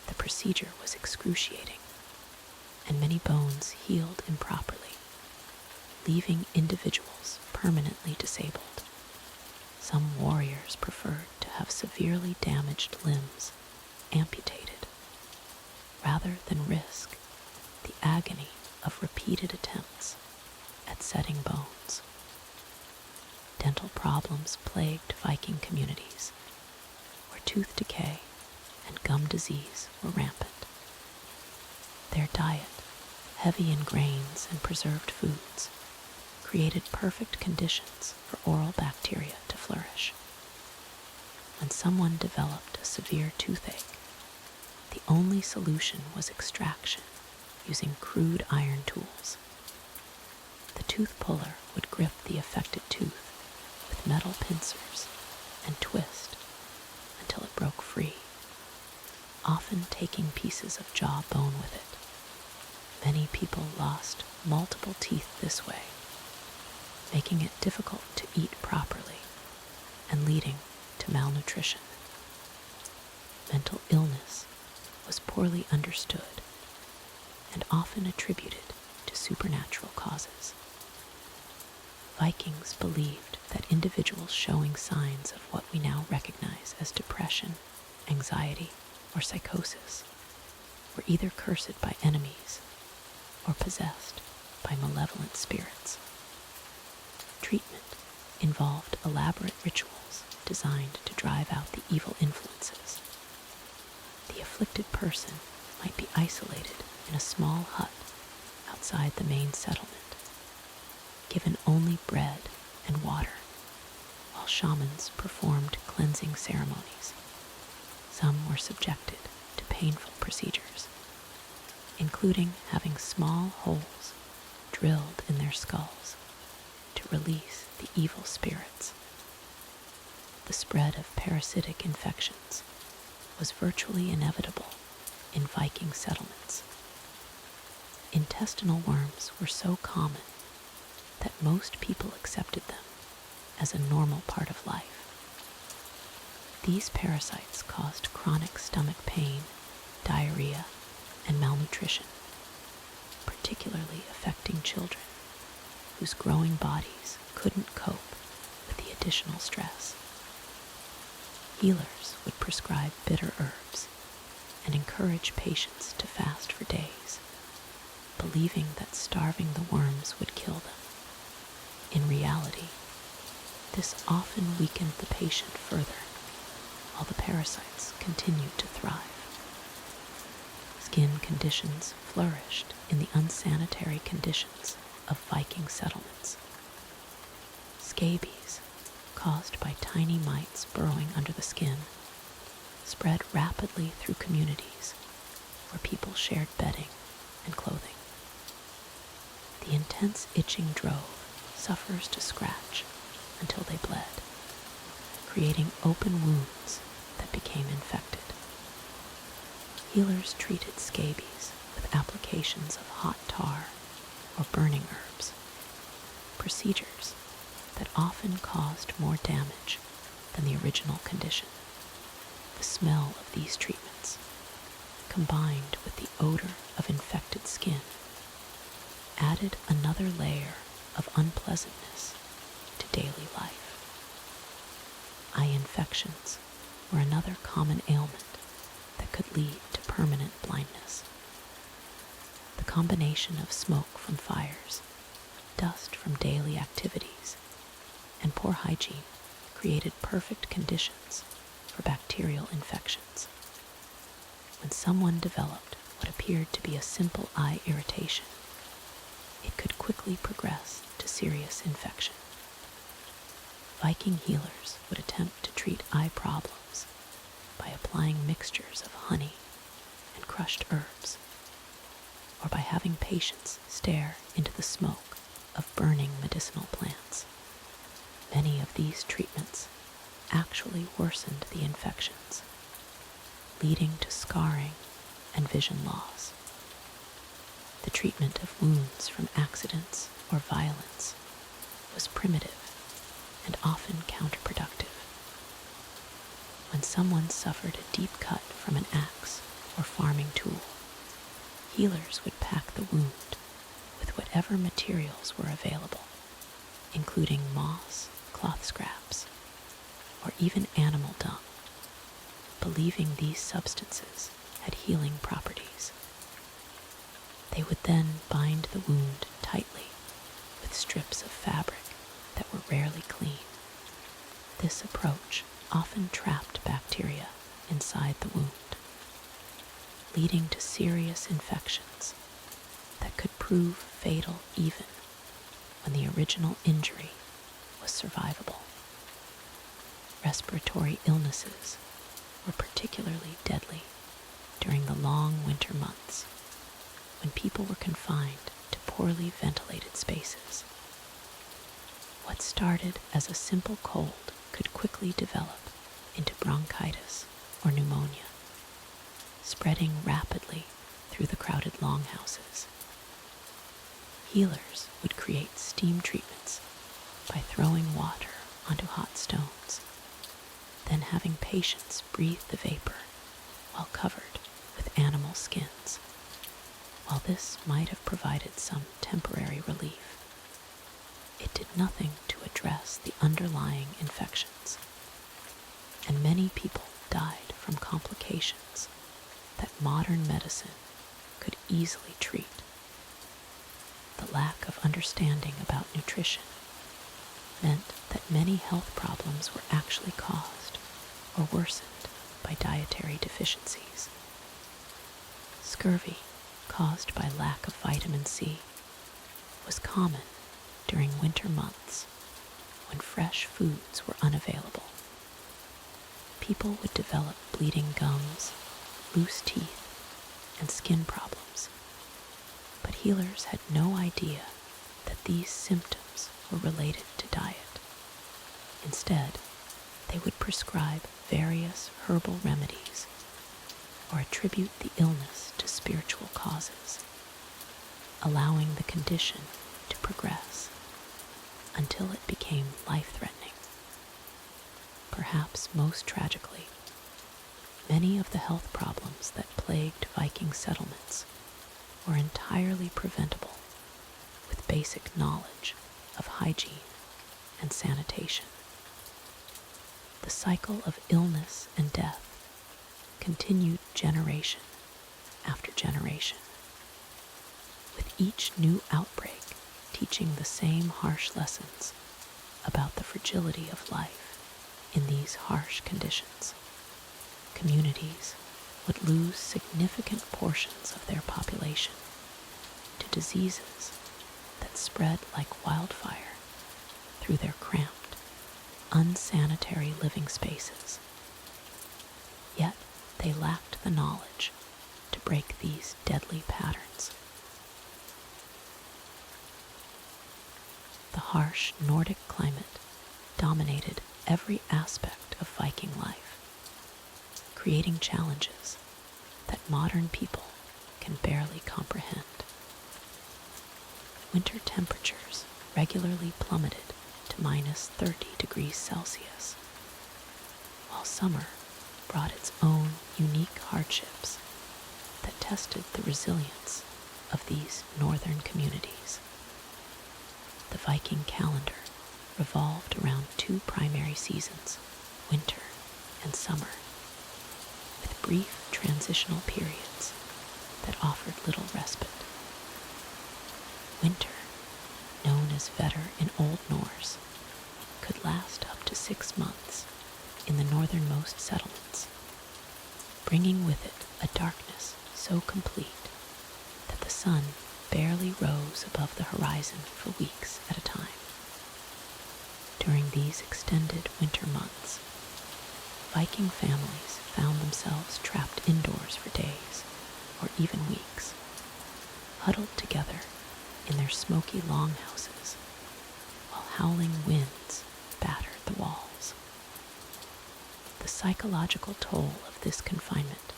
the procedure was excruciating, and many bones healed improperly, leaving individuals permanently disabled. Some warriors preferred to have severely damaged limbs amputated, rather than risk the agony of repeated attempts at setting bones. Dental problems plagued Viking communities, where tooth decay and gum disease were rampant. Their diet, heavy in grains and preserved foods, created perfect conditions for oral bacteria to flourish. When someone developed a severe toothache, the only solution was extraction using crude iron tools. The tooth puller would grip the affected tooth with metal pincers and twist until it broke free, often taking pieces of jaw bone with it. Many people lost multiple teeth this way, making it difficult to eat properly and leading to malnutrition. Mental illness was poorly understood and often attributed to supernatural causes. Vikings believed that individuals showing signs of what we now recognize as depression, anxiety, or psychosis were either cursed by enemies or possessed by malevolent spirits. Treatment involved elaborate rituals designed to drive out the evil influences. The afflicted person might be isolated in a small hut outside the main settlement, given only bread and water, while shamans performed cleansing ceremonies. Some were subjected to painful procedures, including having small holes drilled in their skulls to release the evil spirits. The spread of parasitic infections was virtually inevitable in Viking settlements. Intestinal worms were so common that most people accepted them as a normal part of life. These parasites caused chronic stomach pain, diarrhea, and malnutrition, particularly affecting children whose growing bodies couldn't cope with the additional stress. Healers would prescribe bitter herbs and encourage patients to fast for days, believing that starving the worms would kill them. In reality, this often weakened the patient further, while the parasites continued to thrive. Skin conditions flourished in the unsanitary conditions of Viking settlements. Scabies, caused by tiny mites burrowing under the skin, spread rapidly through communities where people shared bedding and clothing. The intense itching drove sufferers to scratch until they bled, creating open wounds that became infected. Healers treated scabies with applications of hot tar or burning herbs, procedures that often caused more damage than the original condition. The smell of these treatments, combined with the odor of infected skin, added another layer of unpleasantness to daily life. Eye infections were another common ailment that could lead to permanent blindness. The combination of smoke from fires, dust from daily activities, and poor hygiene created perfect conditions for bacterial infections. When someone developed what appeared to be a simple eye irritation, it could quickly progress to serious infection. Viking healers would attempt to treat eye problems by applying mixtures of honey and crushed herbs, or by having patients stare into the smoke of burning medicinal plants. Many of these treatments actually worsened the infections, leading to scarring and vision loss. The treatment of wounds from accidents or violence was primitive and often counterproductive. When someone suffered a deep cut from an axe or farming tool, healers would pack the wound with whatever materials were available, including moss, cloth scraps, or even animal dung, believing these substances had healing properties. They would then bind the wound tightly with strips of fabric that were rarely clean. This approach often trapped bacteria inside the wound, leading to serious infections that could prove fatal even when the original injury was survivable. Respiratory illnesses were particularly deadly during the long winter months when people were confined to poorly ventilated spaces. What started as a simple cold could quickly develop into bronchitis or pneumonia, spreading rapidly through the crowded longhouses. Healers would create steam treatments by throwing water onto hot stones, then having patients breathe the vapor while covered with animal skins. While this might have provided some temporary relief, it did nothing to address the underlying infections, and many people died from complications that modern medicine could easily treat. The lack of understanding about nutrition meant that many health problems were actually caused or worsened by dietary deficiencies. Scurvy, caused by lack of vitamin C, was common during winter months when fresh foods were unavailable. People would develop bleeding gums, loose teeth, and skin problems, but healers had no idea that these symptoms were related to diet. Instead, they would prescribe various herbal remedies or attribute the illness to spiritual causes, allowing the condition to progress until it became life-threatening. Perhaps most tragically, many of the health problems that plagued Viking settlements were entirely preventable with basic knowledge of hygiene and sanitation. The cycle of illness and death continued generation after generation, with each new outbreak teaching the same harsh lessons about the fragility of life in these harsh conditions. Communities would lose significant portions of their population to diseases that spread like wildfire through their cramped, unsanitary living spaces. Yet they lacked the knowledge to break these deadly patterns. The harsh Nordic climate dominated every aspect of Viking life, creating challenges that modern people can barely comprehend. Winter temperatures regularly plummeted to minus 30 degrees Celsius, while summer brought its own unique hardships that tested the resilience of these northern communities. The Viking calendar revolved around two primary seasons, winter and summer, with brief transitional periods that offered little respite. Winter, known as Vetter in Old Norse, could last up to 6 months in the northernmost settlements, bringing with it a darkness so complete that the sun barely rose above the horizon for weeks at a time. During these extended winter months, Viking families found themselves trapped indoors for days or even weeks, huddled together in their smoky longhouses while howling winds battered the walls. The psychological toll of this confinement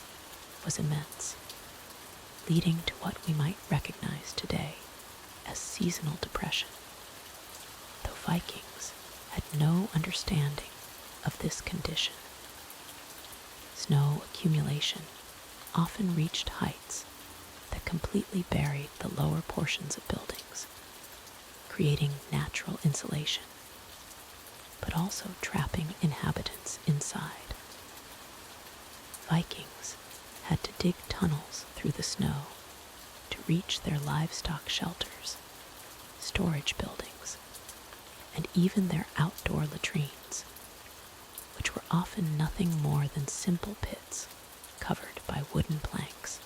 was immense, leading to what we might recognize today as seasonal depression, though Vikings had no understanding of this condition. Snow accumulation often reached heights that completely buried the lower portions of buildings, creating natural insulation, but also trapping inhabitants inside. Vikings had to dig tunnels through the snow to reach their livestock shelters, storage buildings, and even their outdoor latrines, which were often nothing more than simple pits covered by wooden planks.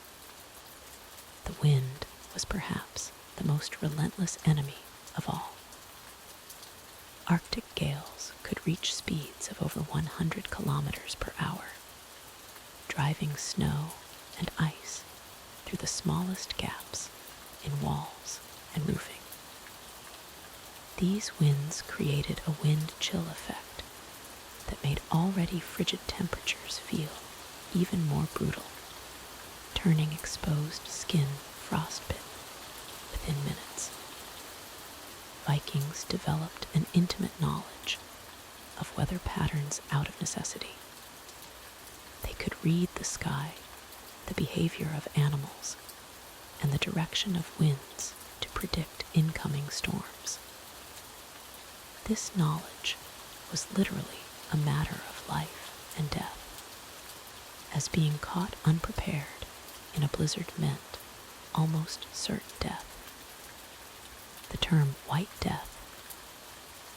The wind was perhaps the most relentless enemy of all. Arctic gales could reach speeds of over 100 kilometers per hour, driving snow and ice through the smallest gaps in walls and roofing. These winds created a wind chill effect that made already frigid temperatures feel even more brutal, turning exposed skin frostbitten within minutes. Vikings developed an intimate knowledge of weather patterns out of necessity. They could read the sky, the behavior of animals, and the direction of winds to predict incoming storms. This knowledge was literally a matter of life and death, as being caught unprepared in a blizzard meant almost certain death. The term White Death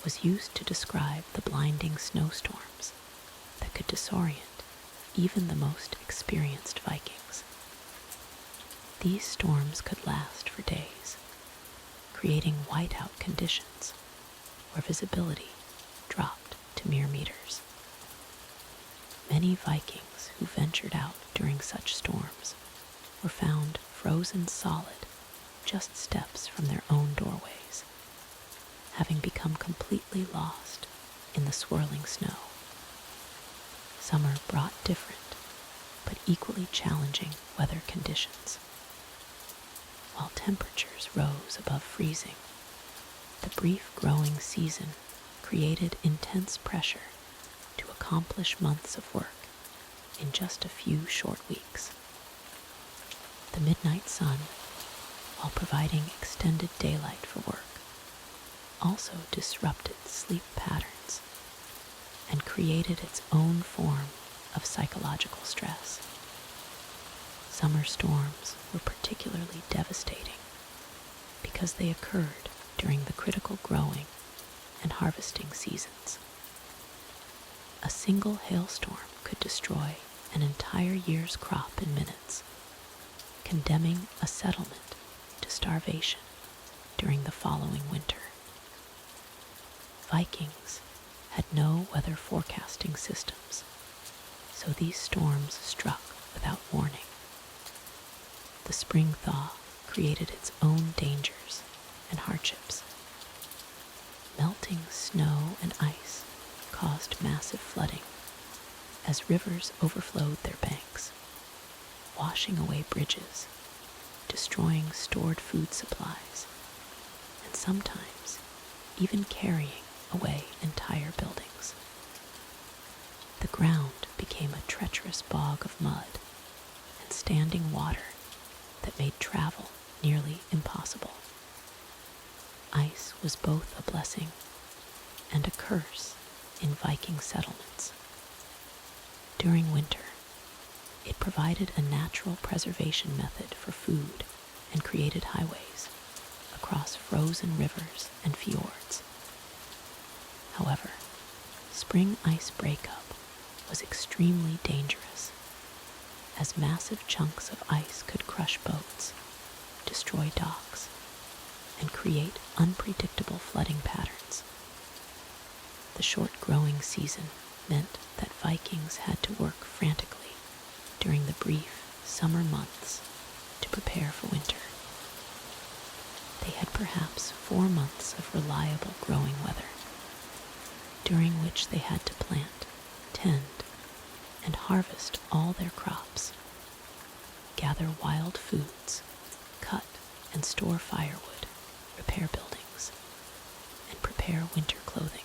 was used to describe the blinding snowstorms that could disorient even the most experienced Vikings. These storms could last for days, creating whiteout conditions where visibility dropped to mere meters. Many Vikings who ventured out during such storms were found frozen solid just steps from their own doorways, having become completely lost in the swirling snow. Summer brought different, but equally challenging weather conditions. While temperatures rose above freezing, the brief growing season created intense pressure to accomplish months of work in just a few short weeks. The midnight sun, while providing extended daylight for work, also disrupted sleep patterns and created its own form of psychological stress. Summer storms were particularly devastating because they occurred during the critical growing and harvesting seasons. A single hailstorm could destroy an entire year's crop in minutes, condemning a settlement to starvation during the following winter. Vikings had no weather forecasting systems, so these storms struck without warning. The spring thaw created its own dangers and hardships. Melting snow and ice caused massive flooding as rivers overflowed their banks, washing away bridges, destroying stored food supplies, and sometimes even carrying away entire buildings. The ground became a treacherous bog of mud and standing water that made travel nearly was both a blessing and a curse in Viking settlements. During winter, it provided a natural preservation method for food and created highways across frozen rivers and fjords. However, spring ice breakup was extremely dangerous, as massive chunks of ice could crush boats, destroy docks, and create unpredictable flooding patterns. The short growing season meant that Vikings had to work frantically during the brief summer months to prepare for winter. They had perhaps 4 months of reliable growing weather, during which they had to plant, tend, and harvest all their crops, gather wild foods, cut and store firewood, repair buildings, and prepare winter clothing.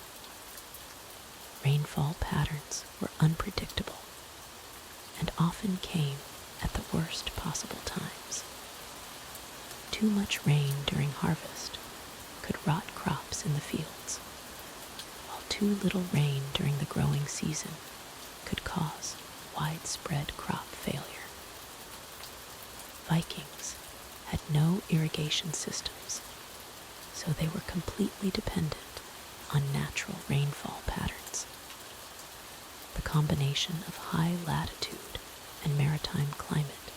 Rainfall patterns were unpredictable and often came at the worst possible times. Too much rain during harvest could rot crops in the fields, while too little rain during the growing season could cause widespread crop failure. Vikings had no irrigation systems, so they were completely dependent on natural rainfall patterns. The combination of high latitude and maritime climate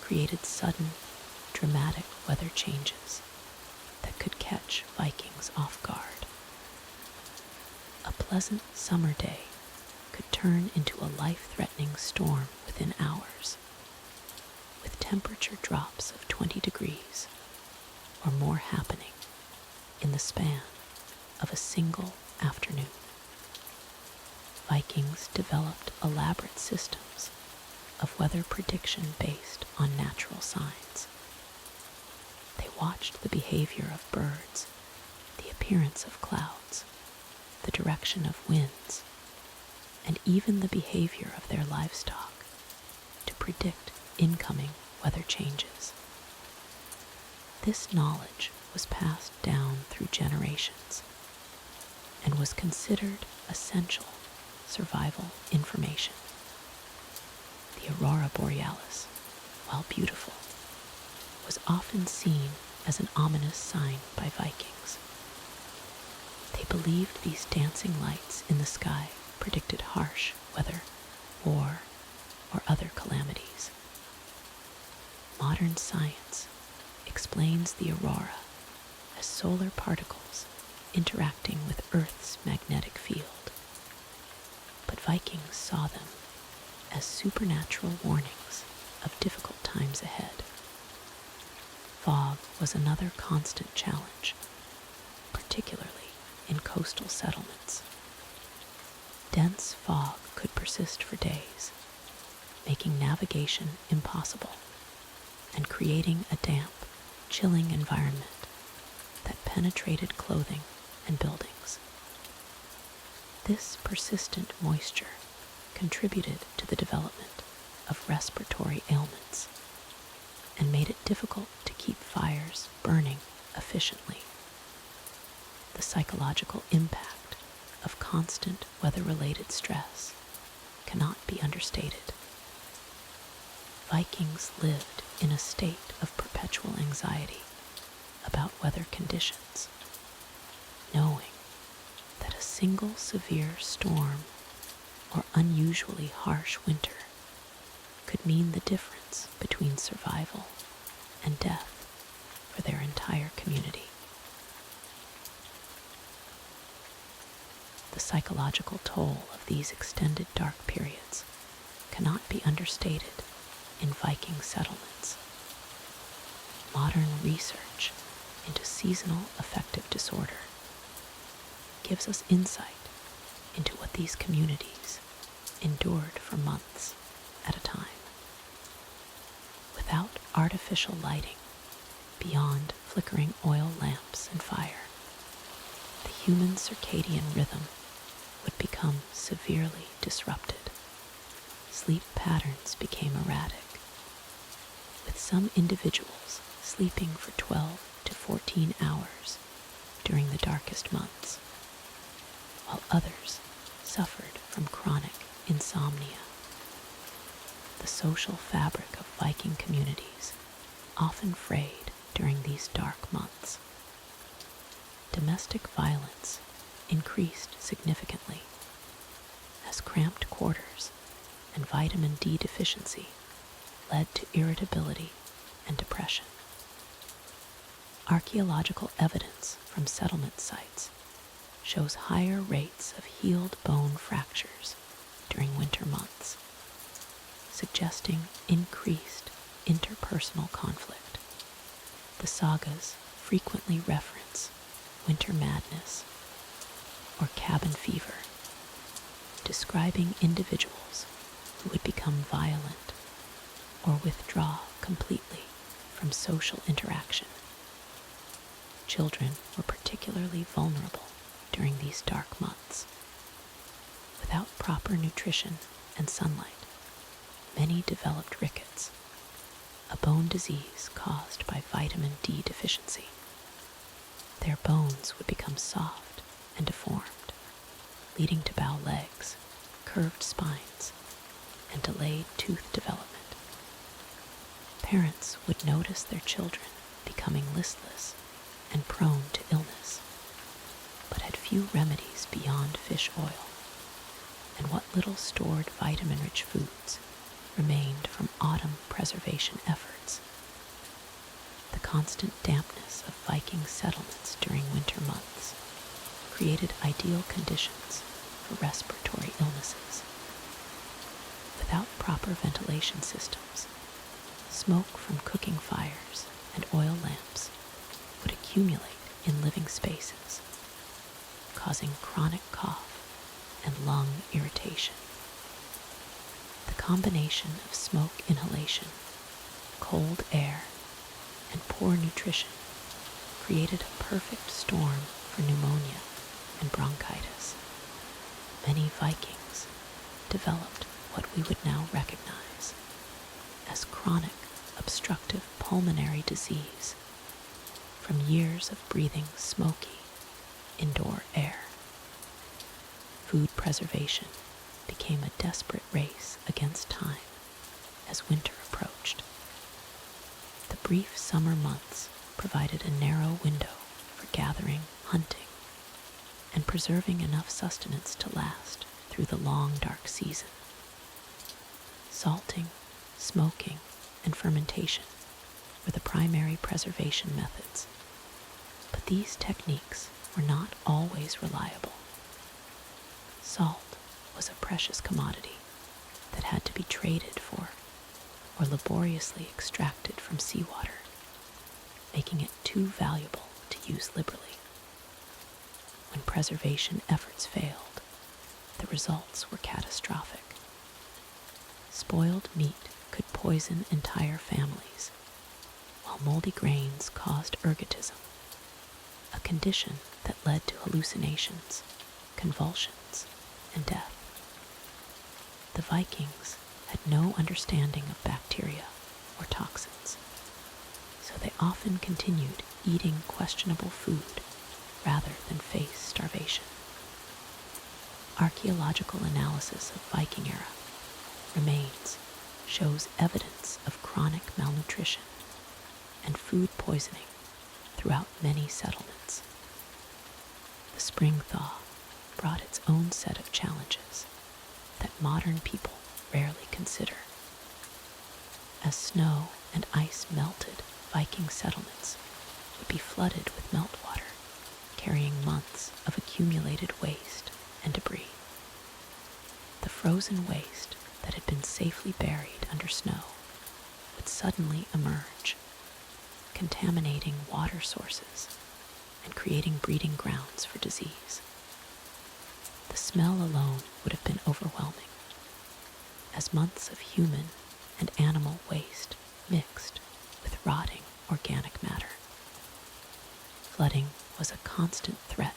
created sudden, dramatic weather changes that could catch Vikings off guard. A pleasant summer day could turn into a life-threatening storm within hours, with temperature drops of 20 degrees or more happening in the span of a single afternoon. Vikings developed elaborate systems of weather prediction based on natural signs. They watched the behavior of birds, the appearance of clouds, the direction of winds, and even the behavior of their livestock to predict incoming weather changes. This knowledge was passed down through generations and was considered essential survival information. The aurora borealis, while beautiful, was often seen as an ominous sign by Vikings. They believed these dancing lights in the sky predicted harsh weather, war, or other calamities. Modern science explains the aurora as solar particles interacting with Earth's magnetic field, but Vikings saw them as supernatural warnings of difficult times ahead. Fog was another constant challenge, particularly in coastal settlements. Dense fog could persist for days, making navigation impossible and creating a damp, chilling environment that penetrated clothing and buildings. This persistent moisture contributed to the development of respiratory ailments and made it difficult to keep fires burning efficiently. The psychological impact of constant weather-related stress cannot be understated. Vikings lived in a state of perpetual anxiety about weather conditions, knowing that a single severe storm or unusually harsh winter could mean the difference between survival and death for their entire community. The psychological toll of these extended dark periods cannot be understated in Viking settlements. Modern research into seasonal affective disorder gives us insight into what these communities endured for months at a time. Without artificial lighting beyond flickering oil lamps and fire, the human circadian rhythm would become severely disrupted. Sleep patterns became erratic, with some individuals sleeping for 12 to 14 hours during the darkest months, while others suffered from chronic insomnia. The social fabric of Viking communities often frayed during these dark months. Domestic violence increased significantly as cramped quarters and vitamin D deficiency led to irritability and depression. Archaeological evidence from settlement sites shows higher rates of healed bone fractures during winter months, suggesting increased interpersonal conflict. The sagas frequently reference winter madness or cabin fever, describing individuals who would become violent or withdraw completely from social interaction. Children were particularly vulnerable during these dark months. Without proper nutrition and sunlight, many developed rickets, a bone disease caused by vitamin D deficiency. Their bones would become soft and deformed, leading to bow legs, curved spines, and delayed tooth development. Parents would notice their children becoming listless and prone to illness, but had few remedies beyond fish oil and what little stored vitamin-rich foods remained from autumn preservation efforts. The constant dampness of Viking settlements during winter months created ideal conditions for respiratory illnesses. Without proper ventilation systems, smoke from cooking fires and oil lamps would accumulate in living spaces, causing chronic cough and lung irritation. The combination of smoke inhalation, cold air, and poor nutrition created a perfect storm for pneumonia and bronchitis. Many Vikings developed what we would now recognize as chronic obstructive pulmonary disease from years of breathing smoky indoor air. Food preservation became a desperate race against time as winter approached. The brief summer months provided a narrow window for gathering, hunting, and preserving enough sustenance to last through the long dark season. Salting, smoking, and fermentation were the primary preservation methods, but these techniques were not always reliable. Salt was a precious commodity that had to be traded for or laboriously extracted from seawater, making it too valuable to use liberally. When preservation efforts failed, the results were catastrophic. Spoiled meat could poison entire families, while moldy grains caused ergotism, a condition that led to hallucinations, convulsions, and death. The Vikings had no understanding of bacteria or toxins, so they often continued eating questionable food rather than face starvation. Archaeological analysis of Viking era remains shows evidence of chronic malnutrition and food poisoning throughout many settlements. The spring thaw brought its own set of challenges that modern people rarely consider. As snow and ice melted, Viking settlements would be flooded with meltwater, carrying months of accumulated waste and debris. The frozen waste that had been safely buried under snow would suddenly emerge, contaminating water sources and creating breeding grounds for disease. The smell alone would have been overwhelming, as months of human and animal waste mixed with rotting organic matter. Flooding was a constant threat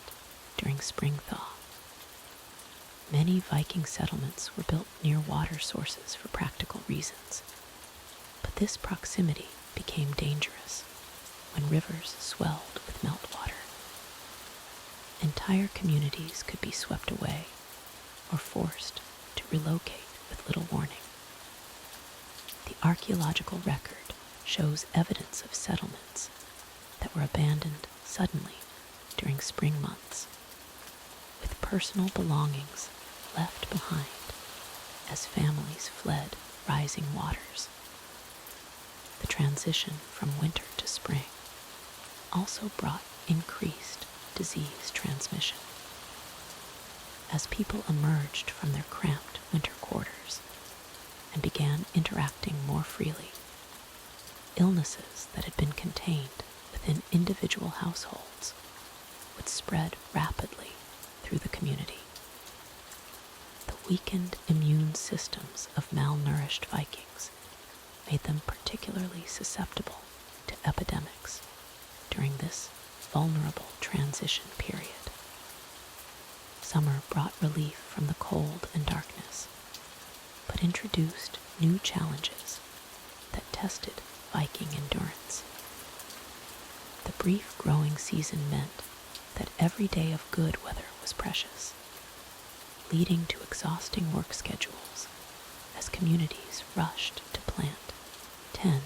during spring thaw. Many Viking settlements were built near water sources for practical reasons, but this proximity became dangerous when rivers swelled with meltwater. Entire communities could be swept away or forced to relocate with little warning. The archaeological record shows evidence of settlements that were abandoned suddenly during spring months, with personal belongings left behind as families fled rising waters. The transition from winter to spring also brought increased disease transmission. As people emerged from their cramped winter quarters and began interacting more freely, illnesses that had been contained within individual households would spread rapidly through the community. The weakened immune systems of malnourished Vikings made them particularly susceptible to epidemics during this vulnerable transition period. Summer brought relief from the cold and darkness, but introduced new challenges that tested Viking endurance. The brief growing season meant that every day of good weather was precious, leading to exhausting work schedules as communities rushed to plant, tend,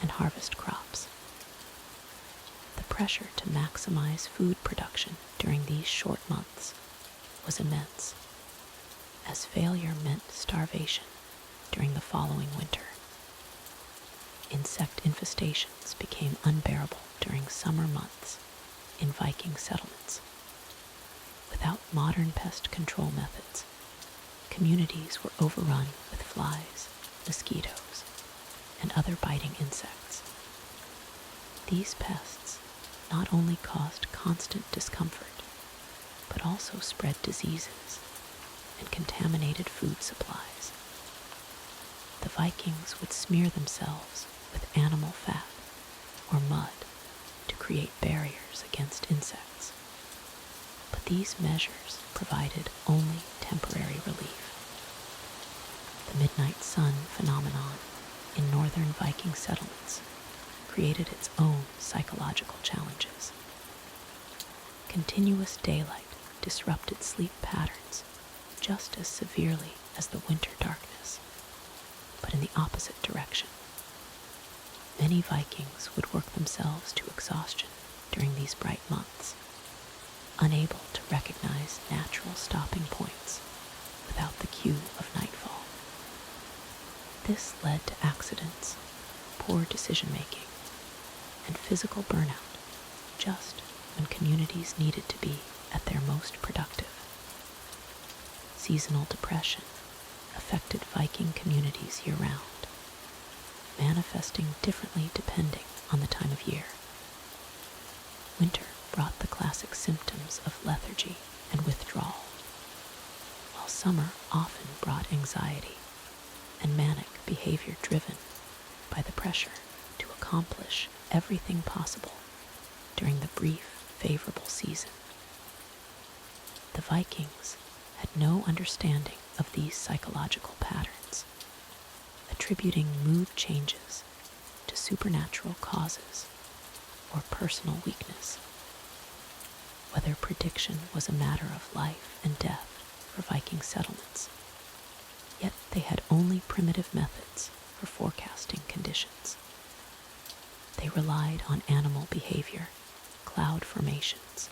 and harvest crops. The pressure to maximize food production during these short months was immense, as failure meant starvation during the following winter. Insect infestations became unbearable during summer months in Viking settlements. Without modern pest control methods, communities were overrun with flies, mosquitoes, and other biting insects. These pests not only caused constant discomfort, but also spread diseases and contaminated food supplies. The Vikings would smear themselves with animal fat or mud to create barriers against insects. But these measures provided only temporary relief. The midnight sun phenomenon in northern Viking settlements created its own psychological challenges. Continuous daylight disrupted sleep patterns just as severely as the winter darkness, but in the opposite direction. Many Vikings would work themselves to exhaustion during these bright months, unable to recognize natural stopping points without the cue of nightfall. This led to accidents, poor decision-making, and physical burnout just when communities needed to be at their most productive. Seasonal depression affected Viking communities year-round, manifesting differently depending on the time of year. Winter brought the classic symptoms of lethargy and withdrawal, while summer often brought anxiety and manic behavior driven by the pressure to accomplish everything possible during the brief, favorable season. The Vikings had no understanding of these psychological patterns, attributing mood changes to supernatural causes or personal weakness. Whether prediction was a matter of life and death for Viking settlements, yet they had only primitive methods for forecasting conditions. They relied on animal behavior, cloud formations,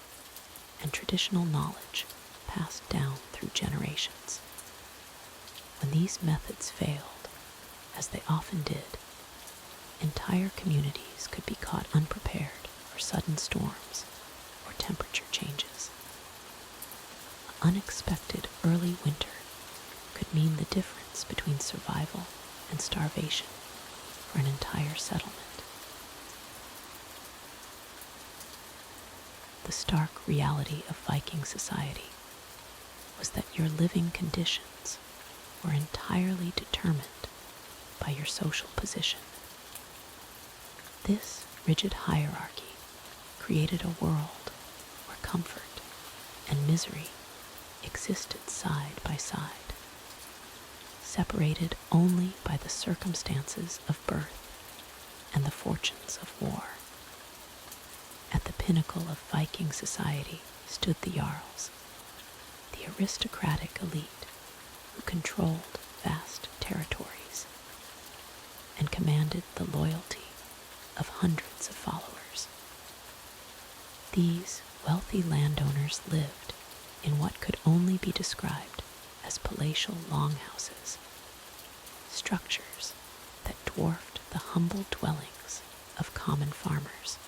and traditional knowledge passed down through generations. When these methods failed, as they often did, entire communities could be caught unprepared for sudden storms or temperature changes. An unexpected early winter could mean the difference between survival and starvation for an entire settlement. The stark reality of Viking society was that your living conditions were entirely determined by your social position. This rigid hierarchy created a world where comfort and misery existed side by side, separated only by the circumstances of birth and the fortunes of war. At the pinnacle of Viking society stood the Jarls, the aristocratic elite who controlled vast territories and commanded the loyalty of hundreds of followers. These wealthy landowners lived in what could only be described as palatial longhouses, structures that dwarfed the humble dwellings of common farmers.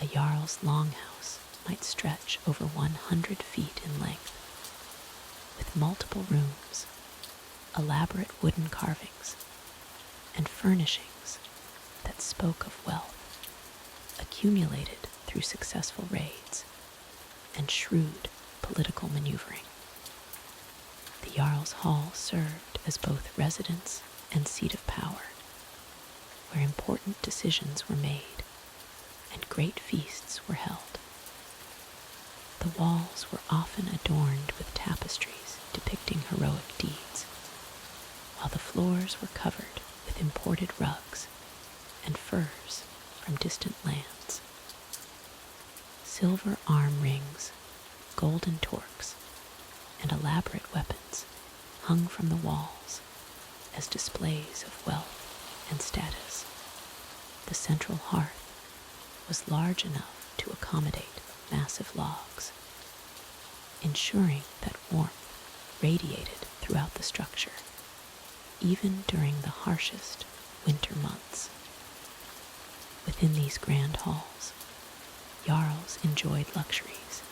A Jarl's longhouse might stretch over 100 feet in length, with multiple rooms, elaborate wooden carvings, and furnishings that spoke of wealth accumulated through successful raids and shrewd political maneuvering. The Jarl's Hall served as both residence and seat of power, where important decisions were made and great feasts were held. The walls were often adorned with tapestries depicting heroic deeds, while the floors were covered with imported rugs and furs from distant lands. Silver arm rings, golden torques, and elaborate weapons hung from the walls as displays of wealth and status. The central hearth was large enough to accommodate massive logs, ensuring that warmth radiated throughout the structure, even during the harshest winter months. Within these grand halls, Jarls enjoyed luxuries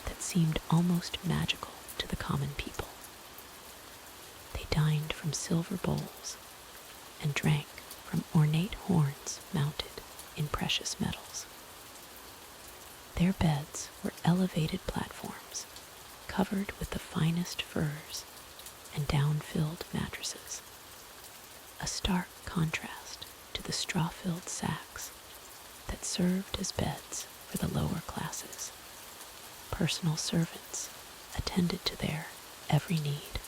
that seemed almost magical to the common people. They dined from silver bowls and drank from ornate horns mounted in precious metals. Their beds were elevated platforms covered with the finest furs and down-filled mattresses, a stark contrast to the straw-filled sacks that served as beds for the lower classes. Personal servants attended to their every need,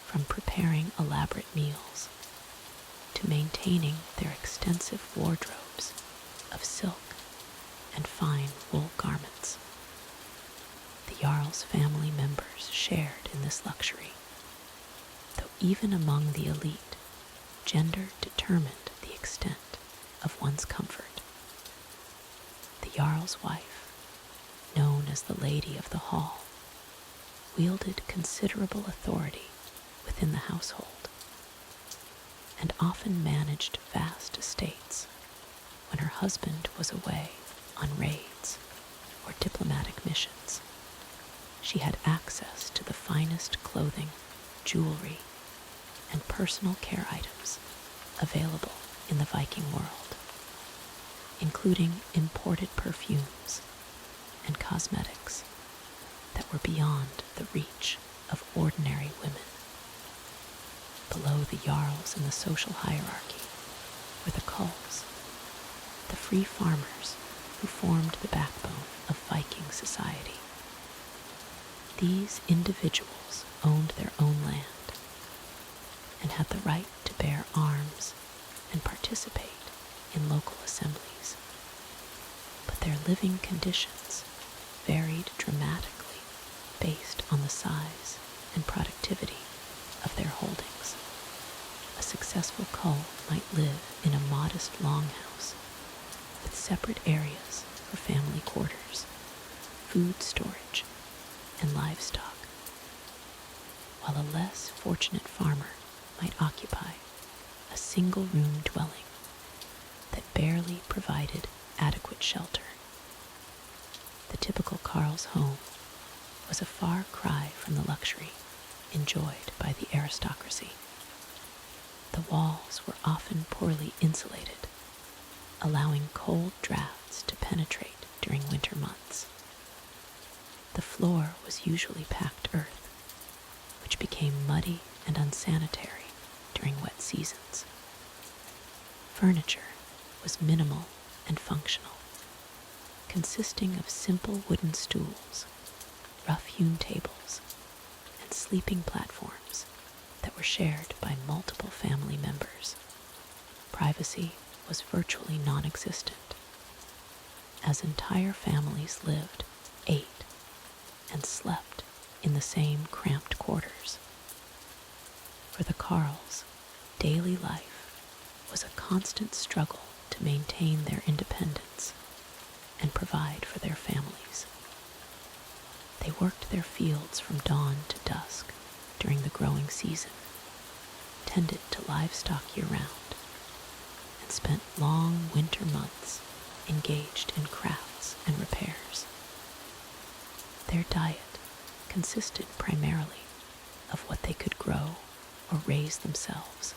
from preparing elaborate meals to maintaining their extensive wardrobes of silk and fine wool garments. The Jarl's family members shared in this luxury, though even among the elite, gender determined the extent of one's comfort. The Jarl's wife, known as the Lady of the Hall, wielded considerable authority within the household and often managed vast estates when her husband was away on raids or diplomatic missions. She had access to the finest clothing, jewelry, and personal care items available in the Viking world, including imported perfumes and cosmetics that were beyond the reach of ordinary women. Below the Jarls in the social hierarchy were the culls, the free farmers who formed the backbone of Viking society. These individuals owned their own land and had the right to bear arms and participate in local assemblies, but their living conditions varied dramatically based on the size and productivity of their holdings. A successful cull might live in a modest longhouse with separate areas for family quarters, food storage, and livestock, while a less fortunate farmer might occupy a single-room dwelling that barely provided adequate shelter. The typical Jarl's home was a far cry from the luxury enjoyed by the aristocracy. The walls were often poorly insulated, allowing cold drafts to penetrate during winter months. The floor was usually packed earth, which became muddy and unsanitary during wet seasons. Furniture was minimal and functional, consisting of simple wooden stools, rough-hewn tables, and sleeping platforms that were shared by multiple family members. Privacy was virtually non-existent, as entire families lived ate, and slept in the same cramped quarters. For the Carls, daily life was a constant struggle to maintain their independence and provide for their families. They worked their fields from dawn to dusk during the growing season, tended to livestock year-round, and spent long winter months engaged in crafts and repairs. Their diet consisted primarily of what they could grow or raise themselves,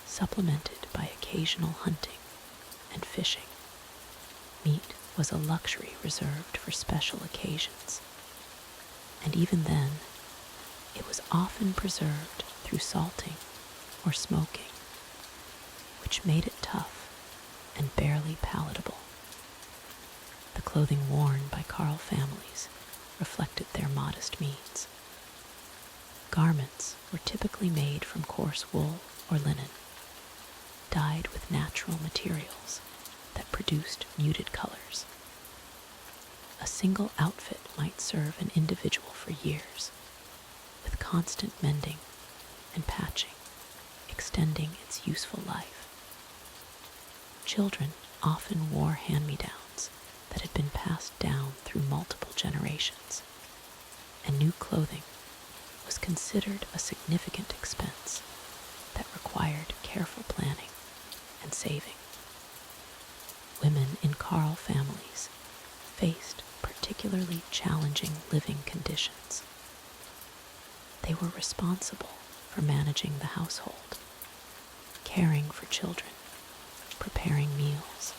supplemented by occasional hunting and fishing. Meat was a luxury reserved for special occasions, and even then, it was often preserved through salting or smoking, which made it tough and barely palatable. The clothing worn by Carl families reflected their modest means. Garments were typically made from coarse wool or linen, dyed with natural materials that produced muted colors. A single outfit might serve an individual for years, with constant mending and patching, extending its useful life. Children often wore hand-me-downs that had been passed down through multiple generations, and new clothing was considered a significant expense that required careful planning and saving. Women in Carl families faced particularly challenging living conditions. They were responsible for managing the household, caring for children, preparing meals,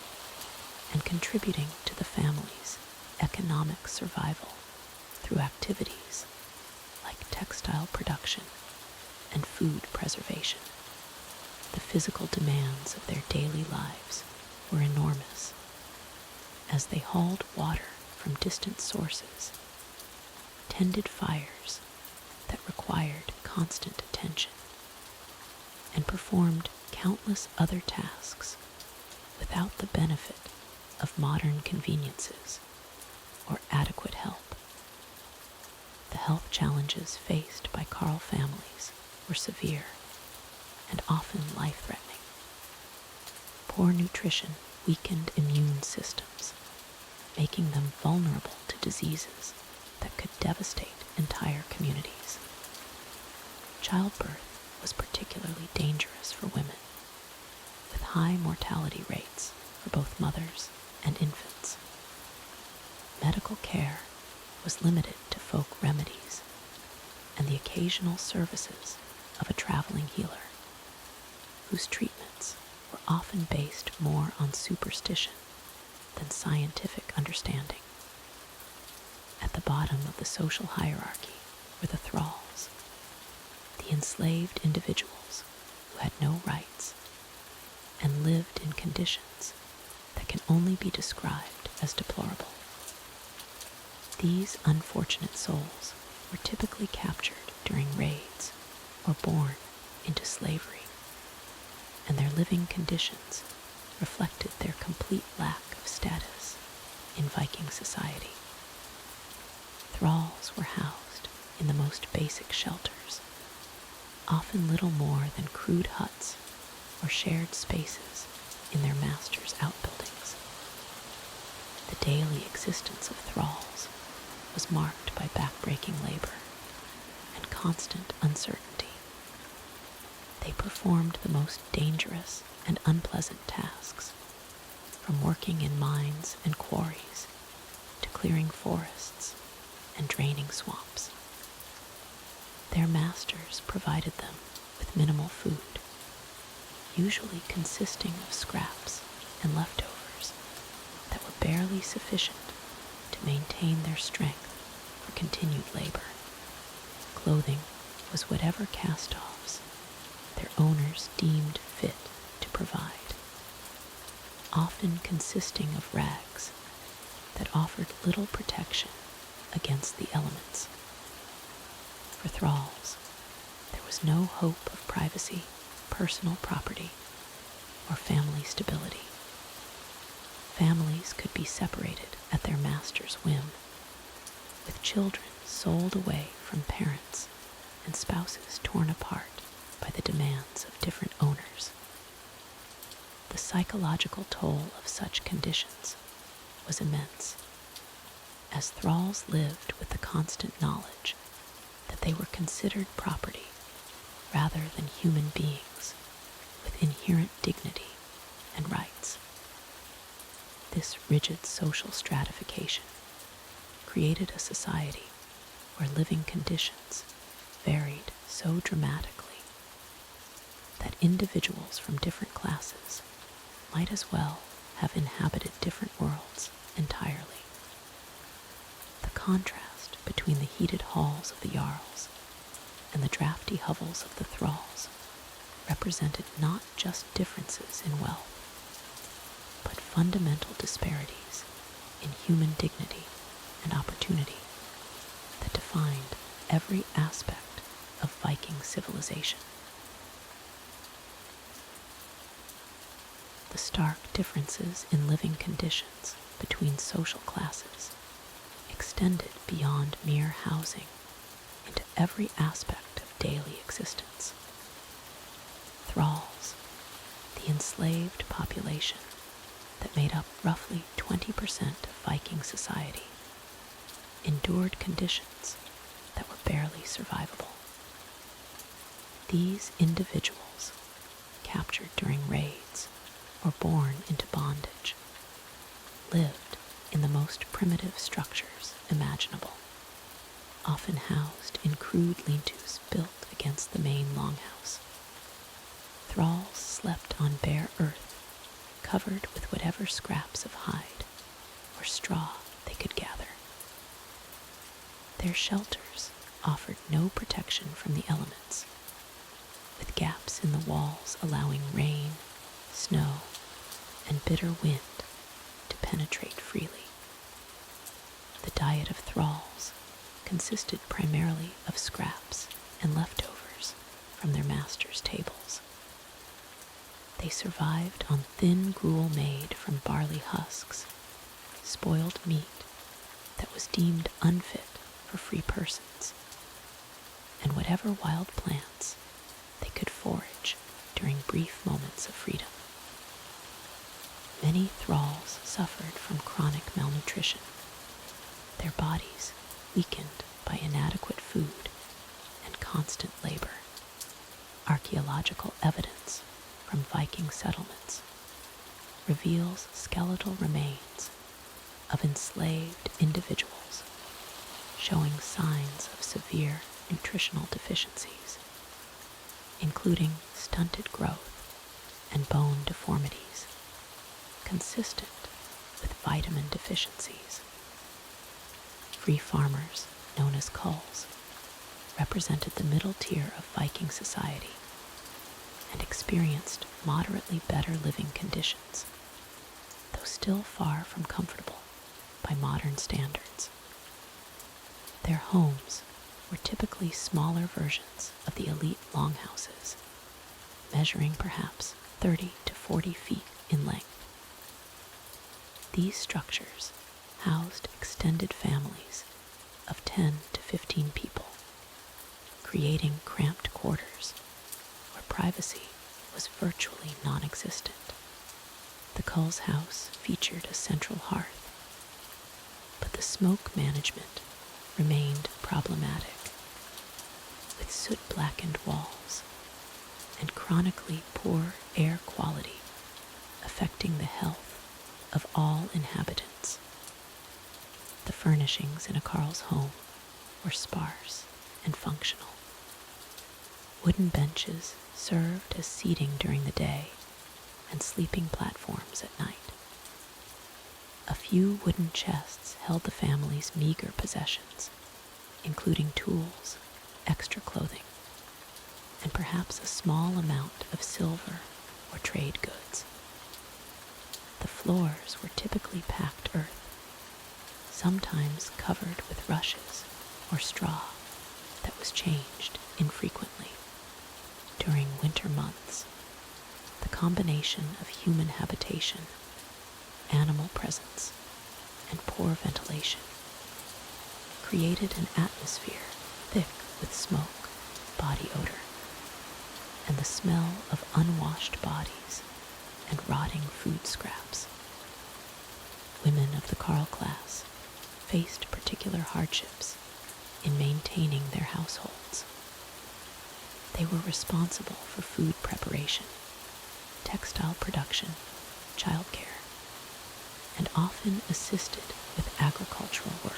and contributing to the family's economic survival through activities like textile production and food preservation. The physical demands of their daily lives were enormous, as they hauled water from distant sources, tended fires that required constant attention, and performed countless other tasks without the benefit of modern conveniences or adequate help. The health challenges faced by Carl families were severe and often life-threatening. Poor nutrition weakened immune systems, making them vulnerable to diseases that could devastate entire communities. Childbirth was particularly dangerous for women, with high mortality rates for both mothers and infants. Medical care was limited to folk remedies and the occasional services of a traveling healer, whose treatments were often based more on superstition than scientific understanding. At the bottom of the social hierarchy were the thralls, the enslaved individuals who had no rights and lived in conditions that can only be described as deplorable. These unfortunate souls were typically captured during raids or born into slavery, and their living conditions reflected their complete lack of status in Viking society. Thralls were housed in the most basic shelters, often little more than crude huts or shared spaces in their masters' outbuildings. The daily existence of thralls was marked by backbreaking labor and constant uncertainty. They performed the most dangerous and unpleasant tasks, from working in mines and quarries to clearing forests and draining swamps. Their masters provided them with minimal food, usually consisting of scraps and leftovers that were barely sufficient to maintain their strength for continued labor. Clothing was whatever cast-offs their owners deemed fit to provide, often consisting of rags that offered little protection against the elements. For thralls, there was no hope of privacy, personal property, or family stability. Families could be separated at their master's whim, with children sold away from parents and spouses torn apart by the demands of different owners. The psychological toll of such conditions was immense, as thralls lived with the constant knowledge that they were considered property rather than human beings with inherent dignity and rights. This rigid social stratification created a society where living conditions varied so dramatically that individuals from different classes might as well have inhabited different worlds entirely. The contrast between the heated halls of the jarls and the drafty hovels of the thralls represented not just differences in wealth, but fundamental disparities in human dignity and opportunity that defined every aspect of Viking civilization. The stark differences in living conditions between social classes extended beyond mere housing into every aspect of daily existence. Thralls, the enslaved population that made up roughly 20% of Viking society, endured conditions that were barely survivable. These individuals, captured during raids or born into bondage, lived in the most primitive structures imaginable, often housed in crude lean-tos built against the main longhouse. Thralls slept on bare earth, covered with whatever scraps of hide or straw they could gather. Their shelters offered no protection from the elements, with gaps in the walls allowing rain, snow, and bitter wind to penetrate freely. The diet of thralls consisted primarily of scraps and leftovers from their masters' tables. They survived on thin gruel made from barley husks, spoiled meat that was deemed unfit for free persons, and whatever wild plants they could forage during brief moments of freedom. Many thralls suffered from chronic malnutrition, their bodies weakened by inadequate food and constant labor. Archaeological evidence from Viking settlements reveals skeletal remains of enslaved individuals showing signs of severe nutritional deficiencies, including stunted growth and bone deformities, consistent with vitamin deficiencies. Free farmers, known as culls, represented the middle tier of Viking society and experienced moderately better living conditions, though still far from comfortable by modern standards. Their homes were typically smaller versions of the elite longhouses, measuring perhaps 30 to 40 feet in length. These structures housed extended families of 10 to 15 people, creating cramped quarters where privacy was virtually non-existent. The cull's house featured a central hearth, but the smoke management remained problematic, with soot-blackened walls and chronically poor air quality affecting the health of all inhabitants. The furnishings in a carl's home were sparse and functional. Wooden benches served as seating during the day and sleeping platforms at night. A few wooden chests held the family's meager possessions, including tools, extra clothing, and perhaps a small amount of silver or trade goods. The floors were typically packed earth, sometimes covered with rushes or straw that was changed infrequently. During winter months, the combination of human habitation, animal presence, and poor ventilation created an atmosphere thick with smoke, body odor, and the smell of unwashed bodies and rotting food scraps. Women of the Carl class faced particular hardships in maintaining their households. They were responsible for food preparation, textile production, childcare, and often assisted with agricultural work.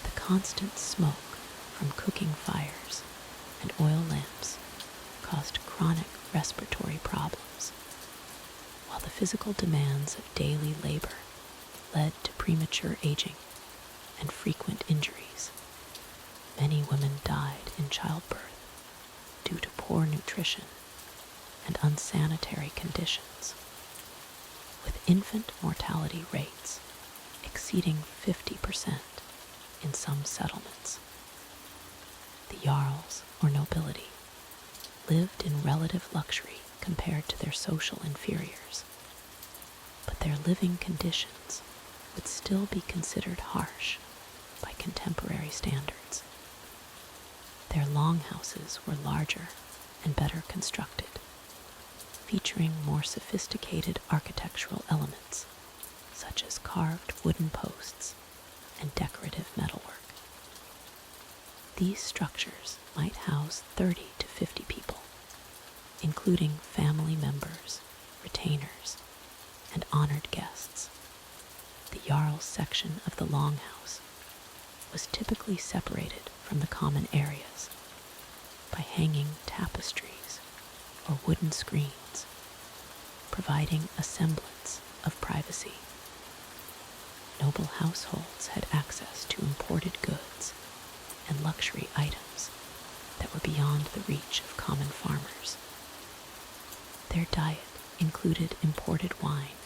The constant smoke from cooking fires and oil lamps caused chronic respiratory problems, while the physical demands of daily labor led to premature aging and frequent injuries. Many women died in childbirth due to poor nutrition and unsanitary conditions, with infant mortality rates exceeding 50% in some settlements. The jarls, or nobility, lived in relative luxury compared to their social inferiors, but their living conditions would still be considered harsh by contemporary standards. Their longhouses were larger and better constructed, featuring more sophisticated architectural elements such as carved wooden posts and decorative metalwork. These structures might house 30 to 50 people, including family members, retainers, and honored guests. The jarl's section of the longhouse was typically separated from the common areas by hanging tapestries or wooden screens, providing a semblance of privacy. Noble households had access to imported goods and luxury items that were beyond the reach of common farmers. Their diet included imported wine,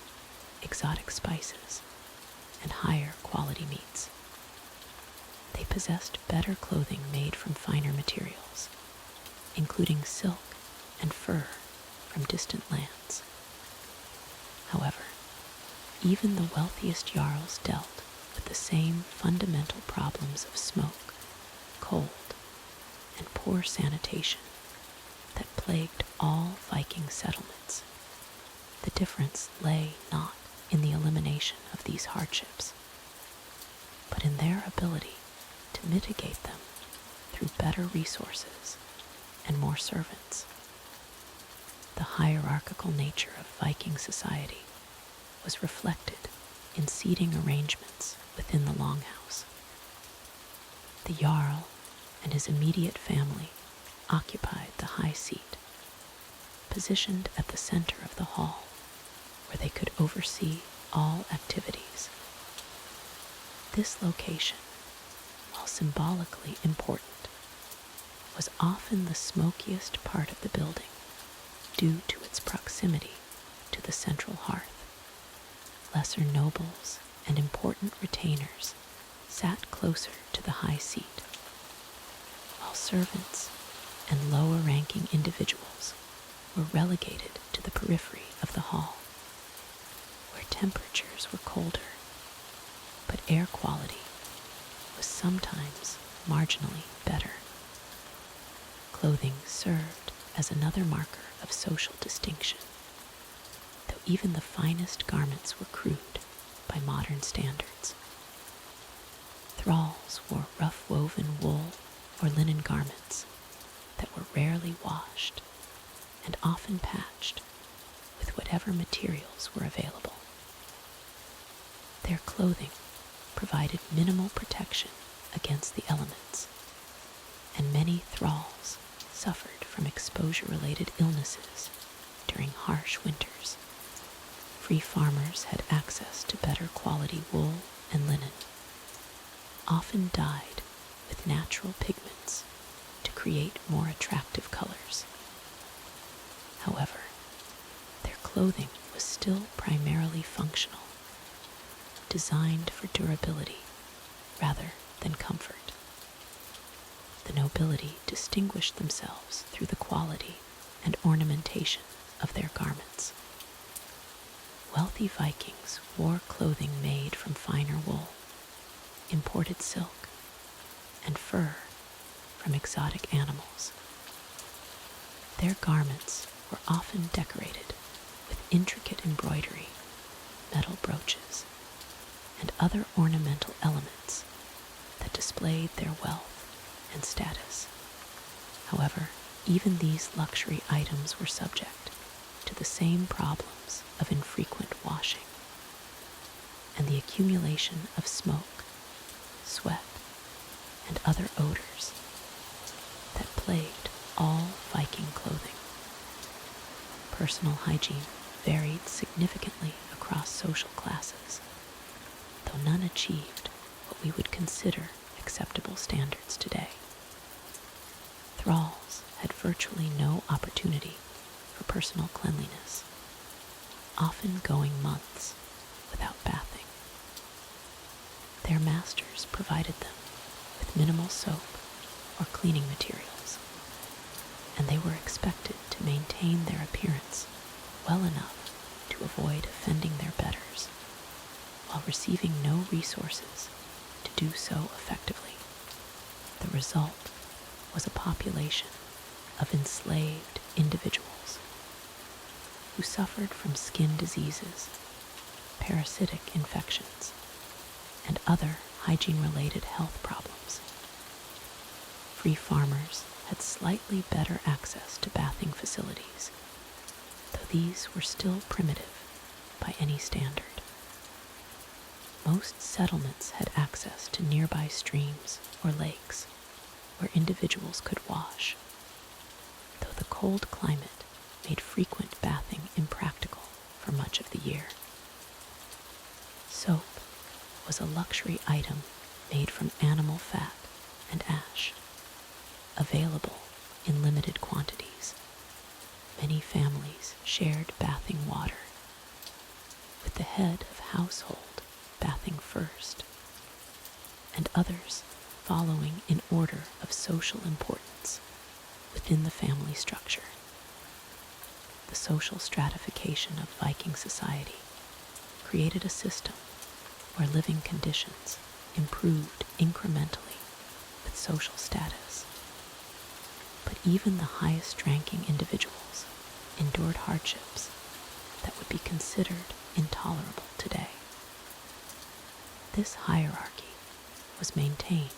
exotic spices, and higher quality meats. They possessed better clothing made from finer materials, including silk and fur from distant lands. However, even the wealthiest jarls dealt with the same fundamental problems of smoke, cold, and poor sanitation that plagued all Viking settlements. The difference lay not in the elimination of these hardships, but in their ability to mitigate them through better resources and more servants. The hierarchical nature of Viking society was reflected in seating arrangements within the longhouse. The jarl and his immediate family occupied the high seat, positioned at the center of the hall, where they could oversee all activities. This location, while symbolically important, was often the smokiest part of the building due to its proximity to the central hearth. Lesser nobles and important retainers sat closer to the high seat, while servants and lower-ranking individuals were relegated to the periphery of the hall, where temperatures were colder, but air quality was sometimes marginally better. Clothing served as another marker of social distinction, though even the finest garments were crude by modern standards. Thralls wore rough-woven wool or linen garments that were rarely washed and often patched with whatever materials were available. Their clothing provided minimal protection against the elements, and many thralls suffered from exposure-related illnesses during harsh winters. Free farmers had access to better quality wool and linen, often dyed with natural pigments to create more attractive colors. However, their clothing was still primarily functional, designed for durability rather than comfort. The nobility distinguished themselves through the quality and ornamentation of their garments. Wealthy Vikings wore clothing made from finer wool, imported silk, and fur from exotic animals. Their garments were often decorated with intricate embroidery, metal brooches, and other ornamental elements that displayed their wealth and status. However, even these luxury items were subject to the same problems of infrequent washing and the accumulation of smoke, sweat, and other odors that plagued all Viking clothing. Personal hygiene varied significantly across social classes, though none achieved what we would consider acceptable standards today. Thralls had virtually no opportunity for personal cleanliness, often going months without bathing. Their masters provided them with minimal soap or cleaning materials, and they were expected to maintain their appearance well enough to avoid offending their betters, while receiving no resources to do so effectively. The result was a population of enslaved individuals who suffered from skin diseases, parasitic infections, and other hygiene-related health problems. Free farmers had slightly better access to bathing facilities, though these were still primitive by any standard. Most settlements had access to nearby streams or lakes where individuals could wash, though the cold climate made frequent bathing impractical for much of the year. Soap was a luxury item made from animal fat and ash, available in limited quantities. Many families shared bathing water, with the head of household bathing first, and others following in order of social importance within the family structure. The social stratification of Viking society created a system where living conditions improved incrementally with social status. But even the highest-ranking individuals endured hardships that would be considered intolerable today. This hierarchy was maintained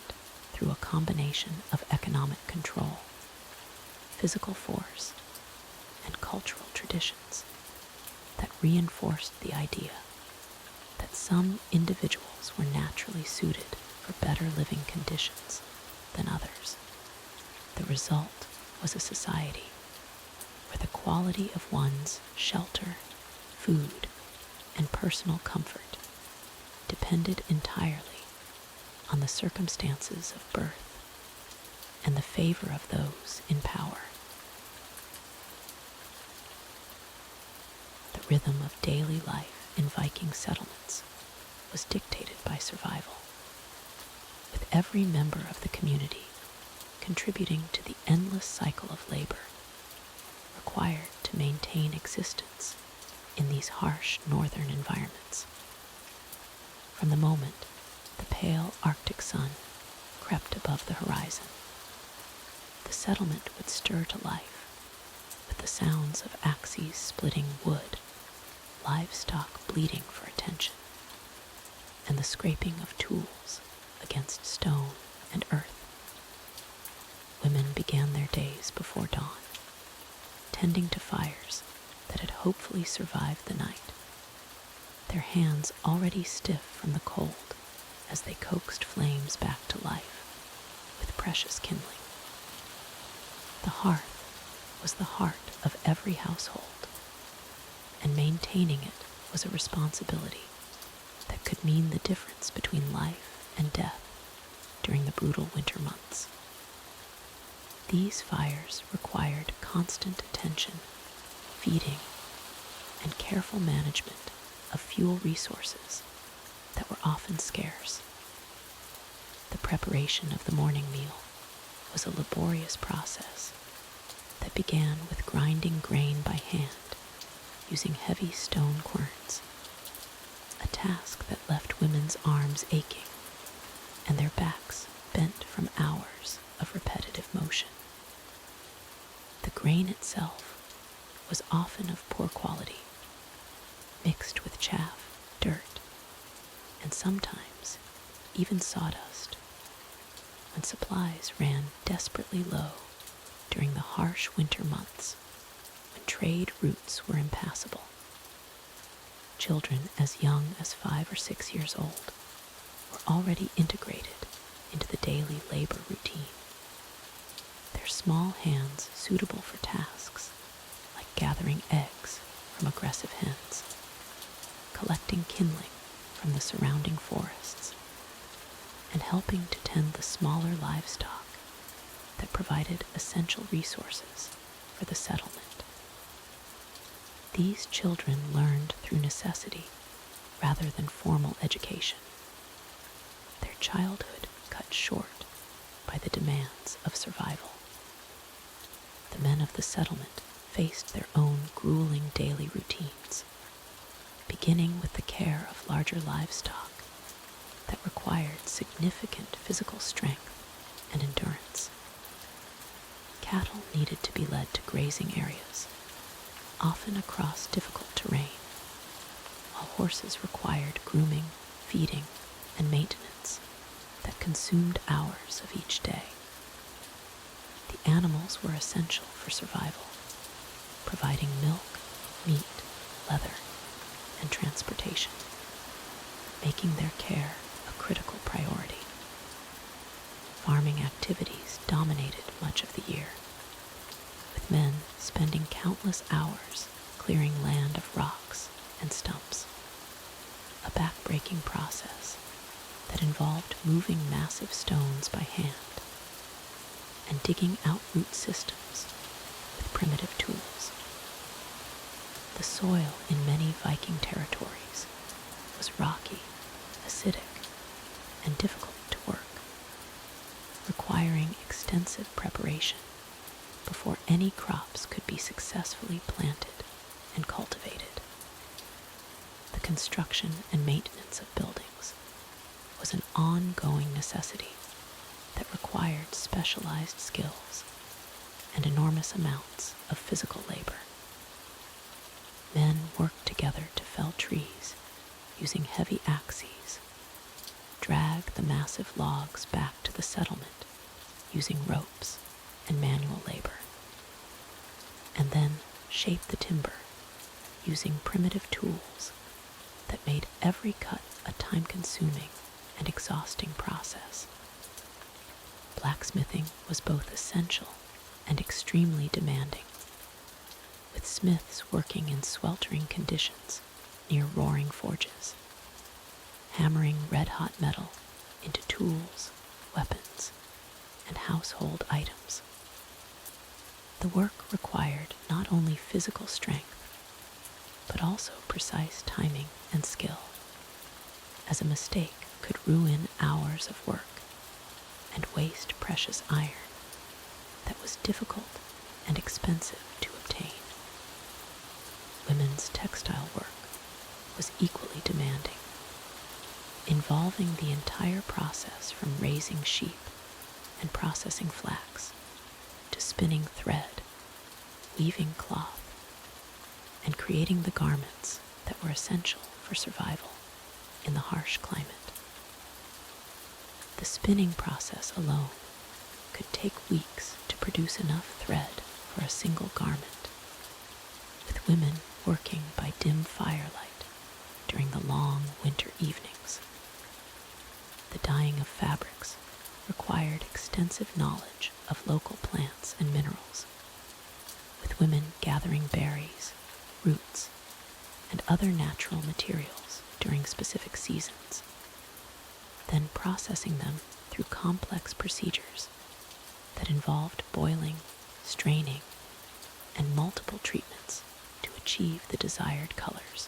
through a combination of economic control, physical force, and cultural traditions that reinforced the idea that some individuals were naturally suited for better living conditions than others. The result was a society where the quality of one's shelter, food, and personal comfort depended entirely on the circumstances of birth and the favor of those in power. The rhythm of daily life in Viking settlements was dictated by survival, with every member of the community contributing to the endless cycle of labor required to maintain existence in these harsh northern environments. From the moment the pale Arctic sun crept above the horizon, the settlement would stir to life with the sounds of axes splitting wood, livestock bleating for attention, and the scraping of tools against stone and earth. Women began their days before dawn, tending to fires that had hopefully survived the night, their hands already stiff from the cold as they coaxed flames back to life with precious kindling. The hearth was the heart of every household, and maintaining it was a responsibility that could mean the difference between life and death during the brutal winter months. These fires required constant attention, feeding, and careful management of fuel resources that were often scarce. The preparation of the morning meal was a laborious process that began with grinding grain by hand using heavy stone querns, a task that left women's arms aching and their backs bent from hours of repetitive motion. The grain itself was often of poor quality, mixed with chaff, dirt, and sometimes even sawdust, when supplies ran desperately low during the harsh winter months when trade routes were impassable. Children as young as 5 or 6 years old were already integrated into the daily labor routine, their small hands suitable for tasks like gathering eggs from aggressive hens, collecting kindling from the surrounding forests, and helping to tend the smaller livestock that provided essential resources for the settlement. These children learned through necessity rather than formal education, their childhood cut short by the demands of survival. The men of the settlement faced their own grueling daily routines, beginning with the care of larger livestock that required significant physical strength and endurance. Cattle needed to be led to grazing areas, often across difficult terrain, while horses required grooming, feeding, and maintenance that consumed hours of each day. The animals were essential for survival, providing milk, meat, leather, and transportation, making their care a critical priority. Farming activities dominated much of the year, with men spending countless hours clearing land of rocks and stumps, a back-breaking process that involved moving massive stones by hand and digging out root systems with primitive tools. The soil in many Viking territories was rocky, acidic, and difficult to work, requiring extensive preparation before any crops could be successfully planted and cultivated. The construction and maintenance of buildings was an ongoing necessity that required specialized skills and enormous amounts of physical labor. Men worked together to fell trees using heavy axes, drag the massive logs back to the settlement using ropes and manual labor, and then shape the timber using primitive tools that made every cut a time-consuming and exhausting process. Blacksmithing was both essential and extremely demanding, with smiths working in sweltering conditions near roaring forges, hammering red-hot metal into tools, weapons, and household items. The work required not only physical strength, but also precise timing and skill, as a mistake could ruin hours of work and waste precious iron that was difficult and expensive to obtain. Women's textile work was equally demanding, involving the entire process from raising sheep and processing flax to spinning thread, weaving cloth, and creating the garments that were essential for survival in the harsh climate. The spinning process alone could take weeks to produce enough thread for a single garment, with women working by dim firelight during the long winter evenings. The dyeing of fabrics required extensive knowledge of local plants and minerals, with women gathering berries, roots, and other natural materials during specific seasons, then processing them through complex procedures that involved boiling, straining, and multiple treatments to achieve the desired colors.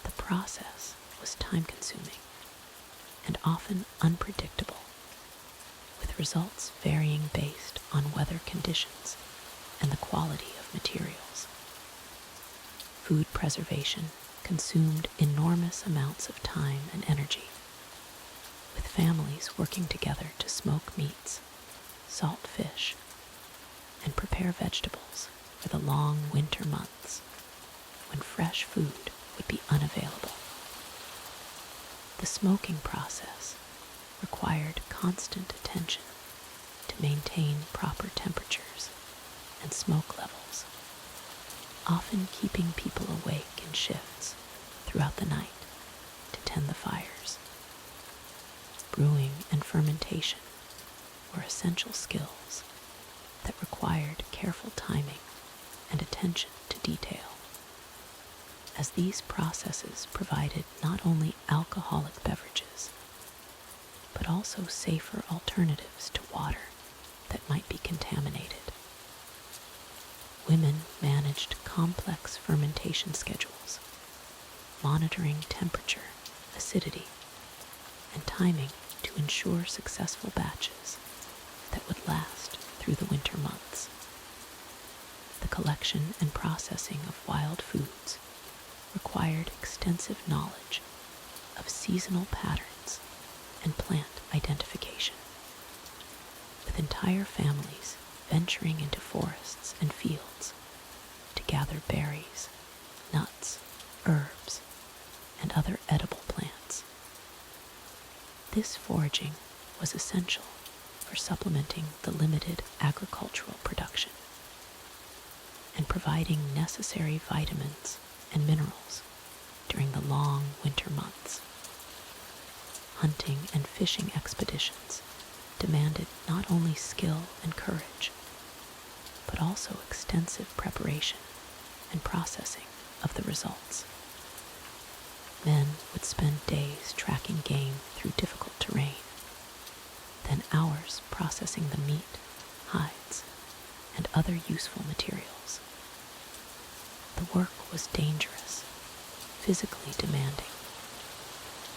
The process was time-consuming and often unpredictable, with results varying based on weather conditions and the quality of materials. Food preservation consumed enormous amounts of time and energy, with families working together to smoke meats, salt fish, and prepare vegetables for the long winter months when fresh food would be unavailable. The smoking process required constant attention to maintain proper temperatures and smoke levels, often keeping people awake in shifts throughout the night to tend the fires. Brewing and fermentation were essential skills that required careful timing and attention to detail, as these processes provided not only alcoholic beverages, but also safer alternatives to water that might be contaminated. Women managed complex fermentation schedules, monitoring temperature, acidity, and timing to ensure successful batches that would last through the winter months. The collection and processing of wild foods required extensive knowledge of seasonal patterns and plant identification, with entire families venturing into forests and fields to gather berries, nuts, herbs, and other edible plants. This foraging was essential for supplementing the limited agricultural production and providing necessary vitamins and minerals during the long winter months. Hunting and fishing expeditions demanded not only skill and courage, but also extensive preparation and processing of the results. Men would spend days tracking game through difficult terrain, then hours processing the meat, hides, and other useful materials. The work was dangerous, physically demanding,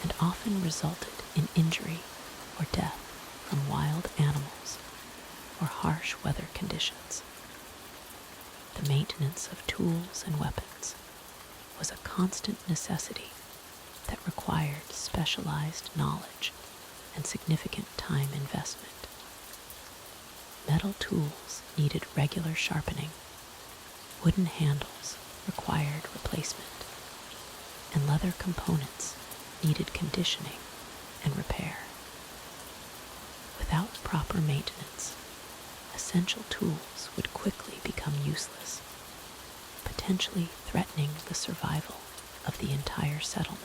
and often resulted in injury or death from wild animals or harsh weather conditions. The maintenance of tools and weapons was a constant necessity that required specialized knowledge and significant time investment. Metal tools needed regular sharpening, wooden handles required replacement, and leather components needed conditioning and repair. Without proper maintenance, essential tools would quickly become useless, potentially threatening the survival of the entire settlement.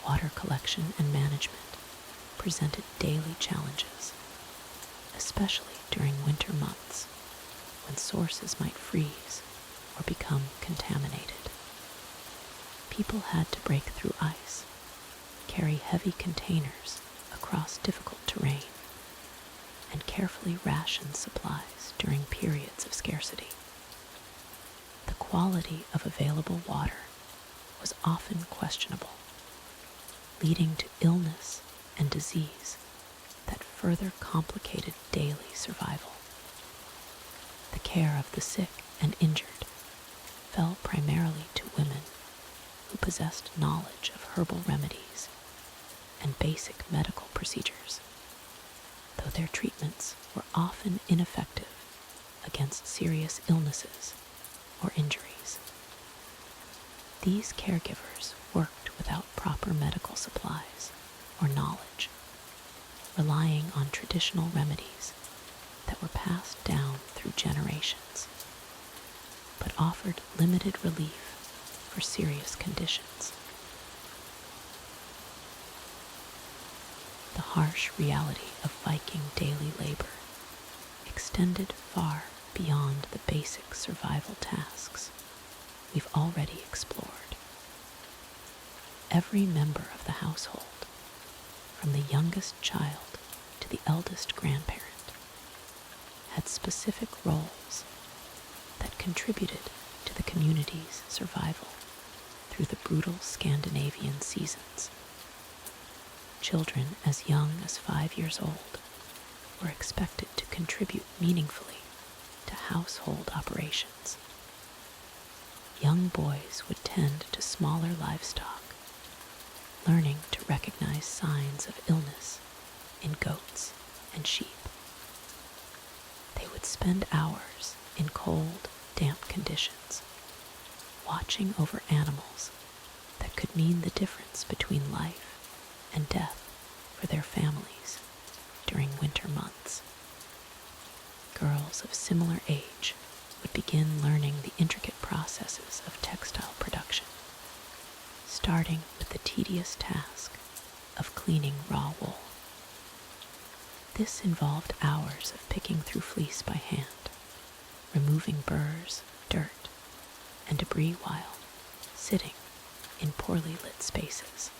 Water collection and management presented daily challenges, especially during winter months when sources might freeze or become contaminated. People had to break through ice, carry heavy containers across difficult terrain, and carefully ration supplies during periods of scarcity. The quality of available water was often questionable, leading to illness and disease that further complicated daily survival. The care of the sick and injured fell primarily to women who possessed knowledge of herbal remedies and basic medical procedures, though their treatments were often ineffective against serious illnesses or injuries. These caregivers worked without proper medical supplies or knowledge, relying on traditional remedies that were passed down through generations, but offered limited relief for serious conditions. The harsh reality of Viking daily labor extended far beyond the basic survival tasks we've already explored. Every member of the household, from the youngest child to the eldest grandparent, had specific roles that contributed to the community's survival through the brutal Scandinavian seasons. Children as young as 5 years old were expected to contribute meaningfully to household operations. Young boys would tend to smaller livestock, learning to recognize signs of illness in goats and sheep. They would spend hours in cold, damp conditions, watching over animals that could mean the difference between life and death for their families during winter months. Girls of similar age would begin learning the intricate processes of textile production, starting with the tedious task of cleaning raw wool. This involved hours of picking through fleece by hand, removing burrs, dirt, and debris while sitting in poorly lit spaces.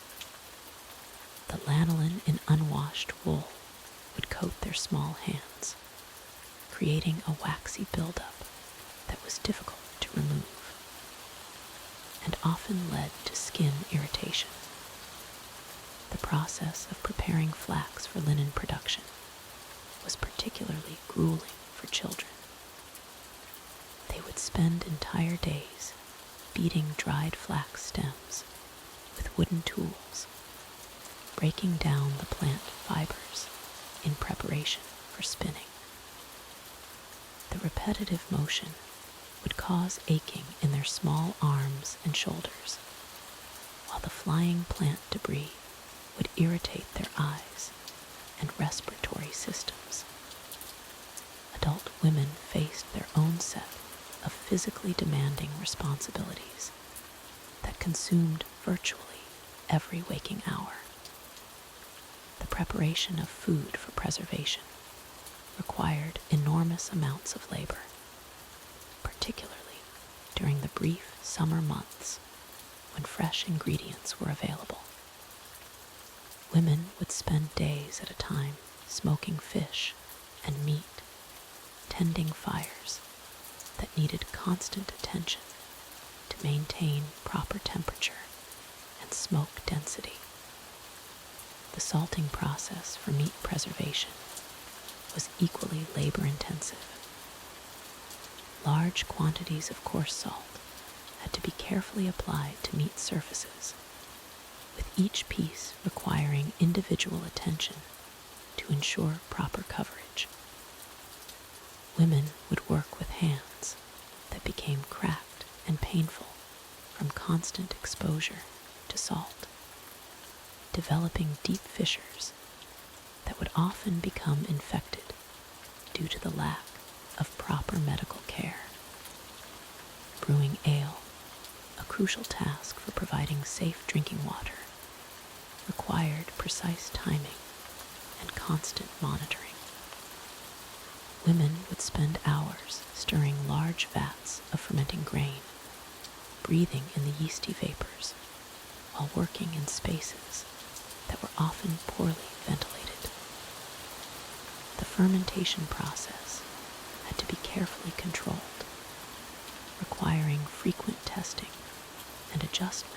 The lanolin in unwashed wool would coat their small hands, creating a waxy buildup that was difficult to remove and often led to skin irritation. The process of preparing flax for linen production was particularly grueling for children. They would spend entire days beating dried flax stems with wooden tools, breaking down the plant fibers in preparation for spinning. The repetitive motion would cause aching in their small arms and shoulders, while the flying plant debris would irritate their eyes and respiratory systems. Adult women faced their own set of physically demanding responsibilities that consumed virtually every waking hour. The preparation of food for preservation required enormous amounts of labor, particularly during the brief summer months when fresh ingredients were available. Women would spend days at a time smoking fish and meat, tending fires that needed constant attention to maintain proper temperature and smoke density. The salting process for meat preservation was equally labor-intensive. Large quantities of coarse salt had to be carefully applied to meat surfaces, with each piece requiring individual attention to ensure proper coverage. Women would work with hands that became cracked and painful from constant exposure to salt, developing deep fissures that would often become infected due to the lack of proper medical care. Brewing ale, a crucial task for providing safe drinking water, required precise timing and constant monitoring. Women would spend hours stirring large vats of fermenting grain, breathing in the yeasty vapors, while working in spaces that were often poorly ventilated. The fermentation process had to be carefully controlled, requiring frequent testing and adjustment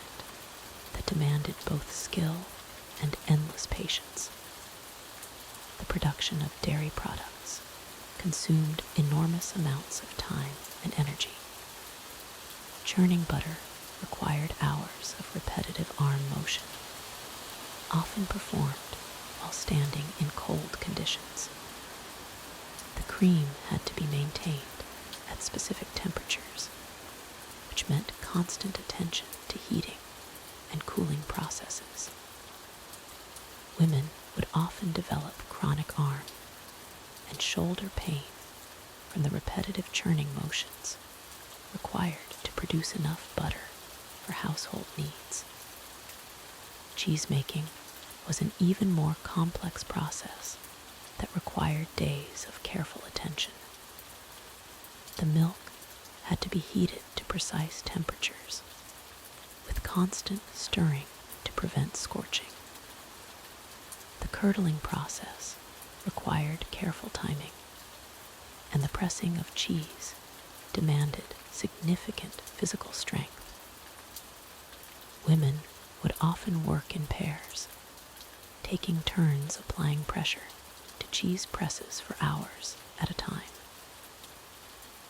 that demanded both skill and endless patience. The production of dairy products consumed enormous amounts of time and energy. Churning butter required hours of repetitive arm motion, often performed while standing in cold conditions. The cream had to be maintained at specific temperatures, which meant constant attention to heating and cooling processes. Women would often develop chronic arm and shoulder pain from the repetitive churning motions required to produce enough butter for household needs. Cheese making was an even more complex process that required days of careful attention. The milk had to be heated to precise temperatures, with constant stirring to prevent scorching. The curdling process required careful timing, and the pressing of cheese demanded significant physical strength. Women would often work in pairs, taking turns applying pressure to cheese presses for hours at a time.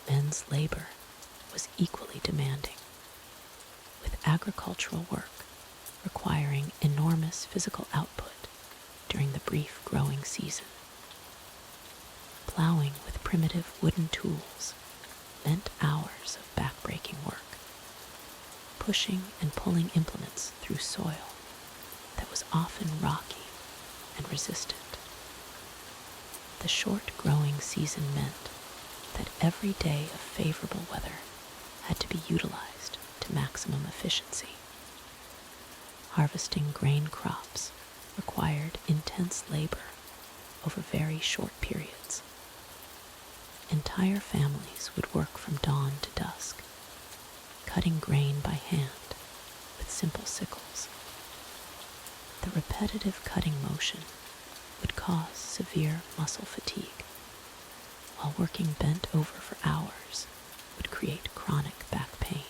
Men's labor was equally demanding, with agricultural work requiring enormous enormous physical output during the brief growing season. Plowing with primitive wooden tools meant hours of backbreaking work, pushing and pulling implements through soil that was often rocky and resistant. The short growing season meant that every day of favorable weather had to be utilized to maximum efficiency. Harvesting grain crops required intense labor over very short periods. Entire families would work from dawn to dusk, cutting grain by hand with simple sickles. The repetitive cutting motion would cause severe muscle fatigue, while working bent over for hours would create chronic back pain.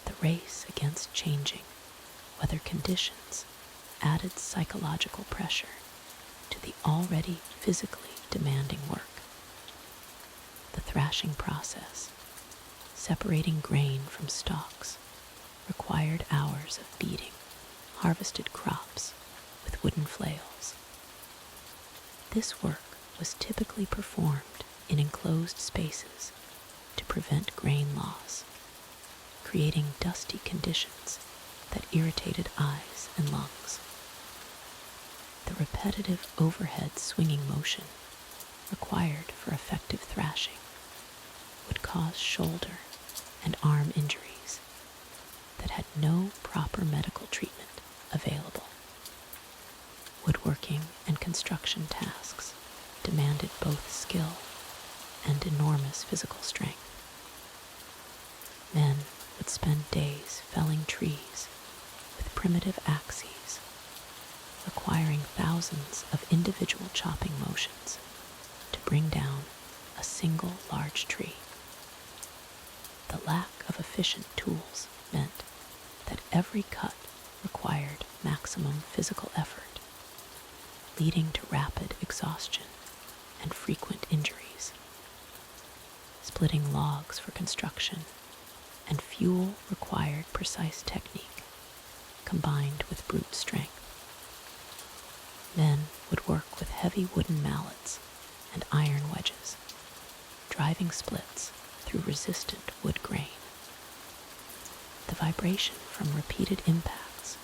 The race against changing weather conditions added psychological pressure to the already physically demanding work. The thrashing process, separating grain from stalks, required hours of beating harvested crops with wooden flails. This work was typically performed in enclosed spaces to prevent grain loss, creating dusty conditions that irritated eyes and lungs. The repetitive overhead swinging motion required for effective thrashing would cause shoulder and arm injuries that had no proper medical treatment available. Woodworking and construction tasks demanded both skill and enormous physical strength. Men would spend days felling trees with primitive axes, requiring thousands of individual chopping motions to bring down a single large tree. The lack of efficient tools meant that every cut required maximum physical effort, leading to rapid exhaustion and frequent injuries. Splitting logs for construction and fuel required precise technique combined with brute strength. Men would work with heavy wooden mallets and iron wedges, driving splits through resistant wood grain. The vibration from repeated impacts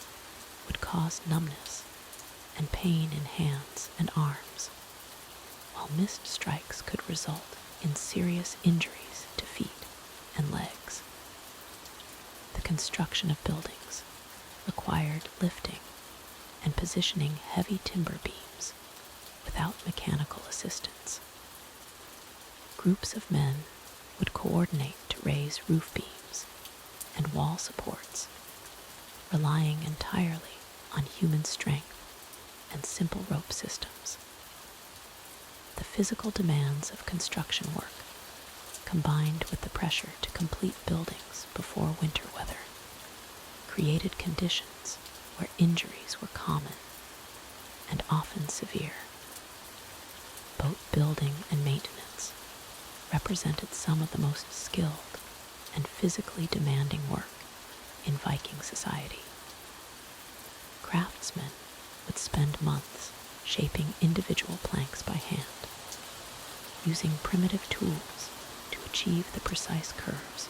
would cause numbness and pain in hands and arms, while missed strikes could result in serious injuries to feet and legs. The construction of buildings required lifting and positioning heavy timber beams without mechanical assistance. Groups of men would coordinate to raise roof beams and wall supports, relying entirely on human strength and simple rope systems. The physical demands of construction work, combined with the pressure to complete buildings before winter weather, created conditions where injuries were common and often severe. Boat building and maintenance represented some of the most skilled and physically demanding work in Viking society. Craftsmen would spend months shaping individual planks by hand, using primitive tools to achieve the precise curves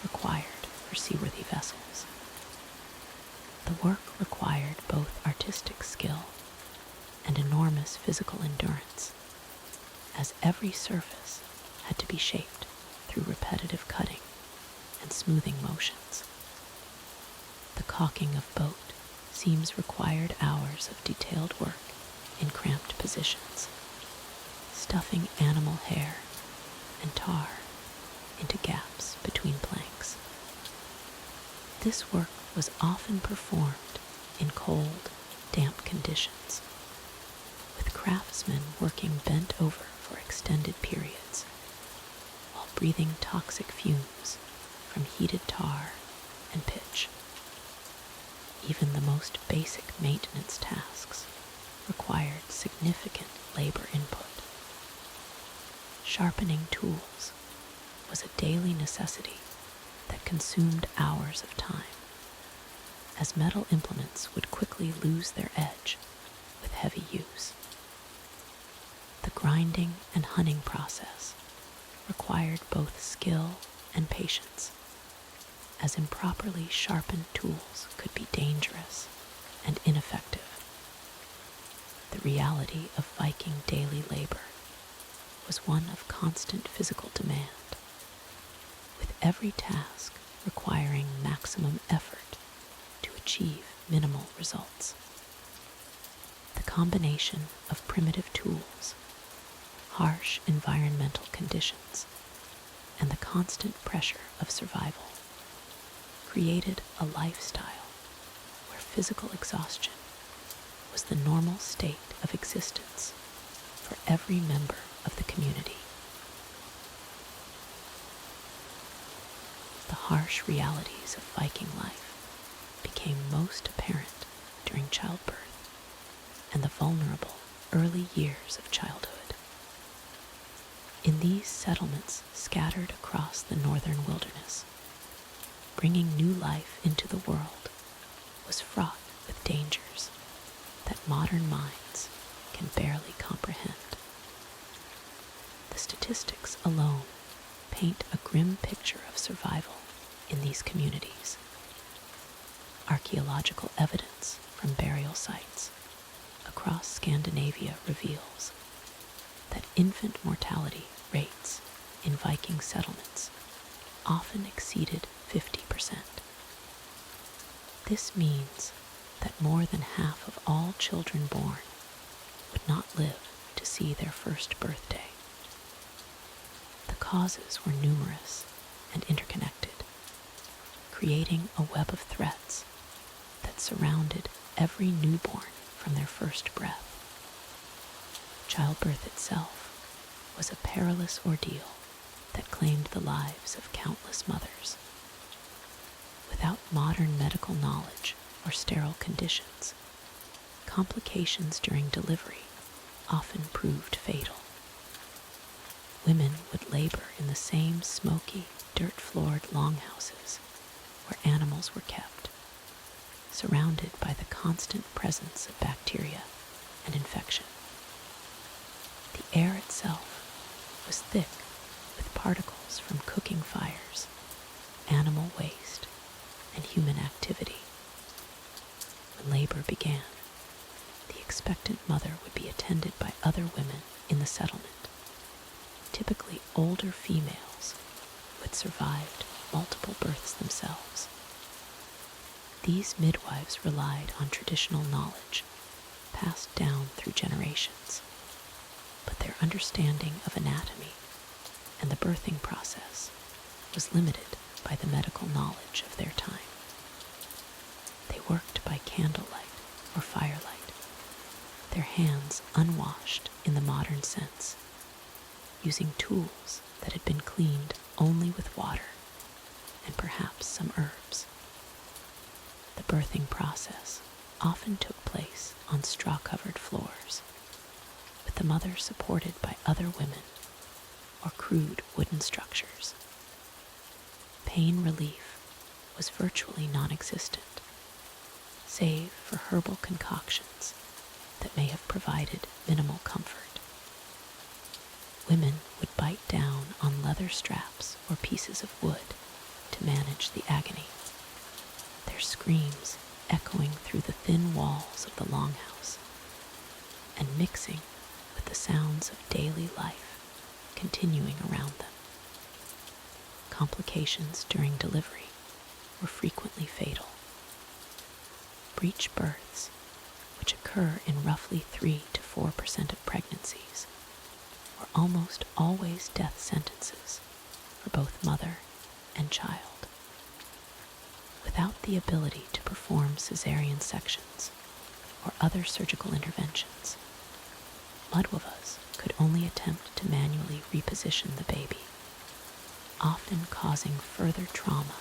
required for seaworthy vessels. The work required both artistic skill and enormous physical endurance, as every surface had to be shaped through repetitive cutting and smoothing motions. The caulking of boat seams required hours of detailed work in cramped positions, stuffing animal hair and tar into gaps between planks. This work was often performed in cold, damp conditions, with craftsmen working bent over for extended periods, while breathing toxic fumes from heated tar and pitch. Even the most basic maintenance tasks required significant labor input. Sharpening tools was a daily necessity that consumed hours of time. as metal implements would quickly lose their edge with heavy use. The grinding and hunting process required both skill and patience, as improperly sharpened tools could be dangerous and ineffective. The reality of Viking daily labor was one of constant physical demand, with every task requiring maximum effort to achieve minimal results. The combination of primitive tools, harsh environmental conditions, and the constant pressure of survival created a lifestyle where physical exhaustion was the normal state of existence for every member of the community. The harsh realities of Viking life became most apparent during childbirth and the vulnerable early years of childhood. In these settlements scattered across the northern wilderness, bringing new life into the world was fraught with dangers that modern minds can barely comprehend. The statistics alone paint a grim picture of survival in these communities. Archaeological evidence from burial sites across Scandinavia reveals that infant mortality rates in Viking settlements often exceeded 50%. This means that more than half of all children born would not live to see their first birthday. The causes were numerous and interconnected, creating a web of threats that surrounded every newborn from their first breath. Childbirth itself was a perilous ordeal that claimed the lives of countless mothers. Without modern medical knowledge or sterile conditions, complications during delivery often proved fatal. Women would labor in the same smoky, dirt-floored longhouses where animals were kept, surrounded by the constant presence of bacteria and infection. The air itself was thick with particles from cooking fires, animal waste, and human activity. When labor began, the expectant mother would be attended by other women in the settlement, typically older females who had survived multiple births themselves. These midwives relied on traditional knowledge passed down through generations, but their understanding of anatomy and the birthing process was limited by the medical knowledge of their time. They worked by candlelight or firelight, their hands unwashed in the modern sense, using tools that had been cleaned only with water and perhaps some herbs. The birthing process often took place on straw-covered floors, with the mother supported by other women or crude wooden structures. Pain relief was virtually non-existent, save for herbal concoctions that may have provided minimal comfort. Women would bite down on leather straps or pieces of wood to manage the agony, their screams echoing through the thin walls of the longhouse and mixing with the sounds of daily life continuing around them. Complications during delivery were frequently fatal. Breech births, which occur in roughly 3 to 4% of pregnancies, were almost always death sentences for both mother and child. Without the ability to perform cesarean sections or other surgical interventions, midwives could only attempt to manually reposition the baby, often causing further trauma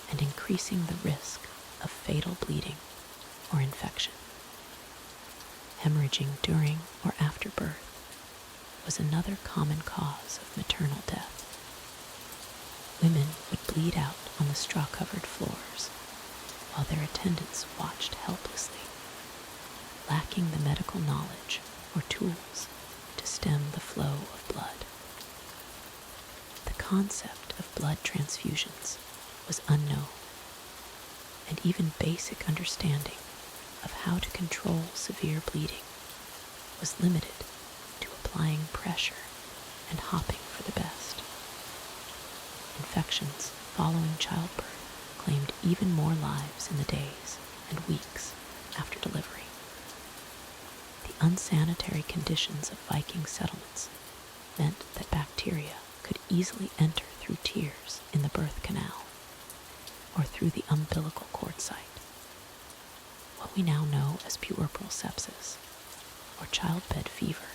and increasing the risk of fatal bleeding or infection. Hemorrhaging during or after birth was another common cause of maternal death. Women would bleed out on the straw-covered floors, while their attendants watched helplessly, lacking the medical knowledge or tools to stem the flow of blood. The concept of blood transfusions was unknown, and even basic understanding of how to control severe bleeding was limited to applying pressure and hopping for the best. Infections following childbirth claimed even more lives in the days and weeks after delivery. The unsanitary conditions of Viking settlements meant that bacteria could easily enter through tears in the birth canal or through the umbilical cord site. What we now know as puerperal sepsis or childbed fever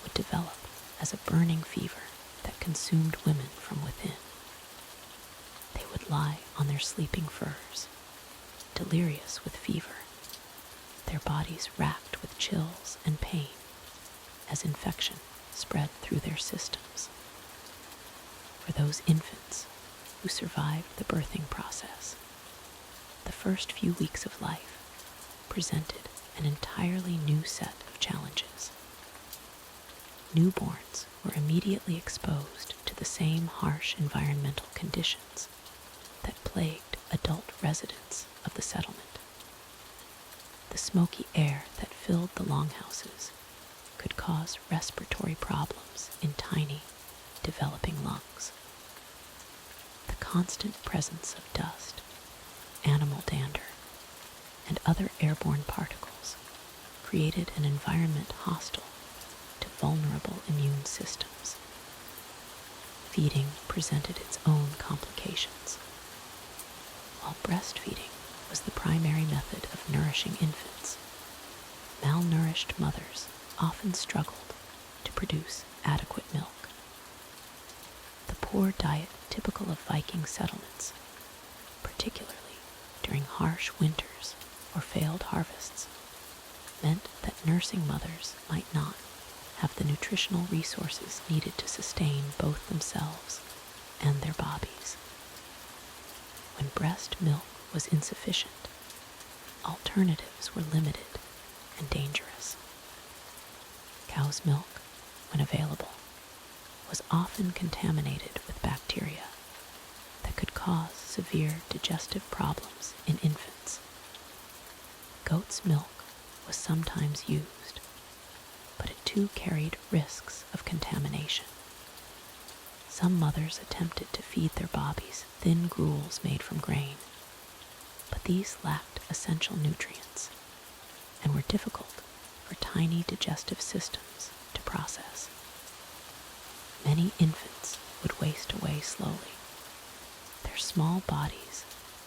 would develop as a burning fever that consumed women from within. They would lie on their sleeping furs, delirious with fever, their bodies racked with chills and pain as infection spread through their systems. For those infants who survived the birthing process, the first few weeks of life presented an entirely new set of challenges. Newborns were immediately exposed to the same harsh environmental conditions that plagued adult residents of the settlement. The smoky air that filled the longhouses could cause respiratory problems in tiny, developing lungs. The constant presence of dust, animal dander, and other airborne particles created an environment hostile to vulnerable immune systems. Feeding presented its own complications. While breastfeeding was the primary method of nourishing infants, malnourished mothers often struggled to produce adequate milk. The poor diet typical of Viking settlements, particularly during harsh winters or failed harvests, meant that nursing mothers might not have the nutritional resources needed to sustain both themselves and their bobbies. When breast milk was insufficient, alternatives were limited and dangerous. Cow's milk, when available, was often contaminated with bacteria that could cause severe digestive problems in infants. Goat's milk was sometimes used, but it too carried risks of contamination. Some mothers attempted to feed their bobbies thin gruels made from grain, but these lacked essential nutrients and were difficult for tiny digestive systems to process. Many infants would waste away slowly, their small bodies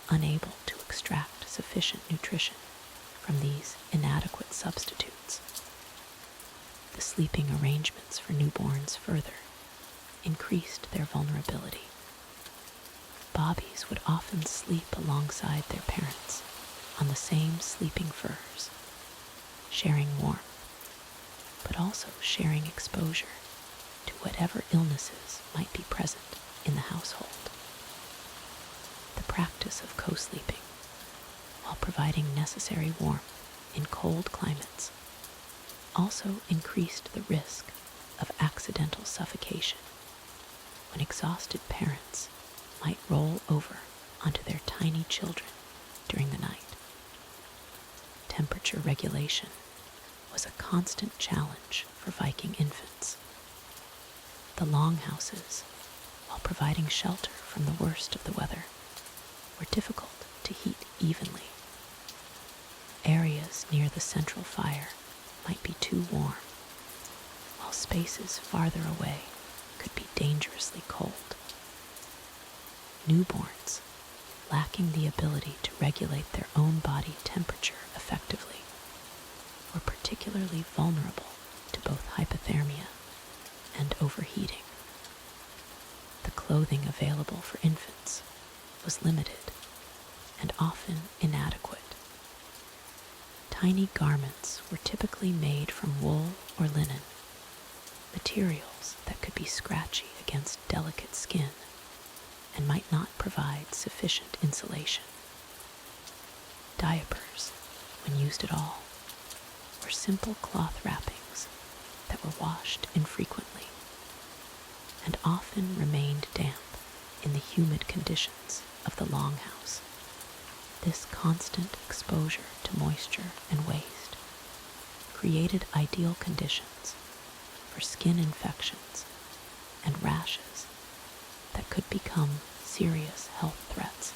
unable to extract sufficient nutrition from these inadequate substitutes. The sleeping arrangements for newborns further increased their vulnerability. Bobbies would often sleep alongside their parents on the same sleeping furs, sharing warmth, but also sharing exposure to whatever illnesses might be present in the household. The practice of co-sleeping, while providing necessary warmth in cold climates, also increased the risk of accidental suffocation when exhausted parents might roll over onto their tiny children during the night. Temperature regulation was a constant challenge for Viking infants. The longhouses, while providing shelter from the worst of the weather, were difficult to heat evenly. Areas near the central fire might be too warm, while spaces farther away could be dangerously cold. Newborns, lacking the ability to regulate their own body temperature effectively, were particularly vulnerable to both hypothermia and overheating. The clothing available for infants was limited and often inadequate. Tiny garments were typically made from wool or linen, materials that could be scratchy against delicate skin and might not provide sufficient insulation. diapers, when used at all, or simple cloth wrappings that were washed infrequently and often remained damp in the humid conditions of the longhouse. This constant exposure to moisture and waste created ideal conditions for skin infections and rashes that could become serious health threats.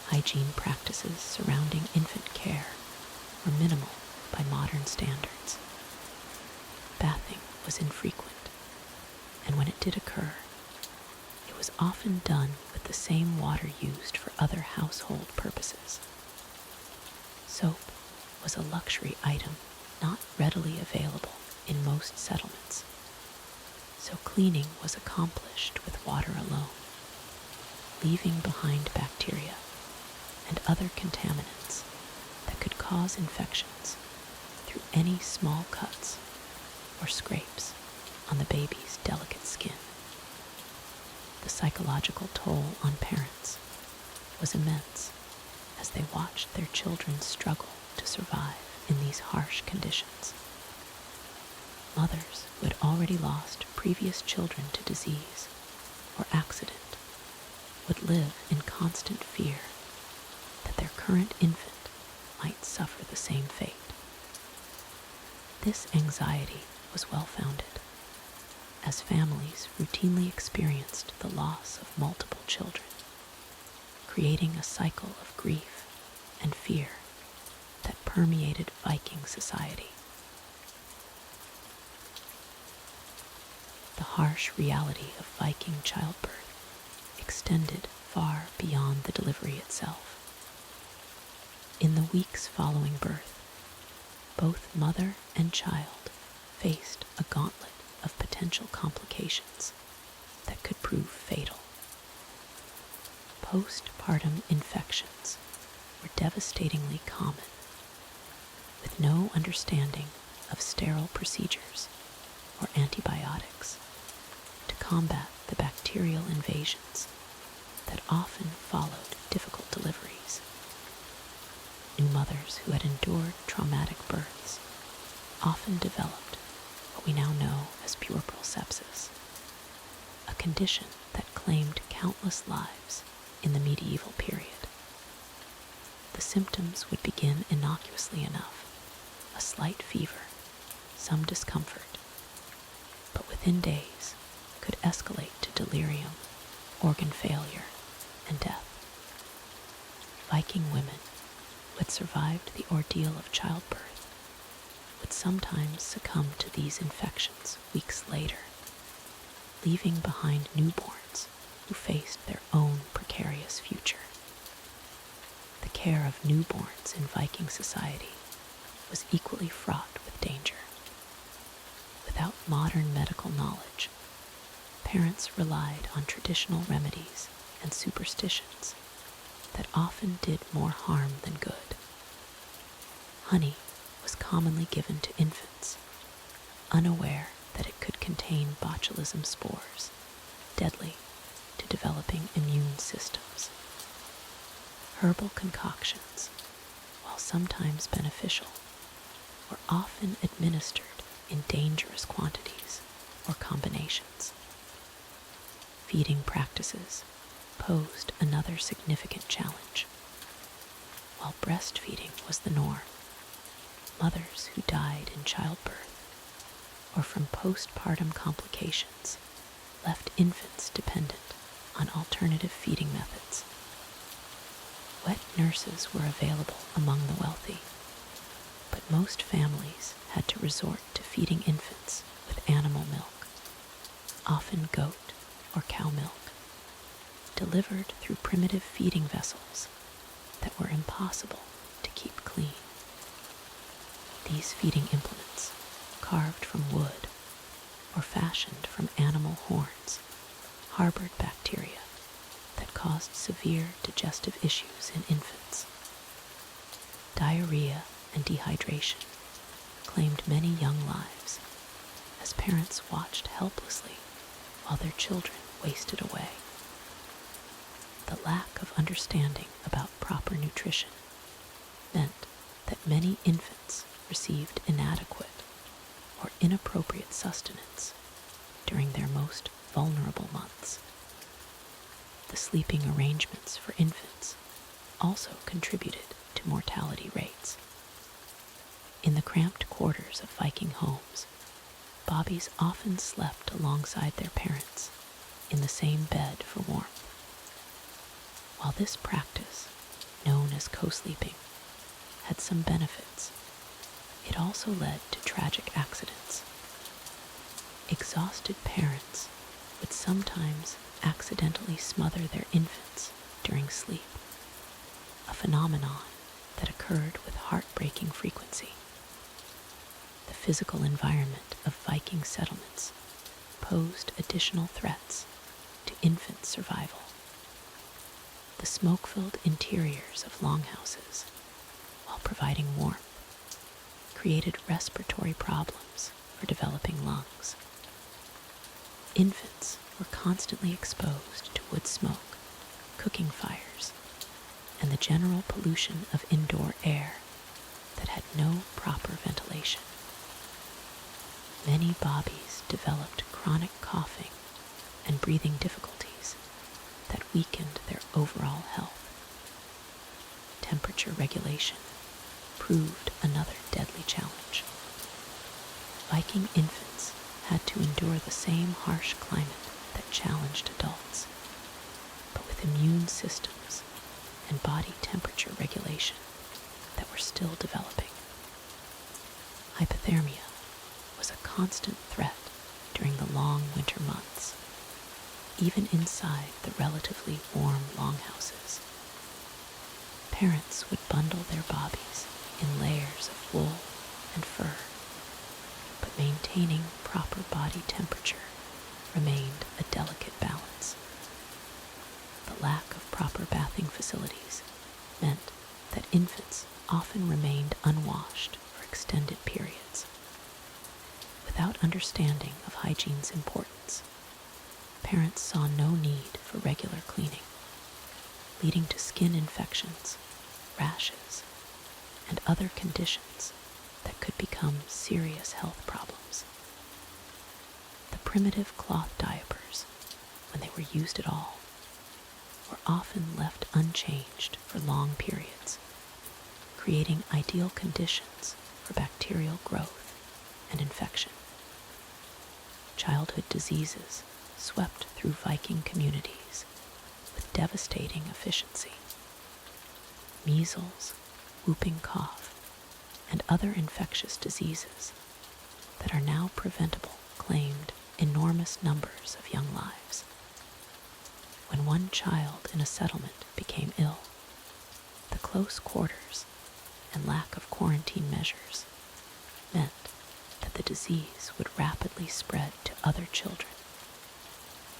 Hygiene practices surrounding infant care were minimal by modern standards. Bathing was infrequent, and when it did occur, it was often done with the same water used for other household purposes. Soap was a luxury item not readily available in most settlements, so cleaning was accomplished with water alone, leaving behind bacteria and other contaminants that could cause infections through any small cuts or scrapes on the baby's delicate skin. The psychological toll on parents was immense as they watched their children struggle to survive in these harsh conditions. Mothers who had already lost previous children to disease or accident would live in constant fear that their current infant might suffer the same fate. This anxiety was well-founded, as families routinely experienced the loss of multiple children, creating a cycle of grief and fear that permeated Viking society. The harsh reality of Viking childbirth extended far beyond the delivery itself. In the weeks following birth, both mother and child faced a gauntlet of potential complications that could prove fatal. Postpartum infections were devastatingly common, with no understanding of sterile procedures or antibiotics to combat the bacterial invasions that often followed difficult deliveries. New mothers who had endured traumatic births often developed what we now know as puerperal sepsis, a condition that claimed countless lives in the medieval period. The symptoms would begin innocuously enough, a slight fever, some discomfort, but within days could escalate to delirium, organ failure, and death. Viking women who had survived the ordeal of childbirth would sometimes succumb to these infections weeks later, leaving behind newborns who faced their own precarious future. The care of newborns in Viking society was equally fraught with danger. Without modern medical knowledge, parents relied on traditional remedies and superstitions that often did more harm than good. Honey was commonly given to infants, unaware that it could contain botulism spores, deadly to developing immune systems. Herbal concoctions, while sometimes beneficial, were often administered in dangerous quantities or combinations. Feeding practices posed another significant challenge. While breastfeeding was the norm, mothers who died in childbirth or from postpartum complications left infants dependent on alternative feeding methods. Wet nurses were available among the wealthy, but most families had to resort to feeding infants with animal milk, often goat or cow milk, delivered through primitive feeding vessels that were impossible to keep clean. These feeding implements, carved from wood or fashioned from animal horns, harbored bacteria that caused severe digestive issues in infants. Diarrhea and dehydration claimed many young lives as parents watched helplessly while their children wasted away. The lack of understanding about proper nutrition many infants received inadequate or inappropriate sustenance during their most vulnerable months. The sleeping arrangements for infants also contributed to mortality rates. In the cramped quarters of Viking homes, bobbies often slept alongside their parents in the same bed for warmth. While this practice, known as co-sleeping, had some benefits, it also led to tragic accidents. Exhausted parents would sometimes accidentally smother their infants during sleep, a phenomenon that occurred with heartbreaking frequency. The physical environment of Viking settlements posed additional threats to infant survival. The smoke-filled interiors of longhouses, while providing warmth, created respiratory problems for developing lungs. Infants were constantly exposed to wood smoke, cooking fires, and the general pollution of indoor air that had no proper ventilation. Many bobbies developed chronic coughing and breathing difficulties that weakened their overall health. Temperature regulation proved another deadly challenge. Viking infants had to endure the same harsh climate that challenged adults, but with immune systems and body temperature regulation that were still developing. Hypothermia was a constant threat during the long winter months, even inside the relatively warm longhouses. Parents would bundle their bobbies in layers of wool and fur, but maintaining proper body temperature remained a delicate balance. The lack of proper bathing facilities meant that infants often remained unwashed for extended periods. Without understanding of hygiene's importance, parents saw no need for regular cleaning, leading to skin infections, rashes, and other conditions that could become serious health problems. The primitive cloth diapers, when they were used at all, were often left unchanged for long periods, creating ideal conditions for bacterial growth and infection. Childhood diseases swept through Viking communities with devastating efficiency. Measles, whooping cough, and other infectious diseases that are now preventable claimed enormous numbers of young lives. When one child in a settlement became ill, the close quarters and lack of quarantine measures meant that the disease would rapidly spread to other children,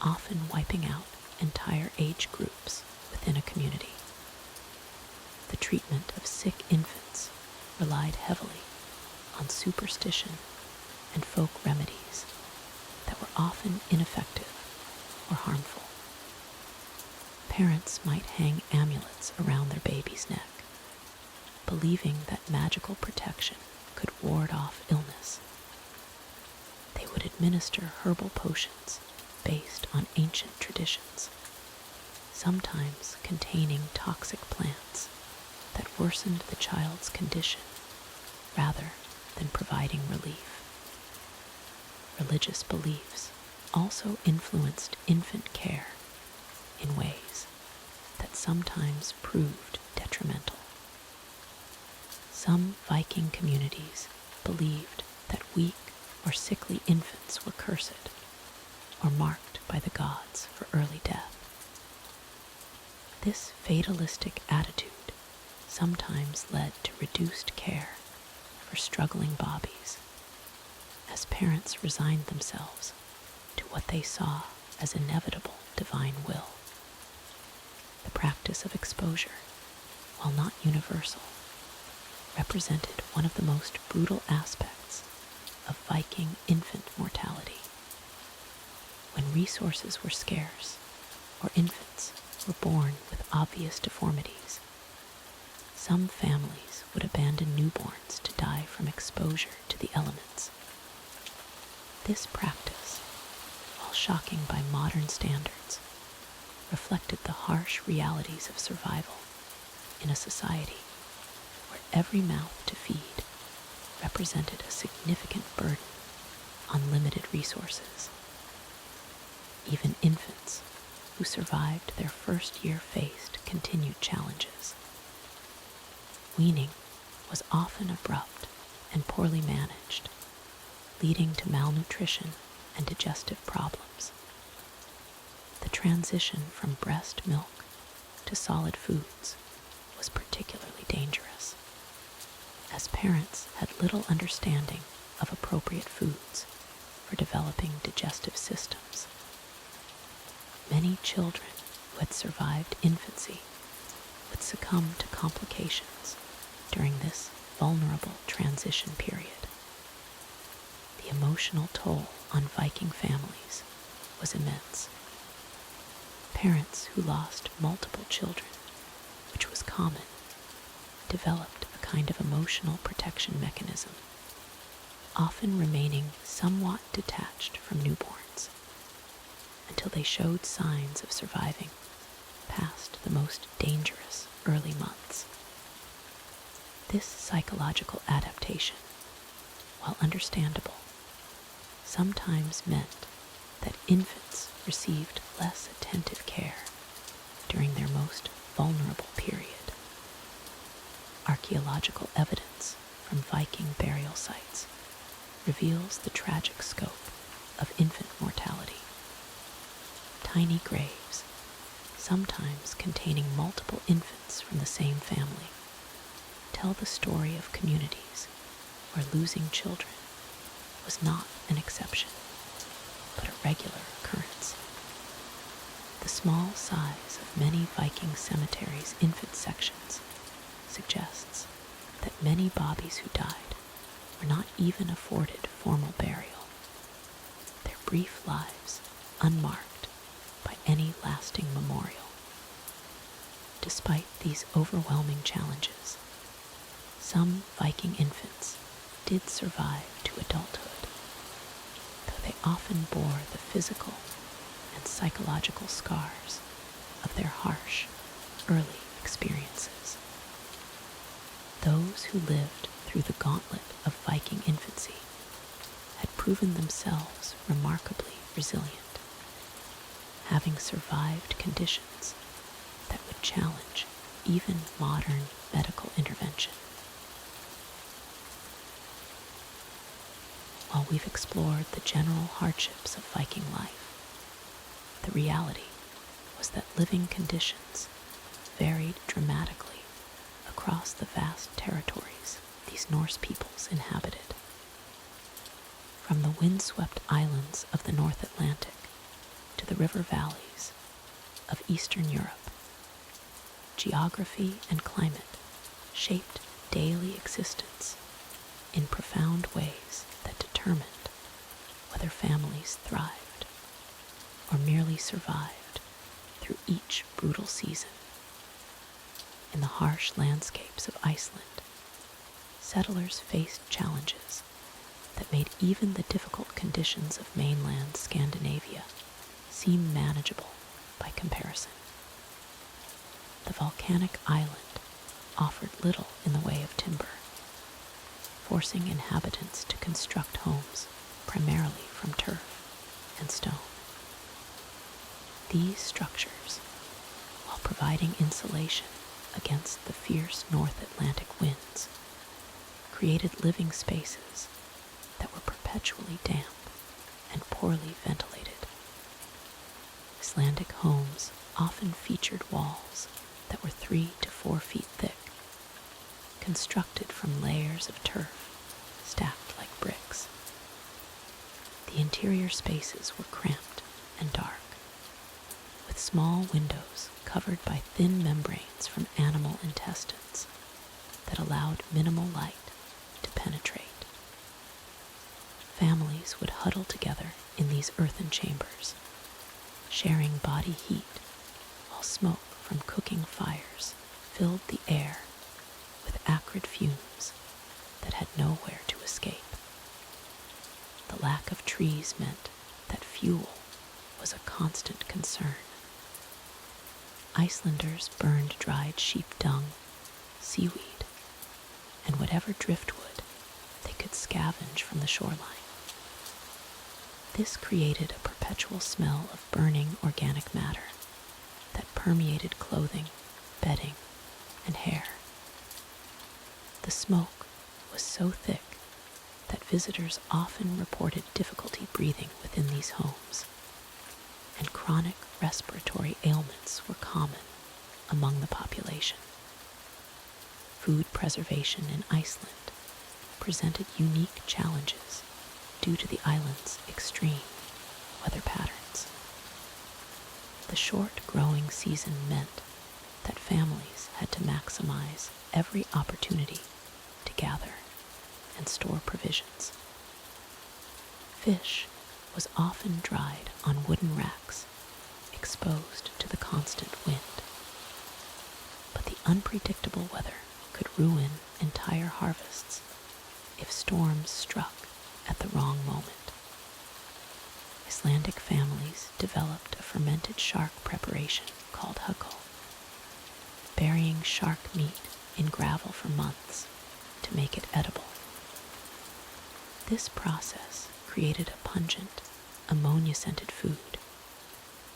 often wiping out entire age groups within a community. The treatment of sick infants relied heavily on superstition and folk remedies that were often ineffective or harmful. Parents might hang amulets around their baby's neck, believing that magical protection could ward off illness. They would administer herbal potions based on ancient traditions, sometimes containing toxic plants that worsened the child's condition rather than providing relief. Religious beliefs also influenced infant care in ways that sometimes proved detrimental. Some Viking communities believed that weak or sickly infants were cursed or marked by the gods for early death. This fatalistic attitude sometimes led to reduced care for struggling bobbies, as parents resigned themselves to what they saw as inevitable divine will. The practice of exposure, while not universal, represented one of the most brutal aspects of Viking infant mortality. When resources were scarce, or infants were born with obvious deformities, Some families would abandon newborns to die from exposure to the elements. This practice, while shocking by modern standards, reflected the harsh realities of survival in a society where every mouth to feed represented a significant burden on limited resources. Even infants who survived their first year faced continued challenges. Weaning was often abrupt and poorly managed, leading to malnutrition and digestive problems. The transition from breast milk to solid foods was particularly dangerous, as parents had little understanding of appropriate foods for developing digestive systems. Many children who had survived infancy would succumb to complications during this vulnerable transition period. The emotional toll on Viking families was immense. Parents who lost multiple children, which was common, developed a kind of emotional protection mechanism, often remaining somewhat detached from newborns until they showed signs of surviving past the most dangerous early months. This psychological adaptation, while understandable, sometimes meant that infants received less attentive care during their most vulnerable period. Archaeological evidence from Viking burial sites reveals the tragic scope of infant mortality. Tiny graves, sometimes containing multiple infants from the same family, tell the story of communities where losing children was not an exception, but a regular occurrence. The small size of many Viking cemeteries' infant sections suggests that many bobbies who died were not even afforded formal burial, their brief lives unmarked by any lasting memorial. Despite these overwhelming challenges, some Viking infants did survive to adulthood, though they often bore the physical and psychological scars of their harsh, early experiences. Those who lived through the gauntlet of Viking infancy had proven themselves remarkably resilient, having survived conditions that would challenge even modern medical intervention. While we've explored the general hardships of Viking life, the reality was that living conditions varied dramatically across the vast territories these Norse peoples inhabited. From the windswept islands of the North Atlantic to the river valleys of Eastern Europe, geography and climate shaped daily existence in profound ways that determined whether families thrived or merely survived through each brutal season. In the harsh landscapes of Iceland, settlers faced challenges that made even the difficult conditions of mainland Scandinavia seem manageable by comparison. The volcanic island offered little in the way of timber, forcing inhabitants to construct homes primarily from turf and stone. These structures, while providing insulation against the fierce North Atlantic winds, created living spaces that were perpetually damp and poorly ventilated. Icelandic homes often featured walls that were 3 to 4 feet thick, constructed from layers of turf stacked like bricks. The interior spaces were cramped and dark, with small windows covered by thin membranes from animal intestines that allowed minimal light to penetrate. Families would huddle together in these earthen chambers, sharing body heat while smoke from cooking fires filled the air trees meant that fuel was a constant concern. Icelanders burned dried sheep dung, seaweed, and whatever driftwood they could scavenge from the shoreline. This created a perpetual smell of burning organic matter that permeated clothing, bedding, and hair. The smoke was so thick that visitors often reported difficulty breathing within these homes, and chronic respiratory ailments were common among the population. Food preservation in Iceland presented unique challenges due to the island's extreme weather patterns. The short growing season meant that families had to maximize every opportunity to gather and store provisions. Fish was often dried on wooden racks exposed to the constant wind. But the unpredictable weather could ruin entire harvests if storms struck at the wrong moment. Icelandic families developed a fermented shark preparation called hardship, burying shark meat in gravel for months to make it edible. This process created a pungent, ammonia-scented food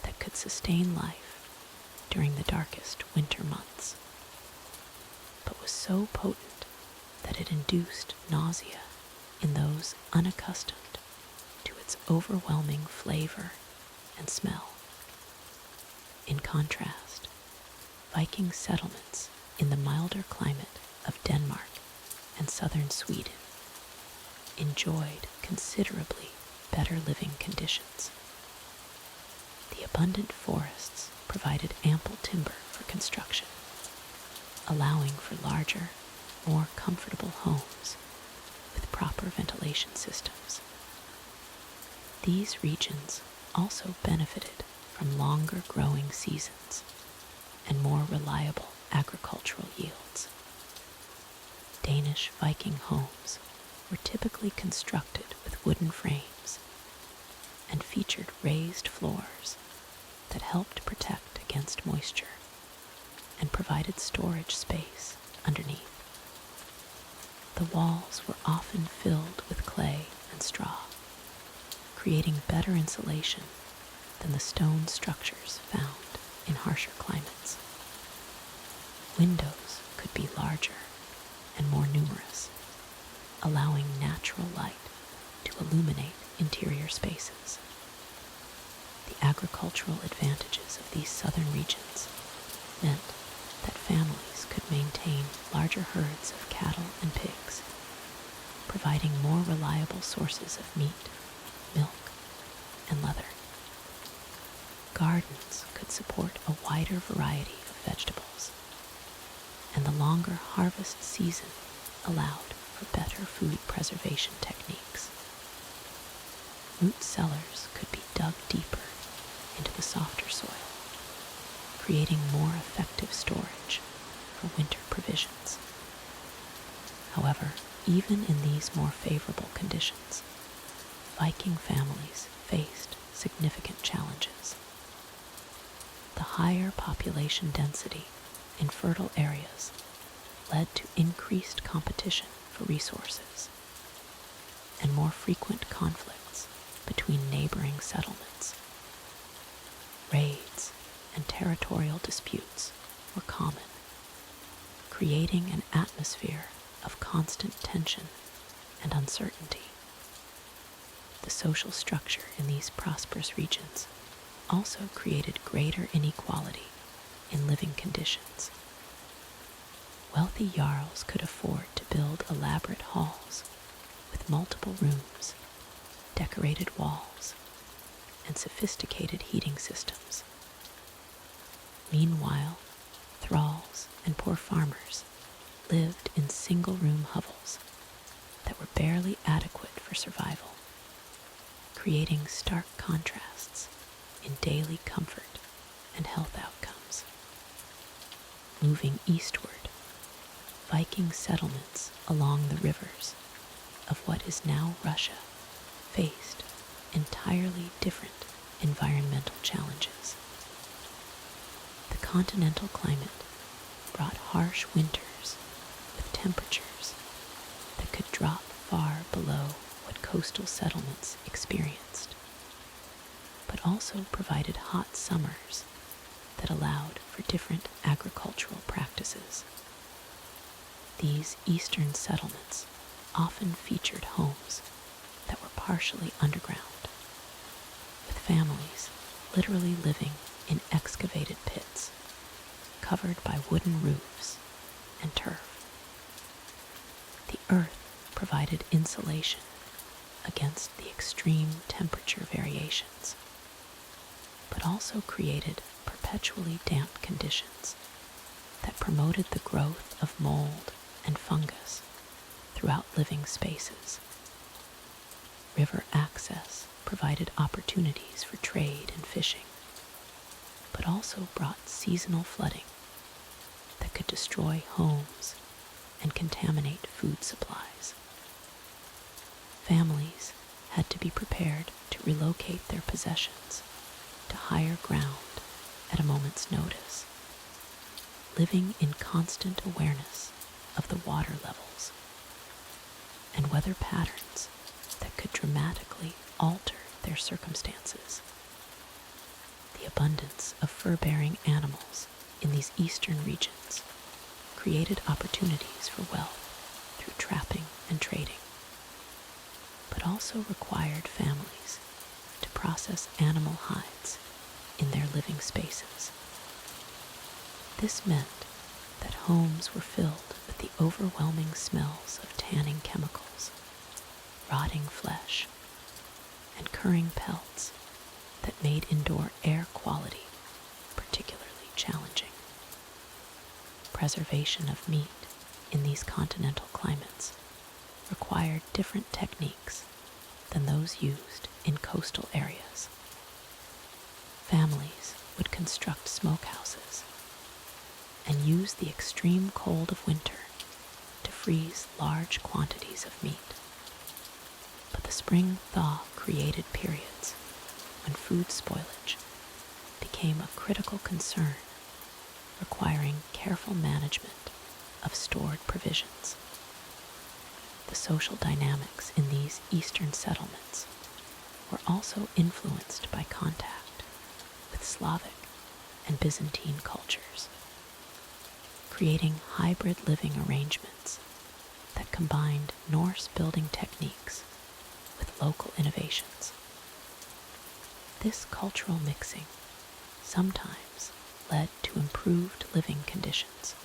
that could sustain life during the darkest winter months, but was so potent that it induced nausea in those unaccustomed to its overwhelming flavor and smell. In contrast, Viking settlements in the milder climate of Denmark and southern Sweden enjoyed considerably better living conditions. The abundant forests provided ample timber for construction, allowing for larger, more comfortable homes with proper ventilation systems. These regions also benefited from longer growing seasons and more reliable agricultural yields. Danish Viking homes were typically constructed with wooden frames and featured raised floors that helped protect against moisture and provided storage space underneath. The walls were often filled with clay and straw, creating better insulation than the stone structures found in harsher climates. Windows could be larger and more numerous, allowing natural light to illuminate interior spaces. The agricultural advantages of these southern regions meant that families could maintain larger herds of cattle and pigs, providing more reliable sources of meat, milk, and leather. Gardens could support a wider variety of vegetables, and the longer harvest season allowed for better food preservation techniques. Root cellars could be dug deeper into the softer soil, creating more effective storage for winter provisions. However, even in these more favorable conditions, Viking families faced significant challenges. The higher population density in fertile areas led to increased competition for resources and more frequent conflicts between neighboring settlements. Raids and territorial disputes were common, creating an atmosphere of constant tension and uncertainty. The social structure in these prosperous regions also created greater inequality in living conditions. Wealthy jarls could afford to build elaborate halls with multiple rooms, decorated walls, and sophisticated heating systems. Meanwhile, thralls and poor farmers lived in single-room hovels that were barely adequate for survival, creating stark contrasts in daily comfort and health outcomes. Moving eastward, Viking settlements along the rivers of what is now Russia faced entirely different environmental challenges. The continental climate brought harsh winters with temperatures that could drop far below what coastal settlements experienced, but also provided hot summers that allowed for different agricultural practices. These eastern settlements often featured homes that were partially underground, with families literally living in excavated pits covered by wooden roofs and turf. The earth provided insulation against the extreme temperature variations, but also created perpetually damp conditions that promoted the growth of mold and fungus throughout living spaces. River access provided opportunities for trade and fishing, but also brought seasonal flooding that could destroy homes and contaminate food supplies. Families had to be prepared to relocate their possessions to higher ground at a moment's notice, living in constant awareness of the water levels and weather patterns that could dramatically alter their circumstances. The abundance of fur-bearing animals in these eastern regions created opportunities for wealth through trapping and trading, but also required families to process animal hides in their living spaces. This meant that homes were filled with the overwhelming smells of tanning chemicals, rotting flesh, and curring pelts that made indoor air quality particularly challenging. Preservation of meat in these continental climates required different techniques than those used in coastal areas. Families would construct smokehouses and use the extreme cold of winter to freeze large quantities of meat. But the spring thaw created periods when food spoilage became a critical concern, requiring careful management of stored provisions. The social dynamics in these eastern settlements were also influenced by contact with Slavic and Byzantine cultures, creating hybrid living arrangements that combined Norse building techniques with local innovations. This cultural mixing sometimes led to improved living conditions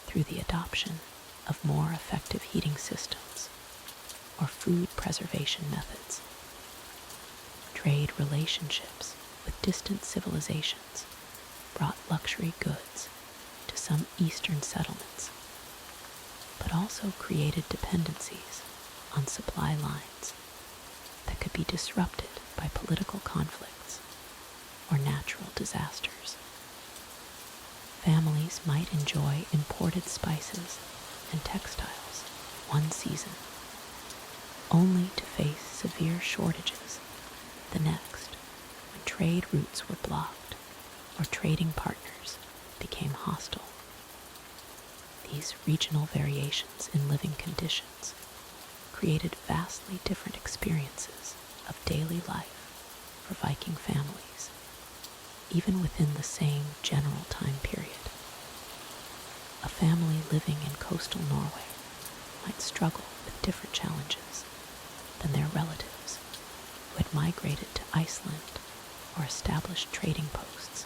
through the adoption of more effective heating systems or food preservation methods. Trade relationships with distant civilizations brought luxury goods to some eastern settlements, but also created dependencies on supply lines that could be disrupted by political conflicts or natural disasters. Families might enjoy imported spices and textiles one season, only to face severe shortages the next when trade routes were blocked or trading partners became hostile. These regional variations in living conditions created vastly different experiences of daily life for Viking families, even within the same general time period. A family living in coastal Norway might struggle with different challenges than their relatives who had migrated to Iceland or established trading posts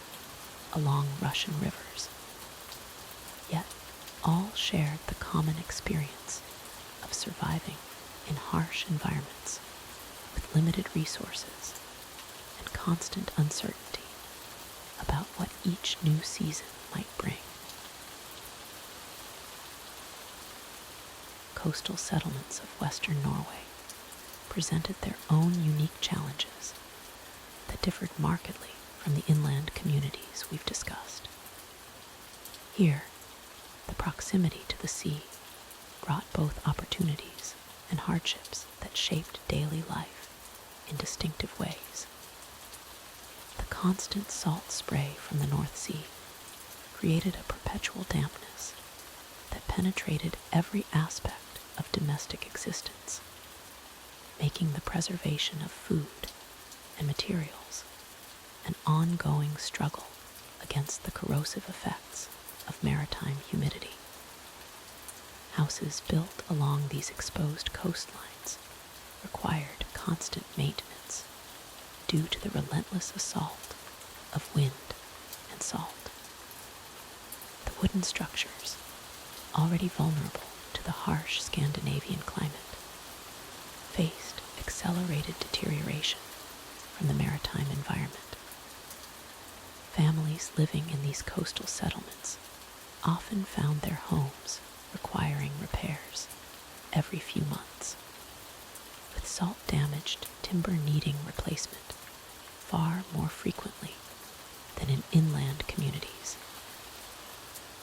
along Russian rivers. Yet all shared the common experience of surviving in harsh environments with limited resources and constant uncertainty about what each new season might bring. Coastal settlements of western Norway presented their own unique challenges that differed markedly from the inland communities we've discussed. Here, the proximity to the sea brought both opportunities and hardships that shaped daily life in distinctive ways. The constant salt spray from the North Sea created a perpetual dampness that penetrated every aspect of domestic existence, making the preservation of food and materials an ongoing struggle against the corrosive effects of maritime humidity. Houses built along these exposed coastlines required constant maintenance due to the relentless assault of wind and salt. The wooden structures, already vulnerable to the harsh Scandinavian climate, faced accelerated deterioration from the maritime environment. Families living in these coastal settlements often found their homes requiring repairs every few months, with salt-damaged timber needing replacement far more frequently than in inland communities.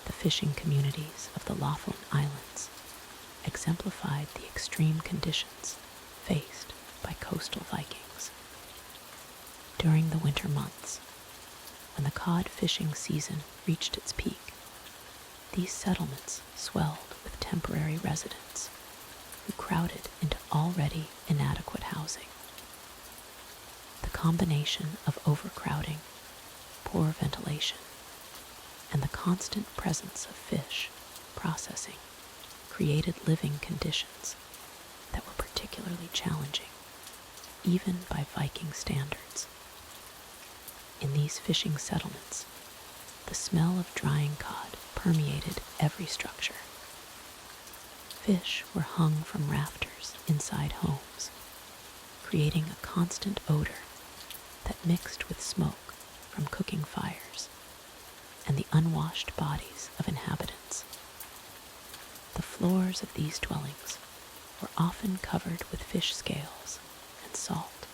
The fishing communities of the Lofoten Islands exemplified the extreme conditions faced by coastal Vikings. During the winter months, when the cod fishing season reached its peak, these settlements swelled with temporary residents who crowded into already inadequate housing. The combination of overcrowding, poor ventilation, and the constant presence of fish processing created living conditions that were particularly challenging, even by Viking standards. In these fishing settlements, the smell of drying cod permeated every structure. Fish were hung from rafters inside homes, creating a constant odor that mixed with smoke from cooking fires and the unwashed bodies of inhabitants. The floors of these dwellings were often covered with fish scales and salt,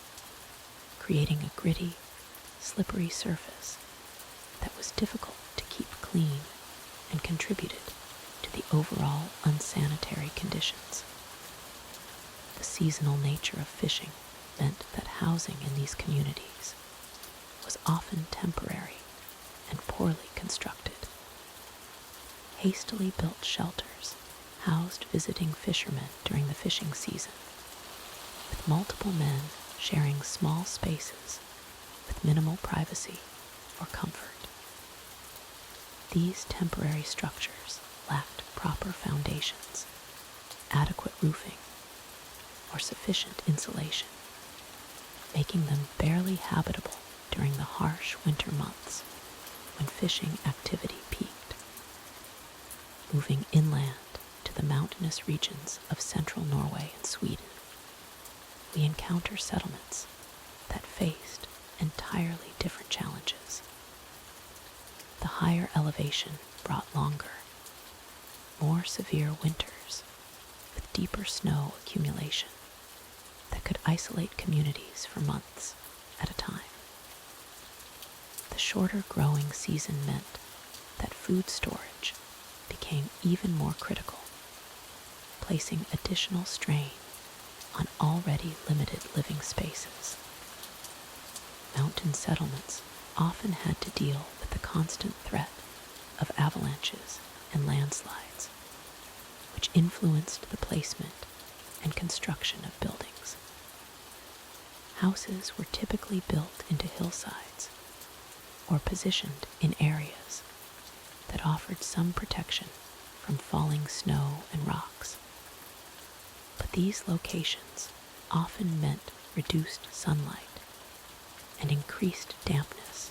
creating a gritty, slippery surface that was difficult to keep clean and contributed to the overall unsanitary conditions. The seasonal nature of fishing meant that housing in these communities was often temporary and poorly constructed. Hastily built shelters housed visiting fishermen during the fishing season, with multiple men sharing small spaces with minimal privacy or comfort. These temporary structures lacked proper foundations, adequate roofing, or sufficient insulation, making them barely habitable during the harsh winter months when fishing activity peaked. Moving inland to the mountainous regions of central Norway and Sweden, we encounter settlements that faced entirely different challenges. The higher elevation brought longer, more severe winters with deeper snow accumulation that could isolate communities for months at a time. The shorter growing season meant that food storage became even more critical, placing additional strain on already limited living spaces. Mountain settlements often had to deal with the constant threat of avalanches and landslides, which influenced the placement and construction of buildings. Houses were typically built into hillsides or positioned in areas that offered some protection from falling snow and rocks. But these locations often meant reduced sunlight and increased dampness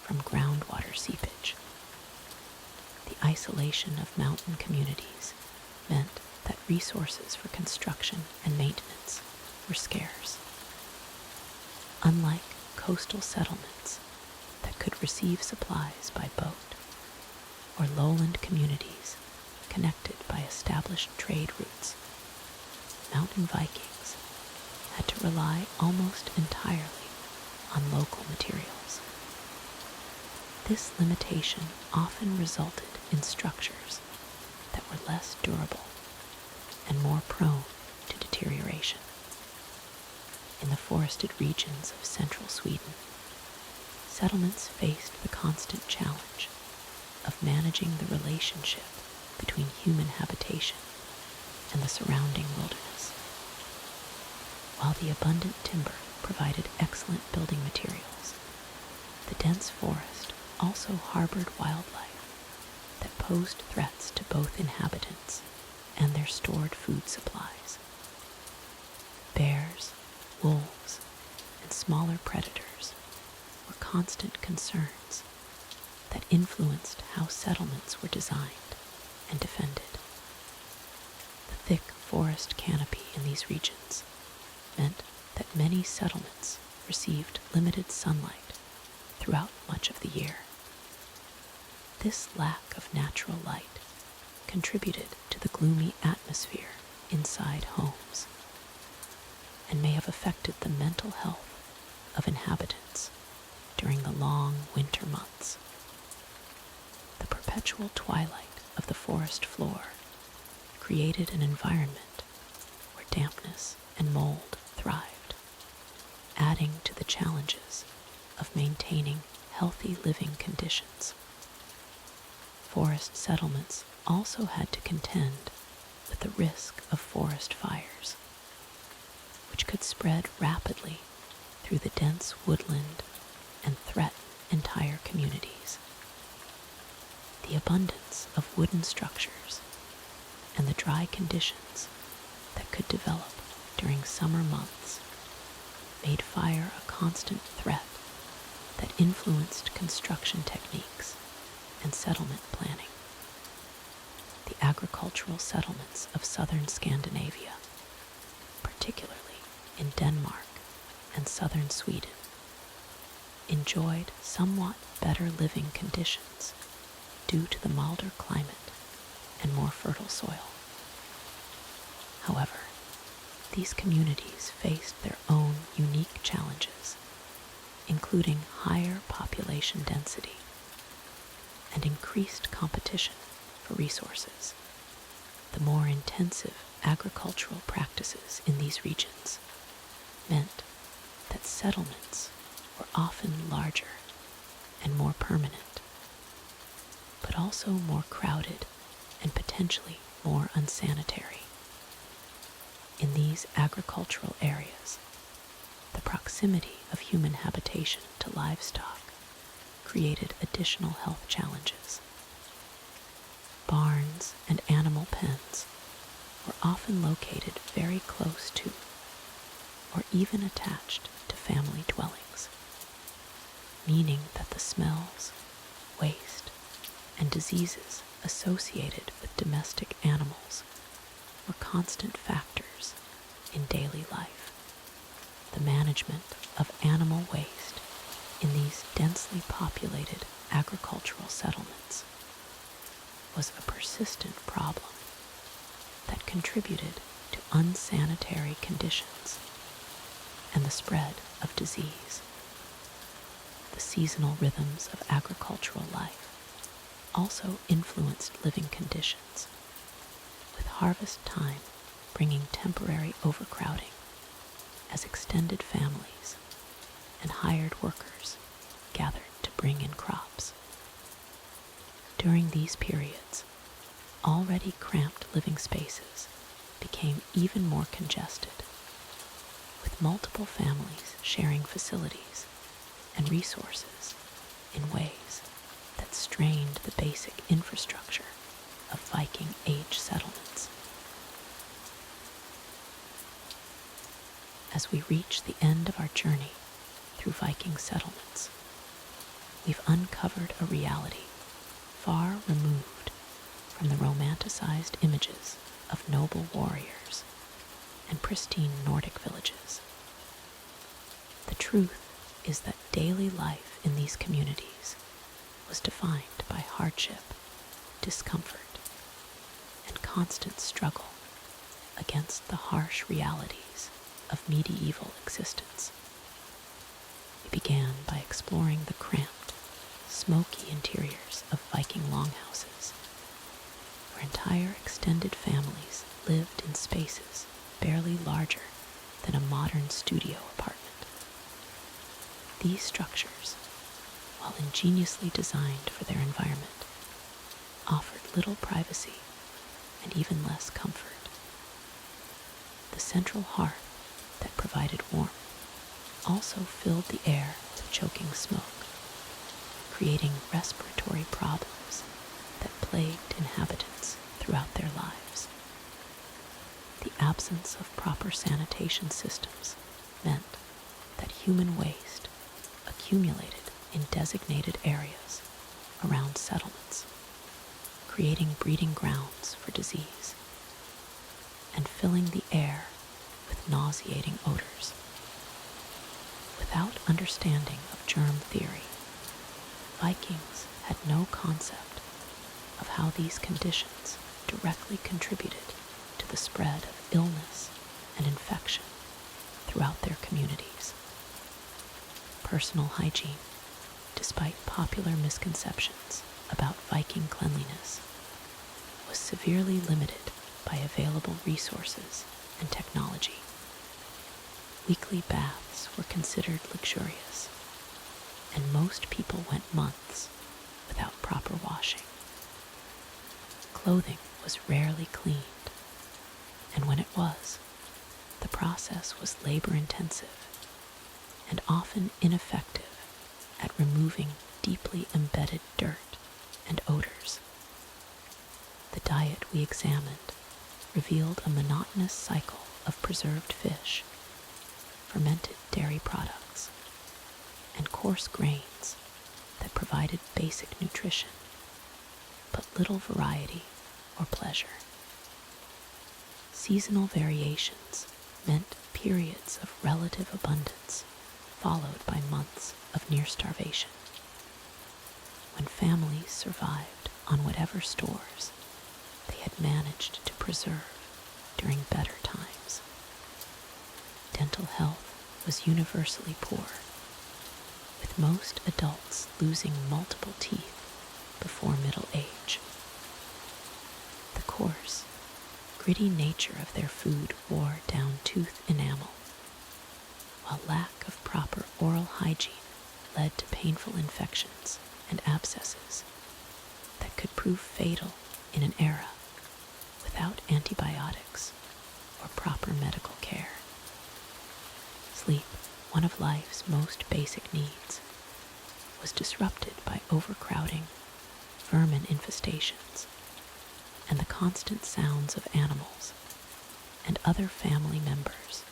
from groundwater seepage. The isolation of mountain communities meant that resources for construction and maintenance were scarce. Unlike coastal settlements that could receive supplies by boat, or lowland communities connected by established trade routes, mountain Vikings had to rely almost entirely on local materials. This limitation often resulted in structures that were less durable and more prone to deterioration. In the forested regions of central Sweden, settlements faced the constant challenge of managing the relationship between human habitation and the surrounding wilderness. While the abundant timber provided excellent building materials, the dense forest also harbored wildlife that posed threats to both inhabitants and their stored food supplies. Bears, wolves, and smaller predators were constant concerns that influenced how settlements were designed and defended. The thick forest canopy in these regions meant that many settlements received limited sunlight throughout much of the year. This lack of natural light contributed to the gloomy atmosphere inside homes and may have affected the mental health of inhabitants during the long winter months. The perpetual twilight of the forest floor created an environment where dampness and mold thrived, adding to the challenges of maintaining healthy living conditions. Forest settlements also had to contend with the risk of forest fires, which could spread rapidly through the dense woodland and threaten entire communities. The abundance of wooden structures and the dry conditions that could develop during summer months made fire a constant threat that influenced construction techniques and settlement planning. The agricultural settlements of southern Scandinavia, particularly in Denmark and southern Sweden, enjoyed somewhat better living conditions due to the milder climate and more fertile soil. However, these communities faced their own unique challenges, including higher population density and increased competition for resources. The more intensive agricultural practices in these regions meant that settlements were often larger and more permanent, but also more crowded and potentially more unsanitary. In these agricultural areas, the proximity of human habitation to livestock created additional health challenges. Barns and animal pens were often located very close to or even attached to family dwellings, meaning that the smells, waste, and diseases associated with domestic animals were constant factors in daily life. The management of animal waste in these densely populated agricultural settlements was a persistent problem that contributed to unsanitary conditions and the spread of disease. The seasonal rhythms of agricultural life also influenced living conditions, with harvest time bringing temporary overcrowding as extended families and hired workers gathered to bring in crops. During these periods, already cramped living spaces became even more congested, with multiple families sharing facilities and resources in ways that strained the basic infrastructure of Viking age settlements. As we reach the end of our journey through Viking settlements, we've uncovered a reality far removed from the romanticized images of noble warriors and pristine Nordic villages. The truth is that daily life in these communities was defined by hardship, discomfort, and constant struggle against the harsh realities of medieval existence. We began by exploring the cramped, smoky interiors of Viking longhouses, where entire extended families lived in spaces barely larger than a modern studio apartment. These structures, while ingeniously designed for their environment, offered little privacy and even less comfort. The central hearth that provided warmth also filled the air with choking smoke, creating respiratory problems that plagued inhabitants throughout their lives. The absence of proper sanitation systems meant that human waste accumulated in designated areas around settlements, creating breeding grounds for disease and filling the air with nauseating odors. Without understanding of germ theory, Vikings had no concept of how these conditions directly contributed to the spread of illness and infection throughout their communities. Personal hygiene, despite popular misconceptions about Viking cleanliness, was severely limited by available resources and technology. Weekly baths were considered luxurious, and most people went months without proper washing. Clothing was rarely cleaned, and when it was, the process was labor-intensive and often ineffective at removing deeply embedded dirt and odors. The diet we examined revealed a monotonous cycle of preserved fish, fermented dairy products, and coarse grains that provided basic nutrition, but little variety or pleasure. Seasonal variations meant periods of relative abundance followed by months of near starvation. When families survived on whatever stores they had managed to preserve during better times. Dental health was universally poor, with most adults losing multiple teeth before middle age. The coarse, gritty nature of their food wore down tooth enamel, while lack of proper oral hygiene led to painful infections and abscesses that could prove fatal in an era without antibiotics or proper medical care. Sleep, one of life's most basic needs, was disrupted by overcrowding, vermin infestations, and the constant sounds of animals and other family members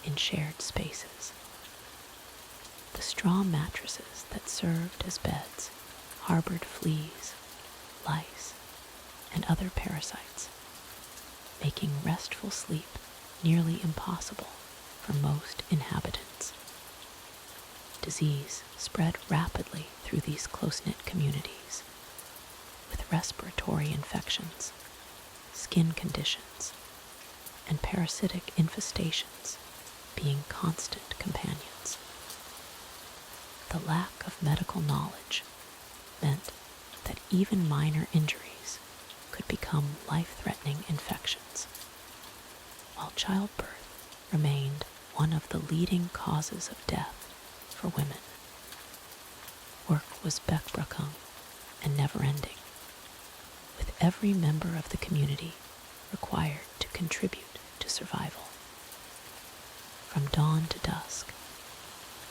in shared spaces. The straw mattresses that served as beds harbored fleas, lice, and other parasites, making restful sleep nearly impossible for most inhabitants. Disease spread rapidly through these close-knit communities, with respiratory infections, skin conditions, and parasitic infestations being constant companions. The lack of medical knowledge meant that even minor injuries could become life-threatening infections, while childbirth remained one of the leading causes of death for women. Work was backbreaking and never-ending, with every member of the community required to contribute to survival. From dawn to dusk,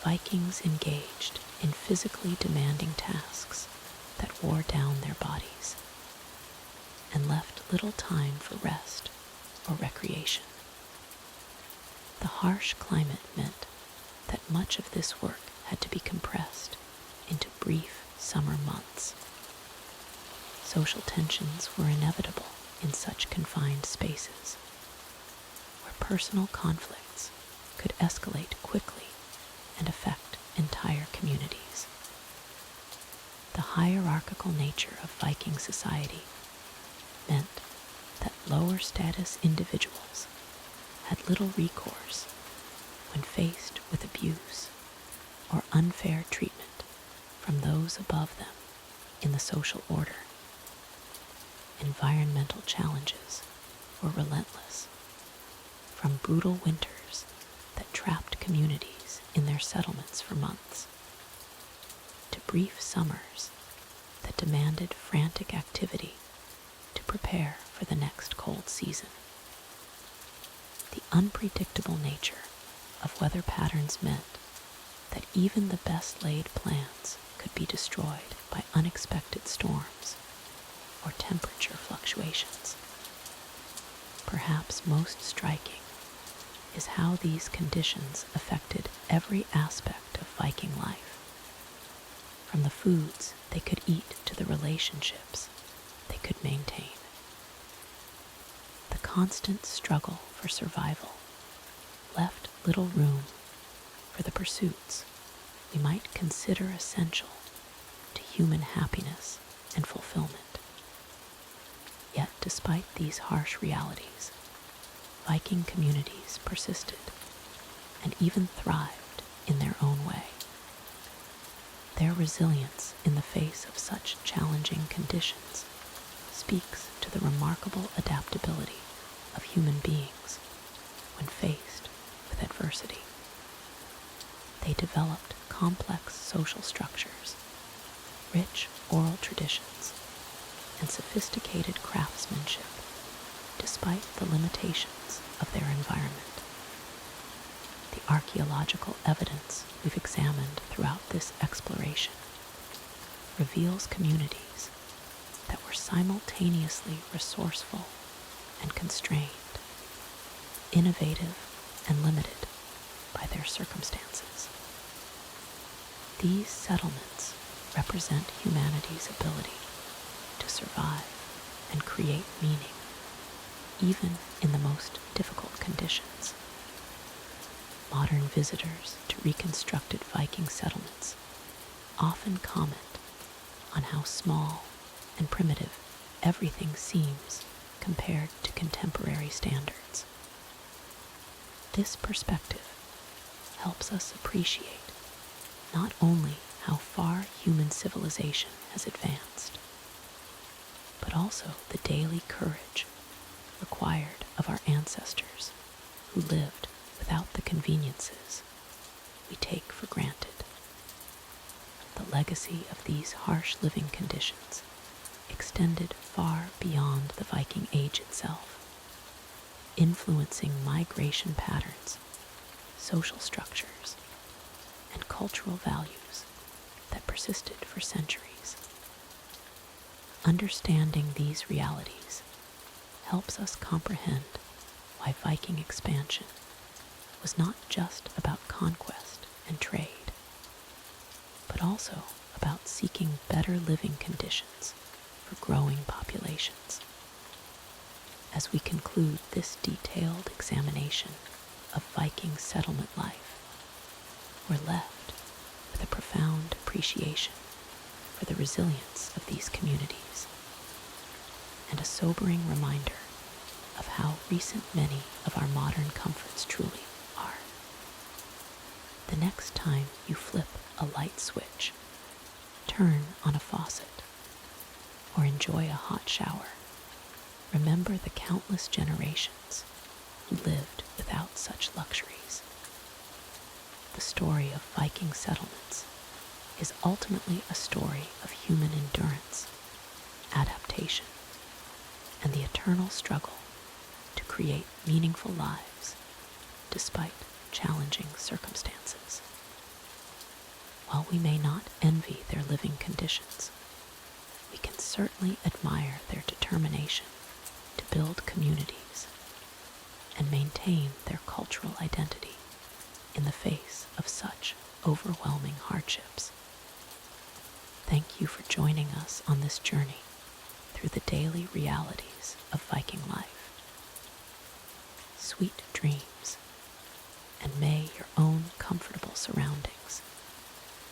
Vikings engaged in physically demanding tasks that wore down their bodies and left little time for rest or recreation. The harsh climate meant that much of this work had to be compressed into brief summer months. Social tensions were inevitable in such confined spaces, where personal conflicts could escalate quickly and affect entire communities. The hierarchical nature of Viking society meant that lower status individuals had little recourse when faced with abuse or unfair treatment from those above them in the social order. Environmental challenges were relentless, from brutal winters communities in their settlements for months, to brief summers that demanded frantic activity to prepare for the next cold season. The unpredictable nature of weather patterns meant that even the best laid plans could be destroyed by unexpected storms or temperature fluctuations. Perhaps most striking is how these conditions affected every aspect of Viking life, from the foods they could eat to the relationships they could maintain. The constant struggle for survival left little room for the pursuits we might consider essential to human happiness and fulfillment. Yet, despite these harsh realities, Viking communities persisted and even thrived in their own way. Their resilience in the face of such challenging conditions speaks to the remarkable adaptability of human beings when faced with adversity. They developed complex social structures, rich oral traditions, and sophisticated craftsmanship, despite the limitations of their environment. The archaeological evidence we've examined throughout this exploration reveals communities that were simultaneously resourceful and constrained, innovative and limited by their circumstances. These settlements represent humanity's ability to survive and create meaning, even in the most difficult conditions. Modern visitors to reconstructed Viking settlements often comment on how small and primitive everything seems compared to contemporary standards. This perspective helps us appreciate not only how far human civilization has advanced, but also the daily courage required of our ancestors who lived without the conveniences we take for granted. The legacy of these harsh living conditions extended far beyond the Viking Age itself, influencing migration patterns, social structures, and cultural values that persisted for centuries. Understanding these realities helps us comprehend why Viking expansion was not just about conquest and trade, but also about seeking better living conditions for growing populations. As we conclude this detailed examination of Viking settlement life, we're left with a profound appreciation for the resilience of these communities and a sobering reminder of how recent many of our modern comforts truly are. The next time you flip a light switch, turn on a faucet, or enjoy a hot shower, remember the countless generations who lived without such luxuries. The story of Viking settlements is ultimately a story of human endurance, adaptation, and the eternal struggle to create meaningful lives despite challenging circumstances. While we may not envy their living conditions, we can certainly admire their determination to build communities and maintain their cultural identity in the face of such overwhelming hardships. Thank you for joining us on this journey through the daily realities of Viking life. Sweet dreams, and may your own comfortable surroundings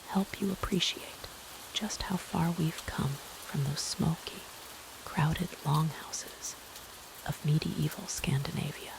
help you appreciate just how far we've come from those smoky, crowded longhouses of medieval Scandinavia.